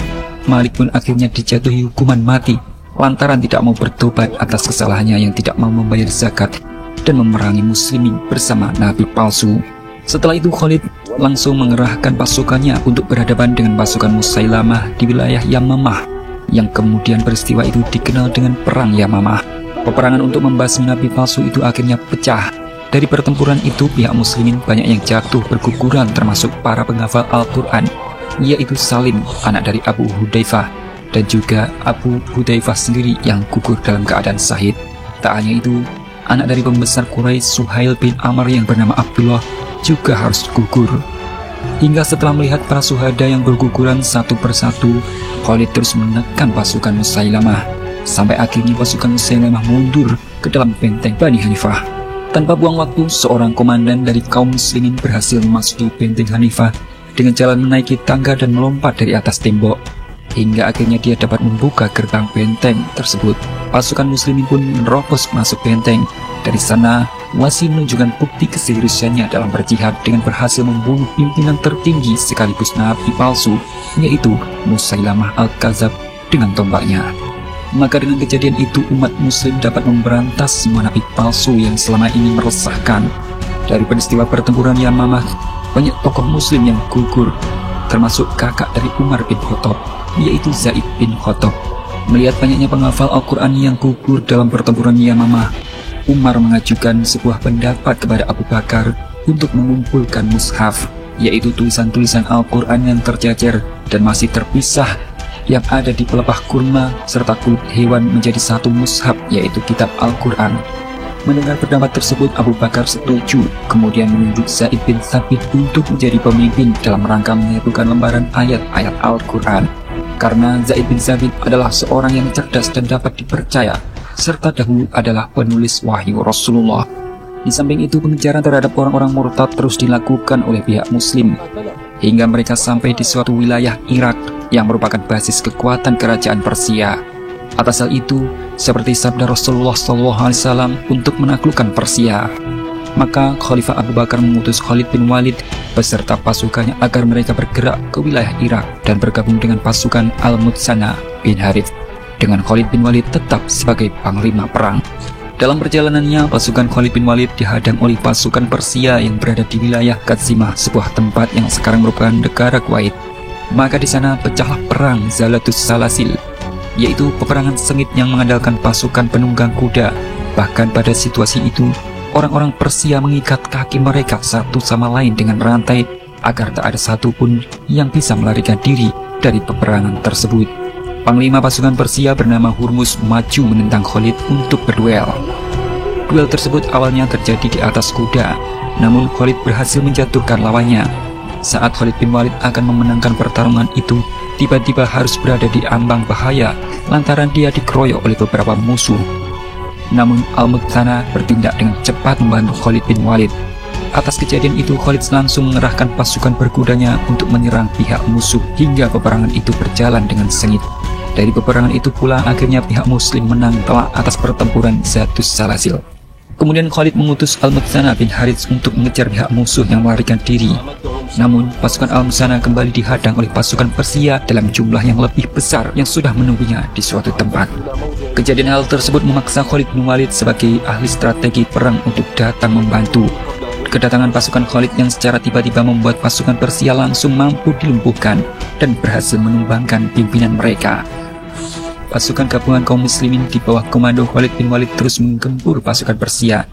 Malik pun akhirnya dijatuhi hukuman mati lantaran tidak mau bertobat atas kesalahannya yang tidak mau membayar zakat dan memerangi muslimin bersama nabi palsu. Setelah itu Khalid langsung mengerahkan pasukannya untuk berhadapan dengan pasukan Musailamah di wilayah Yamamah, yang kemudian peristiwa itu dikenal dengan Perang Yamamah. Peperangan untuk membasmi nabi palsu itu akhirnya pecah. Dari pertempuran itu pihak muslimin banyak yang jatuh berguguran, termasuk para penghafal Al-Quran, yaitu Salim, anak dari Abu Hudzaifah, dan juga Abu Hudzaifah sendiri yang gugur dalam keadaan syahid. Tak hanya itu, anak dari pembesar Quraisy Suhail bin Amr yang bernama Abdullah juga harus gugur. Hingga setelah melihat para suhada yang berguguran satu persatu, Khalid terus menekan pasukan Musailamah sampai akhirnya pasukan Musailamah mundur ke dalam benteng Bani Hanifah. Tanpa buang waktu, seorang komandan dari kaum muslimin berhasil memasuki benteng Hanifah dengan jalan menaiki tangga dan melompat dari atas tembok, hingga akhirnya dia dapat membuka gerbang benteng tersebut. Pasukan muslimin pun menerobos masuk benteng. Dari sana, Wasi menunjukkan bukti keseriusannya dalam berjihad dengan berhasil membunuh pimpinan tertinggi sekaligus nabi palsu, yaitu Musailamah Al-Kadzab dengan tombaknya. Maka dengan kejadian itu, umat muslim dapat memberantas semua nabi palsu yang selama ini meresahkan. Dari peristiwa pertempuran Yamamah, banyak tokoh muslim yang gugur, termasuk kakak dari Umar bin Khattab, yaitu Zaid bin Khattab. Melihat banyaknya penghafal Al-Quran yang gugur dalam pertempuran Yamamah, Umar mengajukan sebuah pendapat kepada Abu Bakar untuk mengumpulkan mushaf, yaitu tulisan-tulisan Al-Quran yang tercecer dan masih terpisah yang ada di pelepah kurma serta kulit hewan menjadi satu mushaf, yaitu kitab Al-Quran. Mendengar pendapat tersebut, Abu Bakar setuju, kemudian menunjuk Zaid bin Thabit untuk menjadi pemimpin dalam rangka menyatukan lembaran ayat-ayat Al-Quran. Karena Zaid bin Thabit adalah seorang yang cerdas dan dapat dipercaya, serta dahulu adalah penulis wahyu Rasulullah. Di samping itu, pengejaran terhadap orang-orang murtad terus dilakukan oleh pihak muslim, hingga mereka sampai di suatu wilayah Irak yang merupakan basis kekuatan kerajaan Persia. Atas hal itu, seperti sabda Rasulullah SAW untuk menaklukkan Persia, maka Khalifah Abu Bakar mengutus Khalid bin Walid beserta pasukannya agar mereka bergerak ke wilayah Irak dan bergabung dengan pasukan Al-Mutsana bin Harith, dengan Khalid bin Walid tetap sebagai panglima perang. Dalam perjalanannya, pasukan Khalid bin Walid dihadang oleh pasukan Persia yang berada di wilayah Qazimah, sebuah tempat yang sekarang merupakan negara Kuwait. Maka di sana pecahlah perang Zalatus Salasil, yaitu peperangan sengit yang mengandalkan pasukan penunggang kuda. Bahkan pada situasi itu, orang-orang Persia mengikat kaki mereka satu sama lain dengan rantai agar tak ada satupun yang bisa melarikan diri dari peperangan tersebut. Panglima pasukan Persia bernama Hurmuz maju menentang Khalid untuk berduel. Duel tersebut awalnya terjadi di atas kuda, namun Khalid berhasil menjatuhkan lawannya. Saat Khalid bin Walid akan memenangkan pertarungan itu, tiba-tiba harus berada di ambang bahaya lantaran dia dikeroyok oleh beberapa musuh. Namun Al-Mutsana bertindak dengan cepat membantu Khalid bin Walid. Atas kejadian itu, Khalid langsung mengerahkan pasukan berkudanya untuk menyerang pihak musuh hingga peperangan itu berjalan dengan sengit. Dari peperangan itu pula akhirnya pihak muslim menang telak atas pertempuran Zatus Salasil. Kemudian Khalid mengutus Al-Mutsana bin Harith untuk mengejar pihak musuh yang melarikan diri. Namun pasukan Al-Mutsana kembali dihadang oleh pasukan Persia dalam jumlah yang lebih besar yang sudah menunggunya di suatu tempat. Kejadian hal tersebut memaksa Khalid bin Walid sebagai ahli strategi perang untuk datang membantu. Kedatangan pasukan Khalid yang secara tiba-tiba membuat pasukan Persia langsung mampu dilumpuhkan dan berhasil menumbangkan pimpinan mereka. Pasukan gabungan kaum muslimin di bawah komando Khalid bin Walid terus menggempur pasukan Persia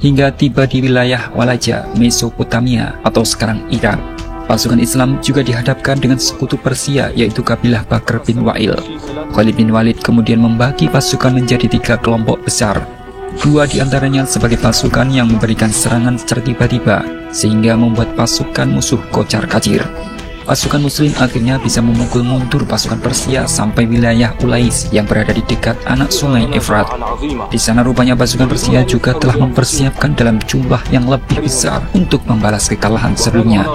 hingga tiba di wilayah Walaja, Mesopotamia atau sekarang Irak. Pasukan Islam juga dihadapkan dengan sekutu Persia yaitu kabilah Bakr bin Wa'il. Khalid bin Walid kemudian membagi pasukan menjadi 3 kelompok besar. 2 diantaranya sebagai pasukan yang memberikan serangan secara tiba-tiba sehingga membuat pasukan musuh kocar-kacir. Pasukan muslim akhirnya bisa memukul mundur pasukan Persia sampai wilayah Ulais yang berada di dekat anak sungai Efrat. Di sana rupanya pasukan Persia juga telah mempersiapkan dalam jumlah yang lebih besar untuk membalas kekalahan sebelumnya.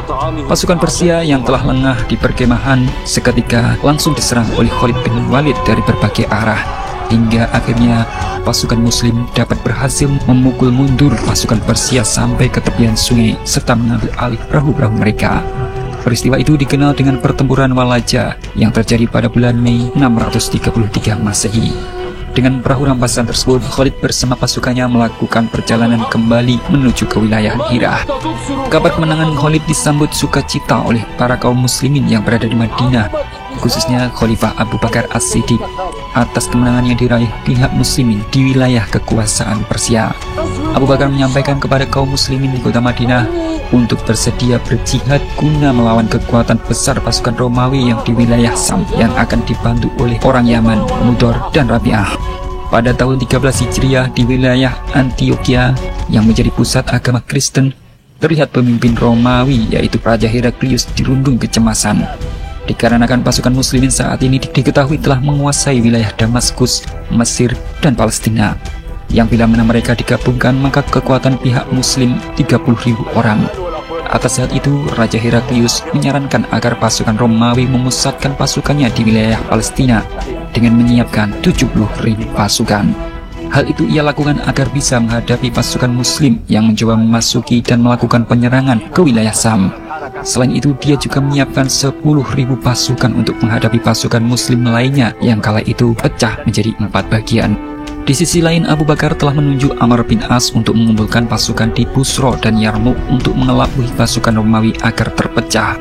Pasukan Persia yang telah lengah di perkemahan seketika langsung diserang oleh Khalid bin Walid dari berbagai arah, hingga akhirnya pasukan muslim dapat berhasil memukul mundur pasukan Persia sampai ke tepian sungai serta mengambil alih perahu-perahu mereka. Peristiwa itu dikenal dengan pertempuran Walaja yang terjadi pada bulan Mei 633 Masehi. Dengan perahu rampasan tersebut, Khalid bersama pasukannya melakukan perjalanan kembali menuju ke wilayah Hirah. Kabar kemenangan Khalid disambut sukacita oleh para kaum muslimin yang berada di Madinah, khususnya Khalifah Abu Bakar As-Siddiq atas kemenangan yang diraih pihak muslimin di wilayah kekuasaan Persia. Abu Bakar menyampaikan kepada kaum muslimin di kota Madinah untuk bersedia berjihad guna melawan kekuatan besar pasukan Romawi yang di wilayah Sam yang akan dibantu oleh orang Yaman, Mudor, dan Rabi'ah. Pada tahun 13 Hijriah di wilayah Antioquia yang menjadi pusat agama Kristen, terlihat pemimpin Romawi yaitu Raja Heraklius dirundung kecemasan dikarenakan pasukan muslimin saat ini diketahui telah menguasai wilayah Damaskus, Mesir, dan Palestina, yang bila mana mereka digabungkan maka kekuatan pihak muslim 30.000 orang. Atas hal itu, Raja Heraklius menyarankan agar pasukan Romawi memusatkan pasukannya di wilayah Palestina dengan menyiapkan 70.000 pasukan. Hal itu ia lakukan agar bisa menghadapi pasukan muslim yang mencoba memasuki dan melakukan penyerangan ke wilayah Sam. Selain itu, dia juga menyiapkan 10.000 pasukan untuk menghadapi pasukan muslim lainnya yang kala itu pecah menjadi 4 bagian. Di sisi lain, Abu Bakar telah menunjuk Amr bin As untuk mengumpulkan pasukan di Busro dan Yarmouk untuk mengelabui pasukan Romawi agar terpecah.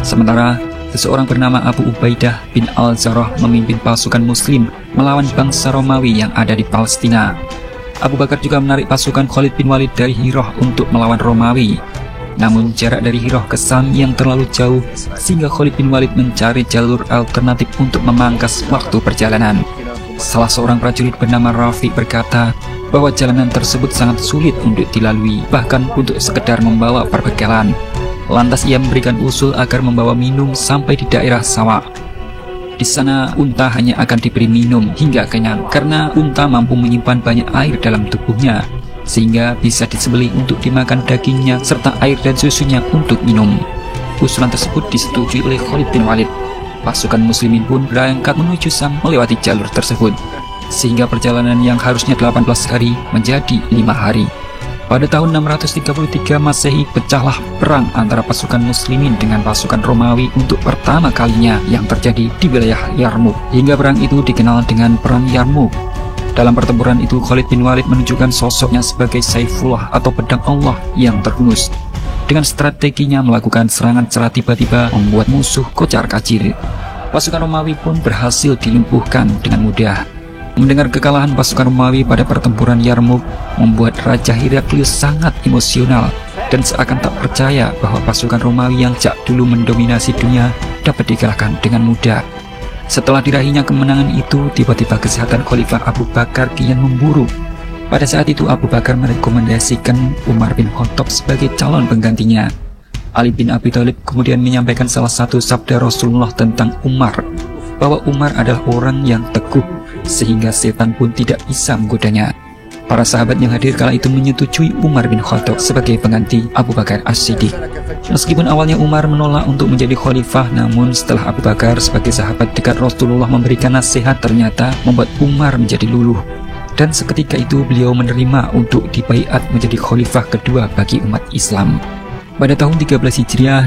Sementara, seseorang bernama Abu Ubaidah bin Al-Zarrah memimpin pasukan muslim melawan bangsa Romawi yang ada di Palestina. Abu Bakar juga menarik pasukan Khalid bin Walid dari Hirah untuk melawan Romawi. Namun jarak dari Hirah ke Sam yang terlalu jauh sehingga Khalid bin Walid mencari jalur alternatif untuk memangkas waktu perjalanan. Salah seorang prajurit bernama Rafi berkata bahwa jalanan tersebut sangat sulit untuk dilalui, bahkan untuk sekedar membawa perbekalan. Lantas ia memberikan usul agar membawa minum sampai di daerah Sawa. Di sana unta hanya akan diberi minum hingga kenyang karena unta mampu menyimpan banyak air dalam tubuhnya, sehingga bisa disembelih untuk dimakan dagingnya serta air dan susunya untuk minum. usulan tersebut disetujui oleh Khalid bin Walid. Pasukan muslimin pun berangkat menuju Syam melewati jalur tersebut, sehingga perjalanan yang harusnya 18 hari menjadi 5 hari. Pada tahun 633 Masehi pecahlah perang antara pasukan muslimin dengan pasukan Romawi untuk pertama kalinya yang terjadi di wilayah Yarmouk. Hingga perang itu dikenal dengan Perang Yarmouk. Dalam pertempuran itu Khalid bin Walid menunjukkan sosoknya sebagai Saifullah atau pedang Allah yang terhunus. Dengan strateginya melakukan serangan secara tiba-tiba membuat musuh kocar-kacir. Pasukan Romawi pun berhasil dilumpuhkan dengan mudah. Mendengar kekalahan pasukan Romawi pada pertempuran Yarmouk membuat Raja Heraklius sangat emosional dan seakan tak percaya bahwa pasukan Romawi yang sejak dulu mendominasi dunia dapat dikalahkan dengan mudah. Setelah diraihnya kemenangan itu, tiba-tiba kesehatan Khalifah Abu Bakar kian memburuk. Pada saat itu Abu Bakar merekomendasikan Umar bin Khattab sebagai calon penggantinya. Ali bin Abi Thalib kemudian menyampaikan salah satu sabda Rasulullah tentang Umar, bahwa Umar adalah orang yang teguh sehingga setan pun tidak bisa menggodanya. Para sahabat yang hadir kala itu menyetujui Umar bin Khattab sebagai pengganti Abu Bakar As-Siddiq. Meskipun awalnya Umar menolak untuk menjadi khalifah, namun setelah Abu Bakar sebagai sahabat dekat Rasulullah memberikan nasihat, ternyata membuat Umar menjadi luluh. Dan seketika itu beliau menerima untuk dibaiat menjadi khalifah kedua bagi umat Islam. Pada tahun 13 Hijriah,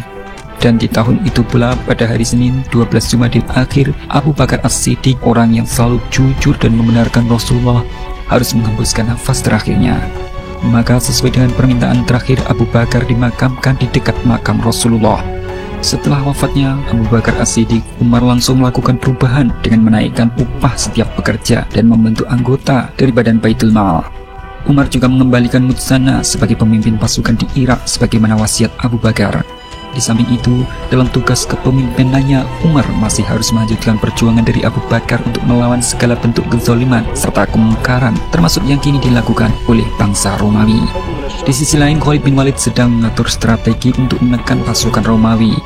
dan di tahun itu pula pada hari Senin 12 Jumadil Akhir, Abu Bakar As-Siddiq, orang yang selalu jujur dan membenarkan Rasulullah, harus menghembuskan nafas terakhirnya. Maka sesuai dengan permintaan terakhir, Abu Bakar dimakamkan di dekat makam Rasulullah. Setelah wafatnya Abu Bakar As-Siddiq, Umar langsung melakukan perubahan dengan menaikkan upah setiap pekerja dan membentuk anggota dari Badan Baitul Mal. Umar juga mengembalikan Mutsanna sebagai pemimpin pasukan di Irak sebagaimana wasiat Abu Bakar. Di samping itu, dalam tugas kepemimpinannya, Umar masih harus melanjutkan perjuangan dari Abu Bakar untuk melawan segala bentuk kezaliman serta kemungkaran, termasuk yang kini dilakukan oleh bangsa Romawi. Di sisi lain, Khalid bin Walid sedang mengatur strategi untuk menekan pasukan Romawi.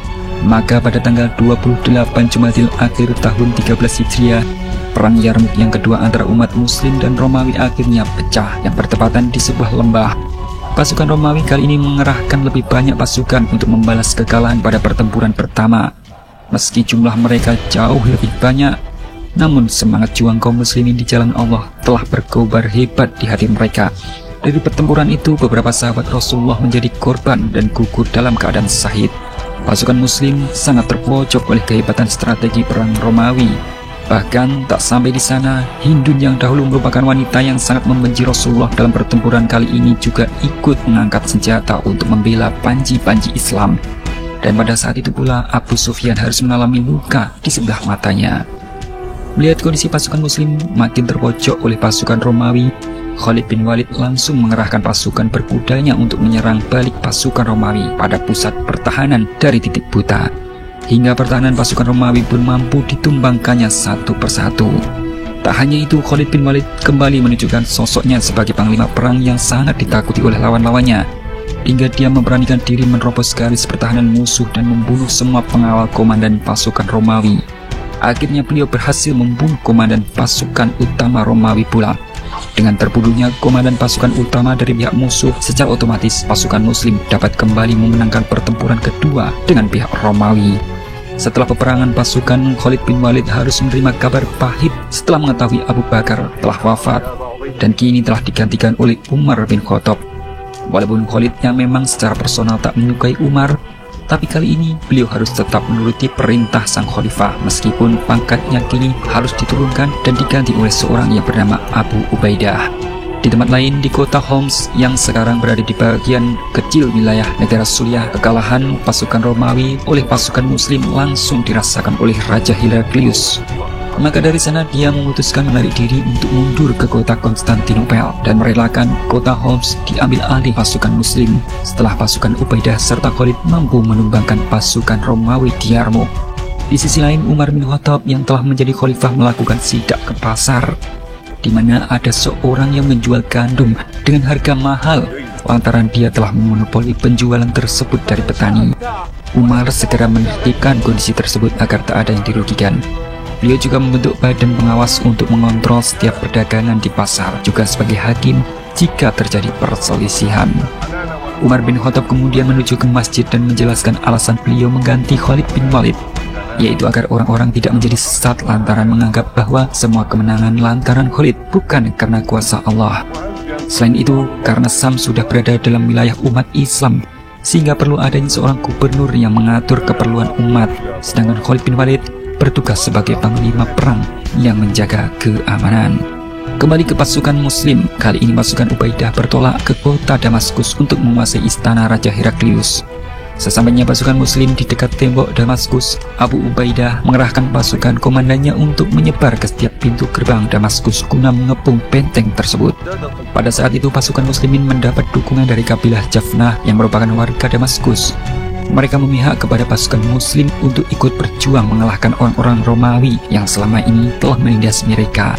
Maka pada tanggal 28 Jumadil Akhir tahun 13 Hijriah, Perang Yarmouk yang kedua antara umat Muslim dan Romawi akhirnya pecah yang bertepatan di sebuah lembah. Pasukan Romawi kali ini mengerahkan lebih banyak pasukan untuk membalas kekalahan pada pertempuran pertama. Meski jumlah mereka jauh lebih banyak, namun semangat juang kaum muslimin di jalan Allah telah berkobar hebat di hati mereka. Dari pertempuran itu, beberapa sahabat Rasulullah menjadi korban dan gugur dalam keadaan syahid. Pasukan muslim sangat terpojok oleh kehebatan strategi perang Romawi. Bahkan tak sampai di sana, Hindun yang dahulu merupakan wanita yang sangat membenci Rasulullah dalam pertempuran kali ini juga ikut mengangkat senjata untuk membela panji-panji Islam. Dan pada saat itu pula Abu Sufyan harus mengalami luka di sebelah matanya. Melihat kondisi pasukan muslim makin terpojok oleh pasukan Romawi, Khalid bin Walid langsung mengerahkan pasukan berkudanya untuk menyerang balik pasukan Romawi pada pusat pertahanan dari titik buta. Hingga pertahanan pasukan Romawi pun mampu ditumbangkannya satu persatu. Tak hanya itu, Khalid bin Walid kembali menunjukkan sosoknya sebagai panglima perang yang sangat ditakuti oleh lawan-lawannya, hingga dia memberanikan diri menerobos garis pertahanan musuh dan membunuh semua pengawal komandan pasukan Romawi. Akhirnya beliau berhasil membunuh komandan pasukan utama Romawi pula. Dengan terbunuhnya komandan pasukan utama dari pihak musuh, secara otomatis pasukan muslim dapat kembali memenangkan pertempuran kedua dengan pihak Romawi. Setelah peperangan, pasukan Khalid bin Walid harus menerima kabar pahit setelah mengetahui Abu Bakar telah wafat dan kini telah digantikan oleh Umar bin Khattab. Walaupun Khalid yang memang secara personal tak menyukai Umar, tapi kali ini beliau harus tetap menuruti perintah sang khalifah meskipun pangkatnya kini harus diturunkan dan diganti oleh seorang yang bernama Abu Ubaidah. Di tempat lain di kota Homs yang sekarang berada di bagian kecil wilayah negara Suriah, kekalahan pasukan Romawi oleh pasukan muslim langsung dirasakan oleh Raja Heraklius. Maka dari sana dia memutuskan menarik diri untuk mundur ke kota Konstantinopel dan merelakan kota Homs diambil alih pasukan muslim setelah pasukan Ubaidah serta Khalid mampu menumbangkan pasukan Romawi di Yarmouk. Di sisi lain, Umar bin Khattab yang telah menjadi khalifah melakukan sidak ke pasar, di mana ada seorang yang menjual gandum dengan harga mahal lantaran dia telah memonopoli penjualan tersebut dari petani. Umar segera menertibkan kondisi tersebut agar tak ada yang dirugikan. Beliau juga membentuk badan pengawas untuk mengontrol setiap perdagangan di pasar, juga sebagai hakim jika terjadi perselisihan. Umar bin Khattab kemudian menuju ke masjid dan menjelaskan alasan beliau mengganti Khalid bin Walid, yaitu agar orang-orang tidak menjadi sesat lantaran menganggap bahwa semua kemenangan lantaran Khalid bukan karena kuasa Allah. Selain itu, karena Sam sudah berada dalam wilayah umat Islam, sehingga perlu adanya seorang gubernur yang mengatur keperluan umat, sedangkan Khalid bin Walid bertugas sebagai panglima perang yang menjaga keamanan. Kembali ke pasukan muslim, kali ini pasukan Ubaidah bertolak ke kota Damaskus untuk menguasai istana Raja Heraklius. Sesampainya pasukan muslim di dekat tembok Damaskus, Abu Ubaidah mengerahkan pasukan komandannya untuk menyebar ke setiap pintu gerbang Damaskus guna mengepung benteng tersebut. Pada saat itu pasukan muslimin mendapat dukungan dari kabilah Jafnah yang merupakan warga Damaskus. Mereka memihak kepada pasukan muslim untuk ikut berjuang mengalahkan orang-orang Romawi yang selama ini telah menindas mereka.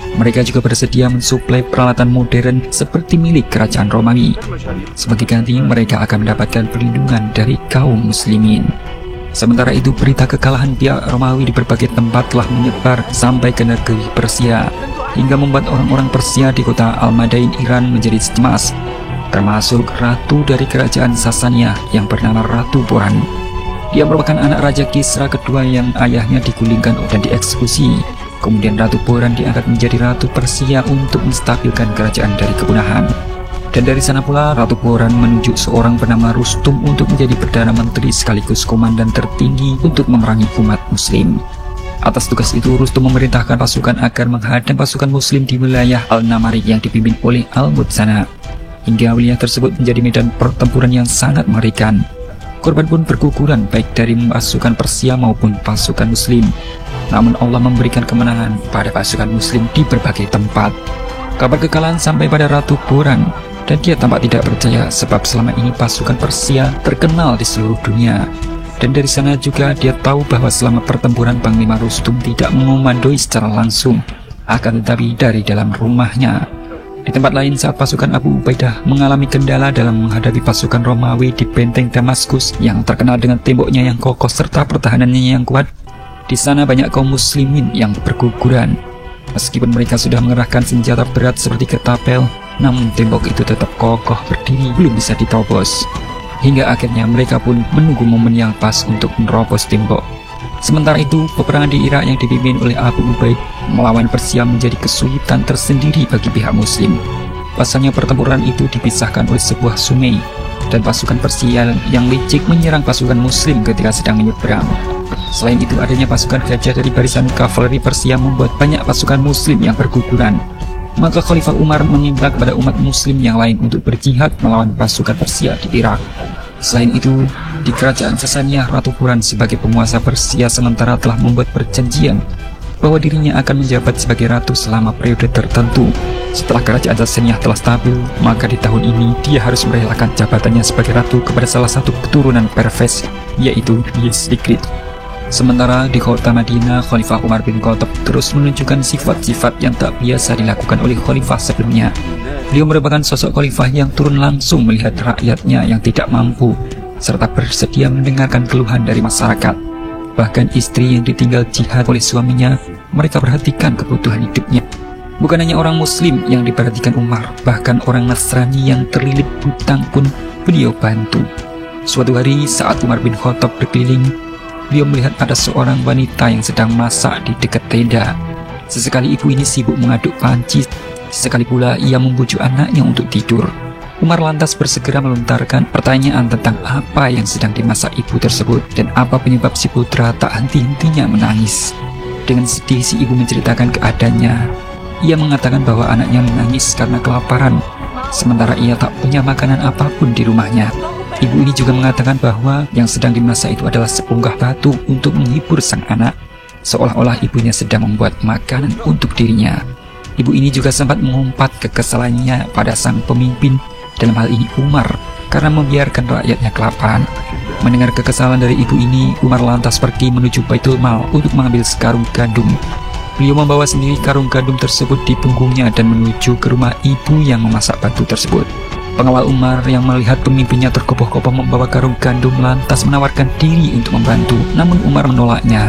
Mereka juga bersedia mensuplai peralatan modern seperti milik kerajaan Romawi. Sebagai ganti, mereka akan mendapatkan perlindungan dari kaum muslimin. Sementara itu, berita kekalahan pihak Romawi di berbagai tempat telah menyebar sampai ke negeri Persia, hingga membuat orang-orang Persia di kota Al-Madain, Iran menjadi cemas, termasuk ratu dari kerajaan Sasania yang bernama Ratu Boran. Dia merupakan anak Raja Kisra kedua yang ayahnya digulingkan dan dieksekusi. Kemudian Ratu Boran diangkat menjadi Ratu Persia untuk menstabilkan kerajaan dari kepunahan. Dan dari sana pula Ratu Boran menunjuk seorang bernama Rustum untuk menjadi Perdana Menteri sekaligus komandan tertinggi untuk memerangi umat muslim. Atas tugas itu, Rustum memerintahkan pasukan agar menghadang pasukan muslim di wilayah Al-Namari yang dipimpin oleh Al-Mutsana, hingga wilayah tersebut menjadi medan pertempuran yang sangat mengerikan. Korban pun berguguran baik dari pasukan Persia maupun pasukan muslim. Namun Allah memberikan kemenangan pada pasukan muslim di berbagai tempat. Kabar kekalahan sampai pada Ratu Boran, dan dia tampak tidak percaya sebab selama ini pasukan Persia terkenal di seluruh dunia. Dan dari sana juga dia tahu bahwa selama pertempuran Panglima Rustum tidak mengomandoi secara langsung, akan tetapi dari dalam rumahnya. Di tempat lain, saat pasukan Abu Ubaidah mengalami kendala dalam menghadapi pasukan Romawi di benteng Damaskus yang terkenal dengan temboknya yang kokoh serta pertahanannya yang kuat, di sana banyak kaum muslimin yang berguguran. Meskipun mereka sudah mengerahkan senjata berat seperti ketapel, namun tembok itu tetap kokoh berdiri, belum bisa ditobos. Hingga akhirnya mereka pun menunggu momen yang pas untuk menerobos tembok. Sementara itu, peperangan di Irak yang dipimpin oleh Abu Ubaid melawan Persia menjadi kesulitan tersendiri bagi pihak muslim. Pasalnya pertempuran itu dipisahkan oleh sebuah sungai, dan pasukan Persia yang licik menyerang pasukan muslim ketika sedang menyeberang. Selain itu, adanya pasukan gajah dari barisan kavaleri Persia membuat banyak pasukan muslim yang berguguran. Maka Khalifah Umar meminta kepada umat muslim yang lain untuk berjihad melawan pasukan Persia di Irak. Selain itu, di kerajaan Sasania, Ratu Boran sebagai penguasa Persia sementara telah membuat perjanjian bahwa dirinya akan menjabat sebagai ratu selama periode tertentu. Setelah kerajaan Sasania telah stabil, maka di tahun ini dia harus merelakan jabatannya sebagai ratu kepada salah satu keturunan Perves, yaitu Yezdigrid. Sementara di kota Madinah, Khalifah Umar bin Khattab terus menunjukkan sifat-sifat yang tak biasa dilakukan oleh khalifah sebelumnya. Beliau merupakan sosok khalifah yang turun langsung melihat rakyatnya yang tidak mampu, serta bersedia mendengarkan keluhan dari masyarakat. Bahkan istri yang ditinggal jihad oleh suaminya, mereka perhatikan kebutuhan hidupnya. Bukan hanya orang muslim yang diperhatikan Umar, bahkan orang Nasrani yang terlilit hutang pun beliau bantu. Suatu hari saat Umar bin Khattab berkeliling, beliau melihat ada seorang wanita yang sedang masak di dekat tenda. Sesekali ibu ini sibuk mengaduk panci, sesekali pula ia membujuk anaknya untuk tidur. Umar lantas bersegera melontarkan pertanyaan tentang apa yang sedang dimasak ibu tersebut dan apa penyebab si putra tak henti-hentinya menangis. Dengan sedih si ibu menceritakan keadaannya. Ia mengatakan bahwa anaknya menangis karena kelaparan, sementara ia tak punya makanan apapun di rumahnya. Ibu ini juga mengatakan bahwa yang sedang dimasak itu adalah sepunggah batu untuk menghibur sang anak, seolah-olah ibunya sedang membuat makanan untuk dirinya. Ibu ini juga sempat mengumpat kekesalannya pada sang pemimpin, dalam hal ini Umar, karena membiarkan rakyatnya kelaparan. Mendengar kekesalan dari ibu ini, Umar lantas pergi menuju Baitul Mal untuk mengambil sekarung gandum. Beliau membawa sendiri karung gandum tersebut di punggungnya dan menuju ke rumah ibu yang memasak batu tersebut. Pengawal Umar yang melihat pemimpinnya terkopoh-kopoh membawa karung gandum lantas menawarkan diri untuk membantu, namun Umar menolaknya.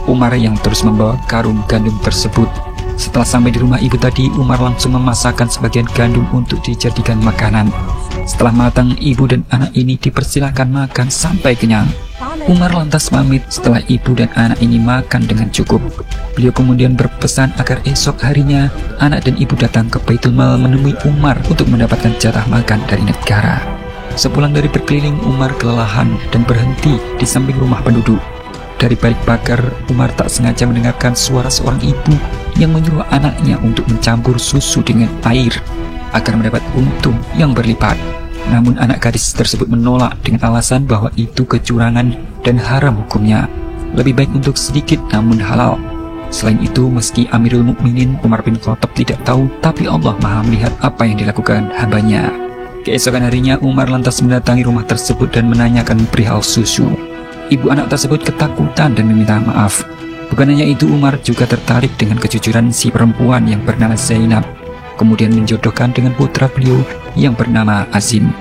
Umar yang terus membawa karung gandum tersebut. Setelah sampai di rumah ibu tadi, Umar langsung memasakkan sebagian gandum untuk dijadikan makanan. Setelah matang, ibu dan anak ini dipersilakan makan sampai kenyang. Umar lantas pamit setelah ibu dan anak ini makan dengan cukup. Beliau kemudian berpesan agar esok harinya anak dan ibu datang ke Baitul Mal menemui Umar untuk mendapatkan jatah makan dari negara. Sepulang dari berkeliling, Umar kelelahan dan berhenti di samping rumah penduduk. Dari balik pagar, Umar tak sengaja mendengarkan suara seorang ibu yang menyuruh anaknya untuk mencampur susu dengan air agar mendapat untung yang berlipat. Namun anak gadis tersebut menolak dengan alasan bahwa itu kecurangan dan haram hukumnya. Lebih baik untuk sedikit namun halal. Selain itu, meski Amirul Mukminin Umar bin Khattab tidak tahu, tapi Allah Maha melihat apa yang dilakukan hambanya. Keesokan harinya, Umar lantas mendatangi rumah tersebut dan menanyakan perihal susu. Ibu anak tersebut ketakutan dan meminta maaf. Bukan hanya itu, Umar juga tertarik dengan kejujuran si perempuan yang bernama Zainab, kemudian menjodohkan dengan putra beliau yang bernama Azim.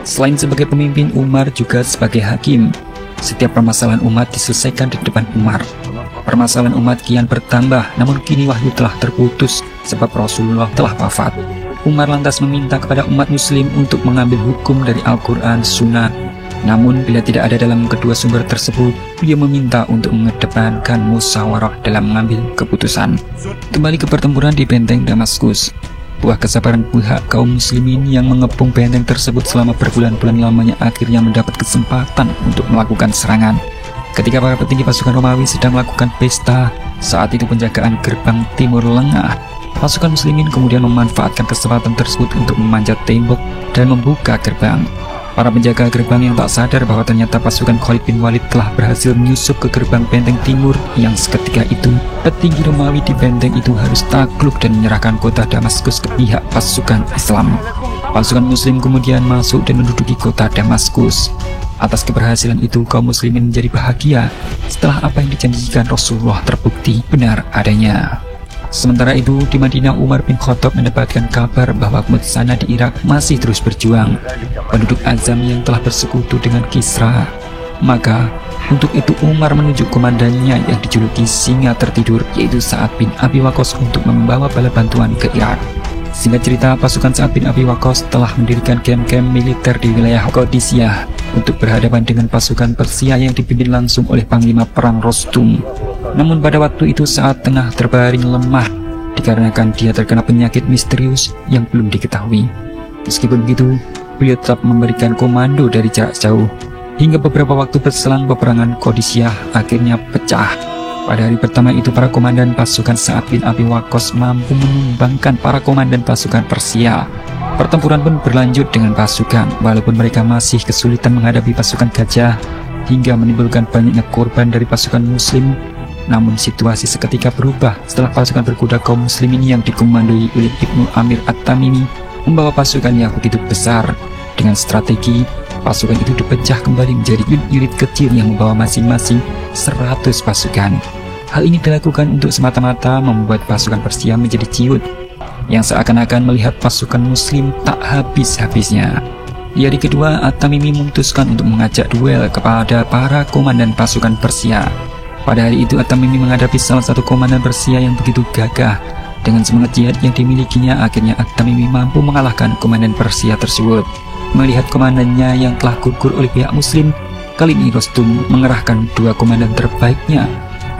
Selain sebagai pemimpin, Umar juga sebagai hakim. Setiap permasalahan umat diselesaikan di depan Umar. Permasalahan umat kian bertambah, namun kini wahyu telah terputus sebab Rasulullah telah wafat. Umar lantas meminta kepada umat muslim untuk mengambil hukum dari Al-Quran, Sunnah. Namun bila tidak ada dalam kedua sumber tersebut, beliau meminta untuk mengedepankan musyawarah dalam mengambil keputusan. Kembali ke pertempuran di benteng Damaskus. Buah kesabaran pihak kaum muslimin yang mengepung benteng tersebut selama berbulan-bulan lamanya akhirnya mendapat kesempatan untuk melakukan serangan. Ketika para petinggi pasukan Romawi sedang melakukan pesta, saat itu penjagaan gerbang timur lengah. Pasukan muslimin kemudian memanfaatkan kesempatan tersebut untuk memanjat tembok dan membuka gerbang. Para penjaga gerbang yang tak sadar bahwa ternyata pasukan Khalid bin Walid telah berhasil menyusup ke gerbang benteng timur, yang seketika itu petinggi Romawi di benteng itu harus takluk dan menyerahkan kota Damaskus ke pihak pasukan Islam. Pasukan muslim kemudian masuk dan menduduki kota Damaskus. Atas keberhasilan itu, kaum muslimin menjadi bahagia setelah apa yang dijanjikan Rasulullah terbukti benar adanya. Sementara itu, di Madinah, Umar bin Khattab mendapatkan kabar bahwa umat sana di Irak masih terus berjuang, penduduk Azam yang telah bersekutu dengan Kisra. Maka, untuk itu Umar menunjuk komandannya yang dijuluki Singa Tertidur, yaitu Sa'ad bin Abi Waqqas, untuk membawa bala bantuan ke Irak. Singkat cerita, pasukan Sa'ad bin Abi Waqqas telah mendirikan kem-kem militer di wilayah Qadisiyah untuk berhadapan dengan pasukan Persia yang dipimpin langsung oleh Panglima Perang Rostum. Namun pada waktu itu Sa'ad tengah terbaring lemah dikarenakan dia terkena penyakit misterius yang belum diketahui. Meskipun begitu, beliau tetap memberikan komando dari jarak jauh. Hingga beberapa waktu berselang, peperangan Qadisiyah akhirnya pecah. Pada hari pertama itu, para komandan pasukan Sa'ad bin Abi Waqqas mampu menumbangkan para komandan pasukan Persia. Pertempuran pun berlanjut dengan pasukan, walaupun mereka masih kesulitan menghadapi pasukan gajah hingga menimbulkan banyaknya korban dari pasukan muslim. Namun situasi seketika berubah setelah pasukan berkuda kaum muslimin yang dikomandoi oleh Ibnu Amir At-Tamimi membawa pasukan yang begitu besar. Dengan strategi, pasukan itu dipecah kembali menjadi unit-unit kecil yang membawa masing-masing 100 pasukan. Hal ini dilakukan untuk semata-mata membuat pasukan Persia menjadi ciut, yang seakan-akan melihat pasukan muslim tak habis-habisnya. Di hari kedua, At-Tamimi memutuskan untuk mengajak duel kepada para komandan pasukan Persia. Pada hari itu, At-Tamimi menghadapi salah satu komandan Persia yang begitu gagah. Dengan semangat jihad yang dimilikinya, akhirnya At-Tamimi mampu mengalahkan komandan Persia tersebut. Melihat komandannya yang telah gugur oleh pihak muslim, kali ini Rostum mengerahkan 2 komandan terbaiknya.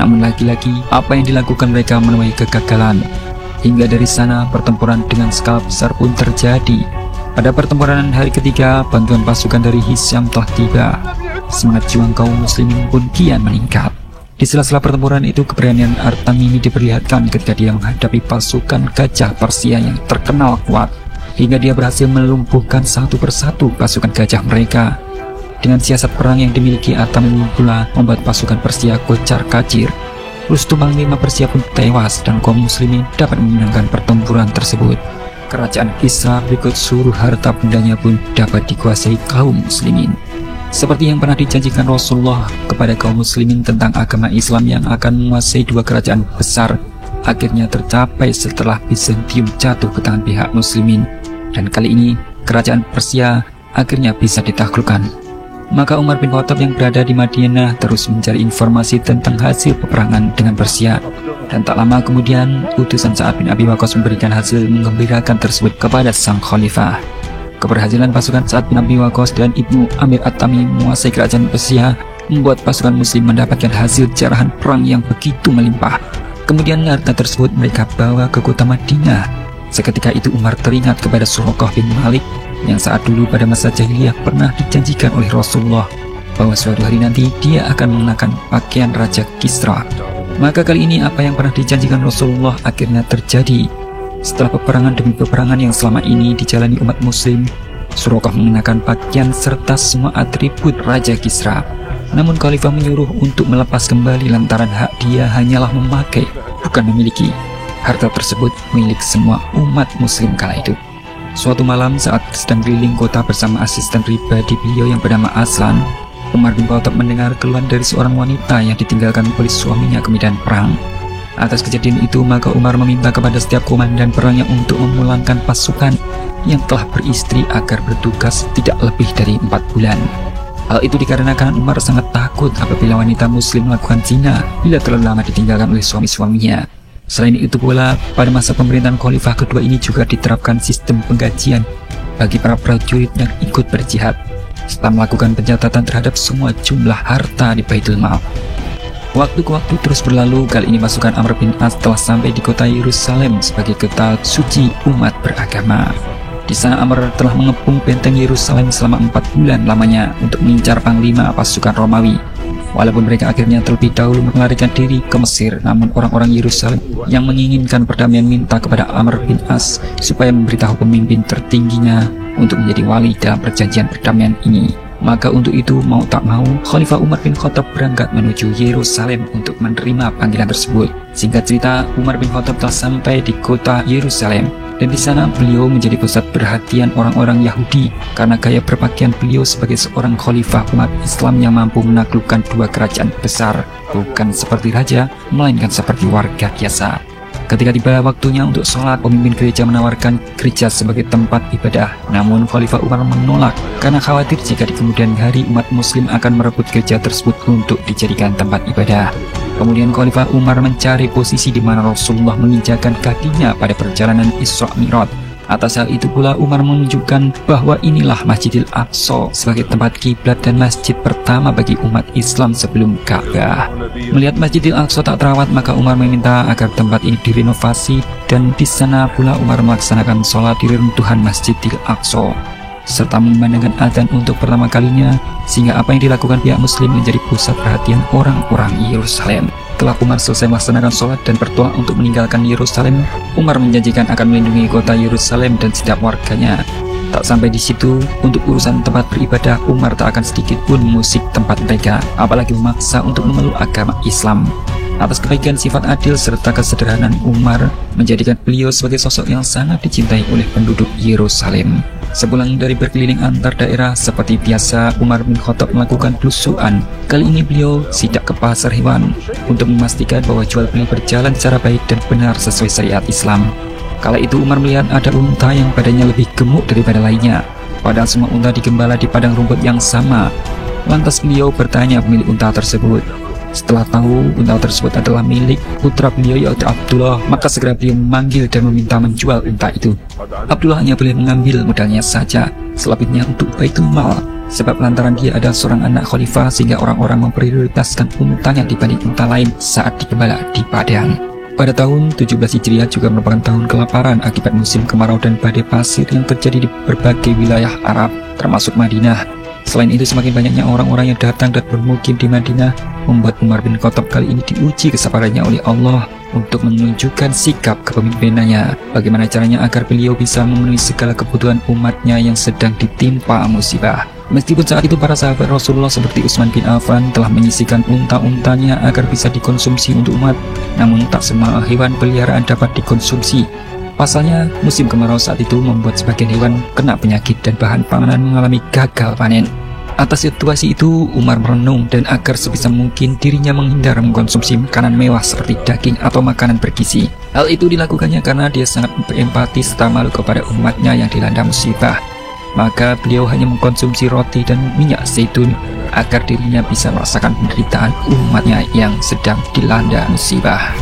Namun lagi-lagi, apa yang dilakukan mereka menuai kegagalan. Hingga dari sana, pertempuran dengan skala besar pun terjadi. Pada pertempuran hari ketiga, bantuan pasukan dari Hisyam telah tiba. Semangat juang kaum muslimin pun kian meningkat. Di sela-sela pertempuran itu, keberanian At-Tamimi diperlihatkan ketika dia menghadapi pasukan gajah Persia yang terkenal kuat, hingga dia berhasil melumpuhkan satu persatu pasukan gajah mereka. Dengan siasat perang yang dimiliki, At-Tamimi pula membuat pasukan Persia kocar-kacir. Rustum Panglima Persia pun tewas dan kaum muslimin dapat memenangkan pertempuran tersebut. Kerajaan Kisra berikut seluruh harta bendanya pun dapat dikuasai kaum muslimin. Seperti yang pernah dijanjikan Rasulullah kepada kaum muslimin tentang agama Islam yang akan menguasai 2 kerajaan besar, akhirnya tercapai setelah Bizantium jatuh ke tangan pihak muslimin. Dan kali ini, kerajaan Persia akhirnya bisa ditaklukkan. Maka Umar bin Khattab yang berada di Madinah terus mencari informasi tentang hasil peperangan dengan Persia. Dan tak lama kemudian, utusan Sa'ad bin Abi Waqqas memberikan hasil menggembirakan tersebut kepada sang khalifah. Keberhasilan pasukan Sa'ad bin Abi Waqqas dan Ibnu Amir At-Tamimi menguasai kerajaan Persia membuat pasukan muslim mendapatkan hasil jarahan perang yang begitu melimpah. Kemudian harta tersebut mereka bawa ke kota Madinah. Seketika itu Umar teringat kepada Suraqah bin Malik yang saat dulu pada masa jahiliyah pernah dijanjikan oleh Rasulullah bahwa suatu hari nanti dia akan mengenakan pakaian Raja Kisra. Maka kali ini apa yang pernah dijanjikan Rasulullah akhirnya terjadi. Setelah peperangan demi peperangan yang selama ini dijalani umat muslim, Suraqah mengenakan pakaian serta semua atribut Raja Kisra. Namun Khalifah menyuruh untuk melepas kembali lantaran hak dia hanyalah memakai, bukan memiliki. Harta tersebut milik semua umat muslim kala itu. Suatu malam saat sedang keliling kota bersama asisten pribadi beliau yang bernama Aslan, Umar bin Khattab mendengar keluhan dari seorang wanita yang ditinggalkan oleh suaminya ke medan perang. Atas kejadian itu maka Umar meminta kepada setiap komandan perangnya untuk memulangkan pasukan yang telah beristri agar bertugas tidak lebih dari 4 bulan. Hal itu dikarenakan Umar sangat takut apabila wanita muslim melakukan zina bila terlalu lama ditinggalkan oleh suami-suaminya. Selain itu pula, pada masa pemerintahan khalifah kedua ini juga diterapkan sistem penggajian bagi para prajurit yang ikut berjihad setelah melakukan pencatatan terhadap semua jumlah harta di Baitul Mal. Waktu ke waktu terus berlalu, kali ini pasukan Amr bin As telah sampai di kota Yerusalem sebagai kota suci umat beragama. Di sana Amr telah mengepung benteng Yerusalem selama 4 bulan lamanya untuk mengincar panglima pasukan Romawi. Walaupun mereka akhirnya terlebih dahulu melarikan diri ke Mesir, namun orang-orang Yerusalem yang menginginkan perdamaian minta kepada Amr bin As supaya memberitahu pemimpin tertingginya untuk menjadi wali dalam perjanjian perdamaian ini. Maka untuk itu mau tak mau, Khalifah Umar bin Khattab berangkat menuju Yerusalem untuk menerima panggilan tersebut. Singkat cerita, Umar bin Khattab telah sampai di kota Yerusalem. Dan di sana beliau menjadi pusat perhatian orang-orang Yahudi karena gaya berpakaian beliau sebagai seorang khalifah umat Islam yang mampu menaklukkan 2 kerajaan besar, bukan seperti raja, melainkan seperti warga biasa. Ketika tiba waktunya untuk sholat, pemimpin gereja menawarkan gereja sebagai tempat ibadah. Namun Khalifah Umar menolak karena khawatir jika di kemudian hari umat muslim akan merebut gereja tersebut untuk dijadikan tempat ibadah. Kemudian Khalifah Umar mencari posisi di mana Rasulullah menginjakan kakinya pada perjalanan Isra Mi'raj. Atas hal itu pula Umar menunjukkan bahwa inilah Masjidil Aqsa sebagai tempat kiblat dan masjid pertama bagi umat Islam sebelum Ka'bah. Melihat Masjidil Aqsa tak terawat, maka Umar meminta agar tempat ini direnovasi dan di sana pula Umar melaksanakan sholat di reruntuhan Masjidil Aqsa serta mengumandangkan adzan untuk pertama kalinya, sehingga apa yang dilakukan pihak muslim menjadi pusat perhatian orang-orang Yerusalem. Setelah Umar selesai melaksanakan sholat dan berdoa untuk meninggalkan Yerusalem, Umar menjanjikan akan melindungi kota Yerusalem dan setiap warganya. Tak sampai di situ, untuk urusan tempat beribadah, Umar tak akan sedikit pun mengusik tempat mereka, apalagi memaksa untuk memeluk agama Islam. Atas kebaikan sifat adil serta kesederhanaan Umar menjadikan beliau sebagai sosok yang sangat dicintai oleh penduduk Yerusalem. Sepulang dari berkeliling antar daerah seperti biasa, Umar bin Khattab melakukan belusuan. Kali ini beliau sidak ke pasar hewan untuk memastikan bahwa jual beli berjalan secara baik dan benar sesuai syariat Islam. Kala itu Umar melihat ada unta yang badannya lebih gemuk daripada lainnya, padahal semua unta digembala di padang rumput yang sama. Lantas beliau bertanya pemilik unta tersebut. Setelah tahu unta tersebut adalah milik putra beliau yaitu Abdullah, maka segera beliau memanggil dan meminta menjual unta itu. Abdullah hanya boleh mengambil modalnya saja, selebihnya untuk Baitul Mal, sebab lantaran dia adalah seorang anak khalifah sehingga orang-orang memprioritaskan untanya dibanding unta lain saat digembala di padang. Pada tahun 17 Hijriah juga merupakan tahun kelaparan akibat musim kemarau dan badai pasir yang terjadi di berbagai wilayah Arab, termasuk Madinah. Selain itu, semakin banyaknya orang-orang yang datang dan bermukim di Madinah membuat Umar bin Khattab kali ini diuji kesabarannya oleh Allah untuk menunjukkan sikap kepemimpinannya. Bagaimana caranya agar beliau bisa memenuhi segala kebutuhan umatnya yang sedang ditimpa musibah. Meskipun saat itu para sahabat Rasulullah seperti Utsman bin Affan telah menyisihkan unta-untanya agar bisa dikonsumsi untuk umat, namun tak semua hewan peliharaan dapat dikonsumsi. Pasalnya, musim kemarau saat itu membuat sebagian hewan kena penyakit dan bahan panganan mengalami gagal panen. Atas situasi itu, Umar merenung dan agar sebisa mungkin dirinya menghindar mengkonsumsi makanan mewah seperti daging atau makanan bergizi. Hal itu dilakukannya karena dia sangat berempati serta malu kepada umatnya yang dilanda musibah. maka beliau hanya mengkonsumsi roti dan minyak zaitun agar dirinya bisa merasakan penderitaan umatnya yang sedang dilanda musibah.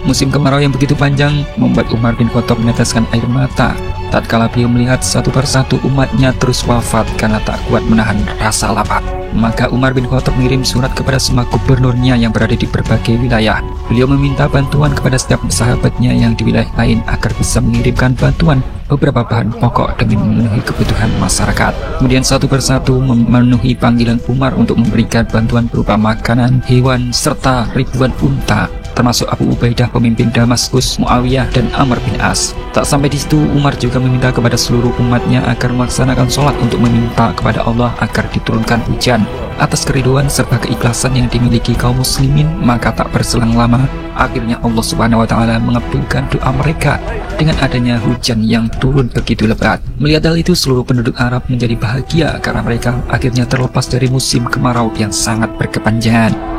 Musim kemarau yang begitu panjang membuat Umar bin Khattab meneteskan air mata tatkala beliau melihat satu persatu umatnya terus wafat karena tak kuat menahan rasa lapar. Maka Umar bin Khattab mengirim surat kepada semua gubernurnya yang berada di berbagai wilayah. Beliau meminta bantuan kepada setiap sahabatnya yang di wilayah lain agar bisa mengirimkan bantuan beberapa bahan pokok demi memenuhi kebutuhan masyarakat. Kemudian satu persatu memenuhi panggilan Umar untuk memberikan bantuan berupa makanan, hewan, serta ribuan unta, termasuk Abu Ubaidah pemimpin Damaskus, Muawiyah, dan Amr bin As. Tak sampai di situ, Umar juga meminta kepada seluruh umatnya agar melaksanakan sholat untuk meminta kepada Allah agar diturunkan hujan. Atas keriduan serta keikhlasan yang dimiliki kaum muslimin, maka tak berselang lama, akhirnya Allah Subhanahu wa Ta'ala mengabulkan doa mereka dengan adanya hujan yang turun begitu lebat. Melihat hal itu, seluruh penduduk Arab menjadi bahagia karena mereka akhirnya terlepas dari musim kemarau yang sangat berkepanjangan.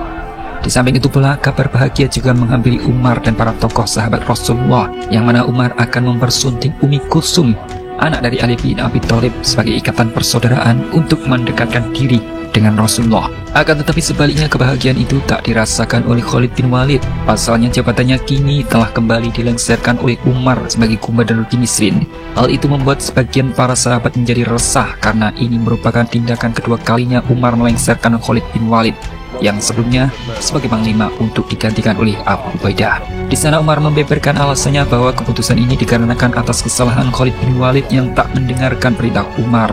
Di samping itu pula, kabar bahagia juga menghampiri Umar dan para tokoh sahabat Rasulullah, yang mana Umar akan mempersunting Ummi Kulsum, anak dari Ali bin Abi Thalib, sebagai ikatan persaudaraan untuk mendekatkan diri dengan Rasulullah. Akan tetapi sebaliknya, kebahagiaan itu tak dirasakan oleh Khalid bin Walid. Pasalnya jabatannya kini telah kembali dilengsarkan oleh Umar sebagai gubernur di Misrin. Hal itu membuat sebagian para sahabat menjadi resah karena ini merupakan tindakan kedua kalinya Umar melengsarkan Khalid bin Walid yang sebelumnya sebagai panglima untuk digantikan oleh Abu Ubaidah. Di sana Umar membeberkan alasannya bahwa keputusan ini dikarenakan atas kesalahan Khalid bin Walid yang tak mendengarkan perintah Umar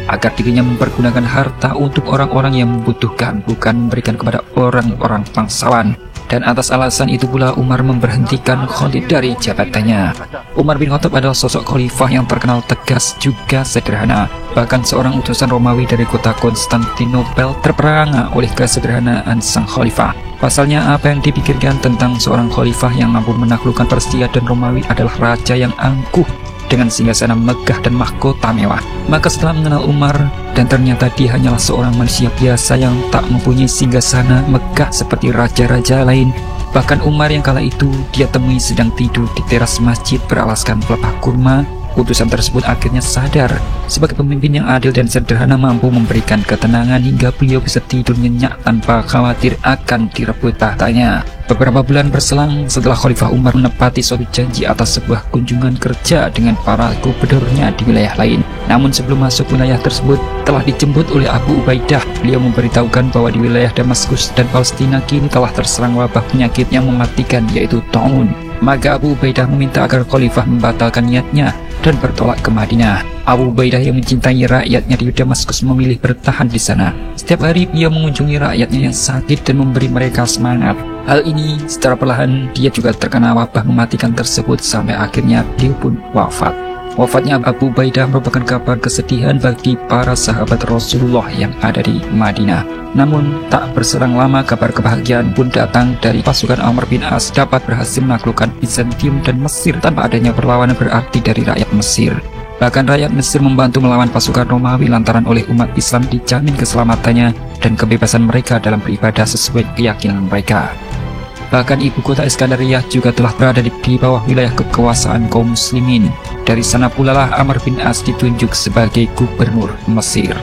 agar dirinya mempergunakan harta untuk orang-orang yang membutuhkan, bukan memberikan kepada orang-orang bangsawan. Dan atas alasan itu pula Umar memberhentikan Khalid dari jabatannya. Umar bin Khattab adalah sosok khalifah yang terkenal tegas juga sederhana. Bahkan seorang utusan Romawi dari kota Konstantinopel terperangah oleh kesederhanaan sang khalifah. Pasalnya, apa yang dipikirkan tentang seorang khalifah yang mampu menaklukkan Persia dan Romawi adalah raja yang angkuh dengan singgasana megah dan mahkota mewah. Maka setelah mengenal Umar, dan ternyata dia hanyalah seorang manusia biasa yang tak mempunyai singgasana megah seperti raja-raja lain. Bahkan Umar yang kala itu dia temui sedang tidur di teras masjid beralaskan pelepah kurma. Utusan tersebut akhirnya sadar sebagai pemimpin yang adil dan sederhana mampu memberikan ketenangan hingga beliau bisa tidur nyenyak tanpa khawatir akan direbut tahtanya. Beberapa bulan berselang setelah Khalifah Umar menepati suatu janji atas sebuah kunjungan kerja dengan para gubernurnya di wilayah lain. Namun sebelum masuk wilayah tersebut telah dijemput oleh Abu Ubaidah. Beliau memberitahukan bahwa di wilayah Damaskus dan Palestina kini telah terserang wabah penyakit yang mematikan, yaitu taun. Maka Abu Ubaidah meminta agar Khalifah membatalkan niatnya dan bertolak ke Madinah. Abu Ubaidah yang mencintai rakyatnya di Damaskus memilih bertahan di sana. Setiap hari dia mengunjungi rakyatnya yang sakit dan memberi mereka semangat. Hal ini secara perlahan dia juga terkena wabah mematikan tersebut sampai akhirnya beliau pun wafat. Wafatnya Abu Ubaidah merupakan kabar kesedihan bagi para sahabat Rasulullah yang ada di Madinah. Namun tak berselang lama kabar kebahagiaan pun datang dari pasukan Amr bin As dapat berhasil menaklukkan Bizantium dan Mesir tanpa adanya perlawanan berarti dari rakyat Mesir. Bahkan rakyat Mesir membantu melawan pasukan Romawi lantaran oleh umat Islam dijamin keselamatannya dan kebebasan mereka dalam beribadah sesuai keyakinan mereka. Bahkan ibu kota Iskandariyah juga telah berada di bawah wilayah kekuasaan kaum muslimin. Dari sana pula lah Amr bin As ditunjuk sebagai gubernur Mesir.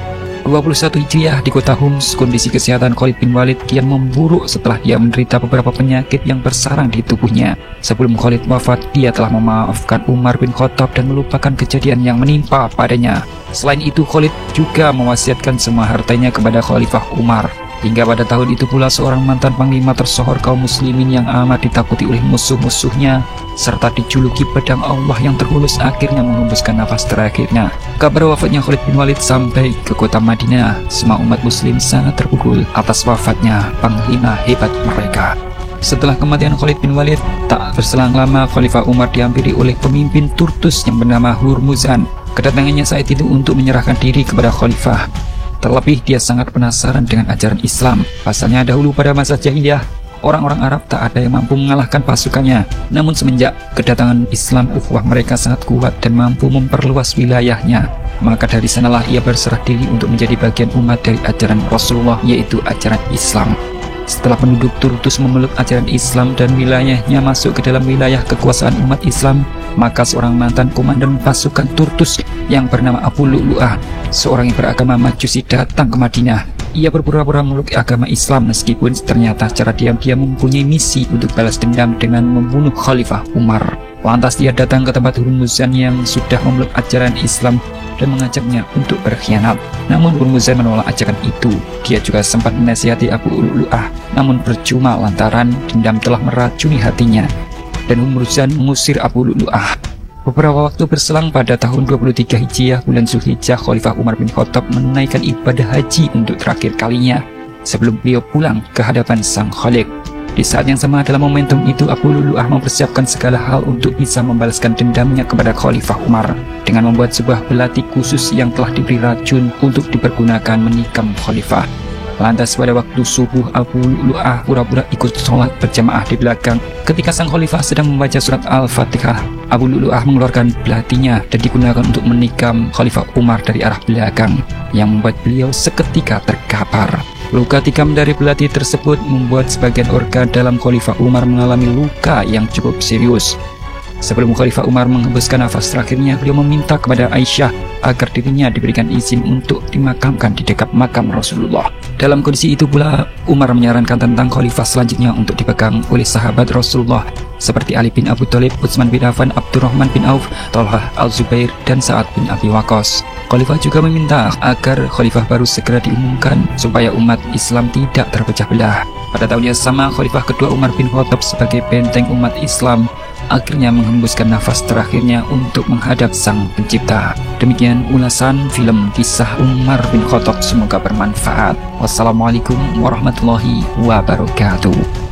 21 Hijriah di kota Homs, kondisi kesehatan Khalid bin Walid kian memburuk setelah dia menderita beberapa penyakit yang bersarang di tubuhnya. Sebelum Khalid wafat, dia telah memaafkan Umar bin Khattab dan melupakan kejadian yang menimpa padanya. Selain itu, Khalid juga mewasiatkan semua hartanya kepada Khalifah Umar. Hingga pada tahun itu pula seorang mantan panglima tersohor kaum muslimin yang amat ditakuti oleh musuh-musuhnya serta dijuluki pedang Allah yang terhulus akhirnya menghembuskan nafas terakhirnya. Kabar wafatnya Khalid bin Walid sampai ke kota Madinah. Semua umat muslim sangat terpukul atas wafatnya panglima hebat mereka. Setelah kematian Khalid bin Walid, tak berselang lama Khalifah Umar dihampiri oleh pemimpin Turtus yang bernama Hurmuzan. Kedatangannya saat itu untuk menyerahkan diri kepada Khalifah. Terlebih dia sangat penasaran dengan ajaran Islam. Pasalnya dahulu pada masa jahiliyah, orang-orang Arab tak ada yang mampu mengalahkan pasukannya. Namun semenjak kedatangan Islam, ukhuwah mereka sangat kuat dan mampu memperluas wilayahnya. Maka dari sanalah ia berserah diri untuk menjadi bagian umat dari ajaran Rasulullah, yaitu ajaran Islam. Setelah penduduk Turtus memeluk ajaran Islam dan wilayahnya masuk ke dalam wilayah kekuasaan umat Islam, maka seorang mantan komandan pasukan Turtus yang bernama Abu Lu'lu'ah, seorang yang beragama Majusi, datang ke Madinah. Ia berpura-pura memeluk agama Islam meskipun ternyata secara diam-diam mempunyai misi untuk balas dendam dengan membunuh Khalifah Umar. Lantas dia datang ke tempat Hurmuzan yang sudah memeluk ajaran Islam dan mengajaknya untuk berkhianat. Namun Hurmuzan menolak ajakan itu. Dia juga sempat menasihati Abu Lu'lu'ah, namun percuma lantaran dendam telah meracuni hatinya, dan Hurmuzan mengusir Abu Lu'lu'ah. Beberapa waktu berselang, pada tahun 23 Hijriah bulan Zulhijjah, Khalifah Umar bin Khattab menunaikan ibadah haji untuk terakhir kalinya sebelum beliau pulang ke hadapan Sang Khalik. Di saat yang sama, dalam momentum itu, Abu Lu'lu'ah mempersiapkan segala hal untuk bisa membalaskan dendamnya kepada Khalifah Umar dengan membuat sebuah belati khusus yang telah diberi racun untuk dipergunakan menikam Khalifah. Lantas pada waktu subuh, Abu Lu'lu'ah pura-pura ikut sholat berjamaah di belakang. Ketika Sang Khalifah sedang membaca surat Al-Fatihah, Abu Lu'lu'ah mengeluarkan belatinya dan digunakan untuk menikam Khalifah Umar dari arah belakang, yang membuat beliau seketika terkapar. Luka tikam dari belati tersebut membuat sebagian organ dalam Khalifah Umar mengalami luka yang cukup serius. Sebelum Khalifah Umar menghembuskan nafas terakhirnya, beliau meminta kepada Aisyah agar dirinya diberikan izin untuk dimakamkan di dekat makam Rasulullah. Dalam kondisi itu pula, Umar menyarankan tentang khalifah selanjutnya untuk dipegang oleh sahabat Rasulullah seperti Ali bin Abi Thalib, Utsman bin Affan, Abdurrahman bin Auf, Thalhah Al-Zubair, dan Sa'ad bin Abi Waqqas. Khalifah juga meminta agar khalifah baru segera diumumkan supaya umat Islam tidak terpecah belah. Pada tahun yang sama, khalifah kedua Umar bin Khattab sebagai benteng umat Islam akhirnya menghembuskan nafas terakhirnya untuk menghadap Sang Pencipta. Demikian ulasan film kisah Umar bin Khattab, semoga bermanfaat. Wassalamualaikum warahmatullahi wabarakatuh.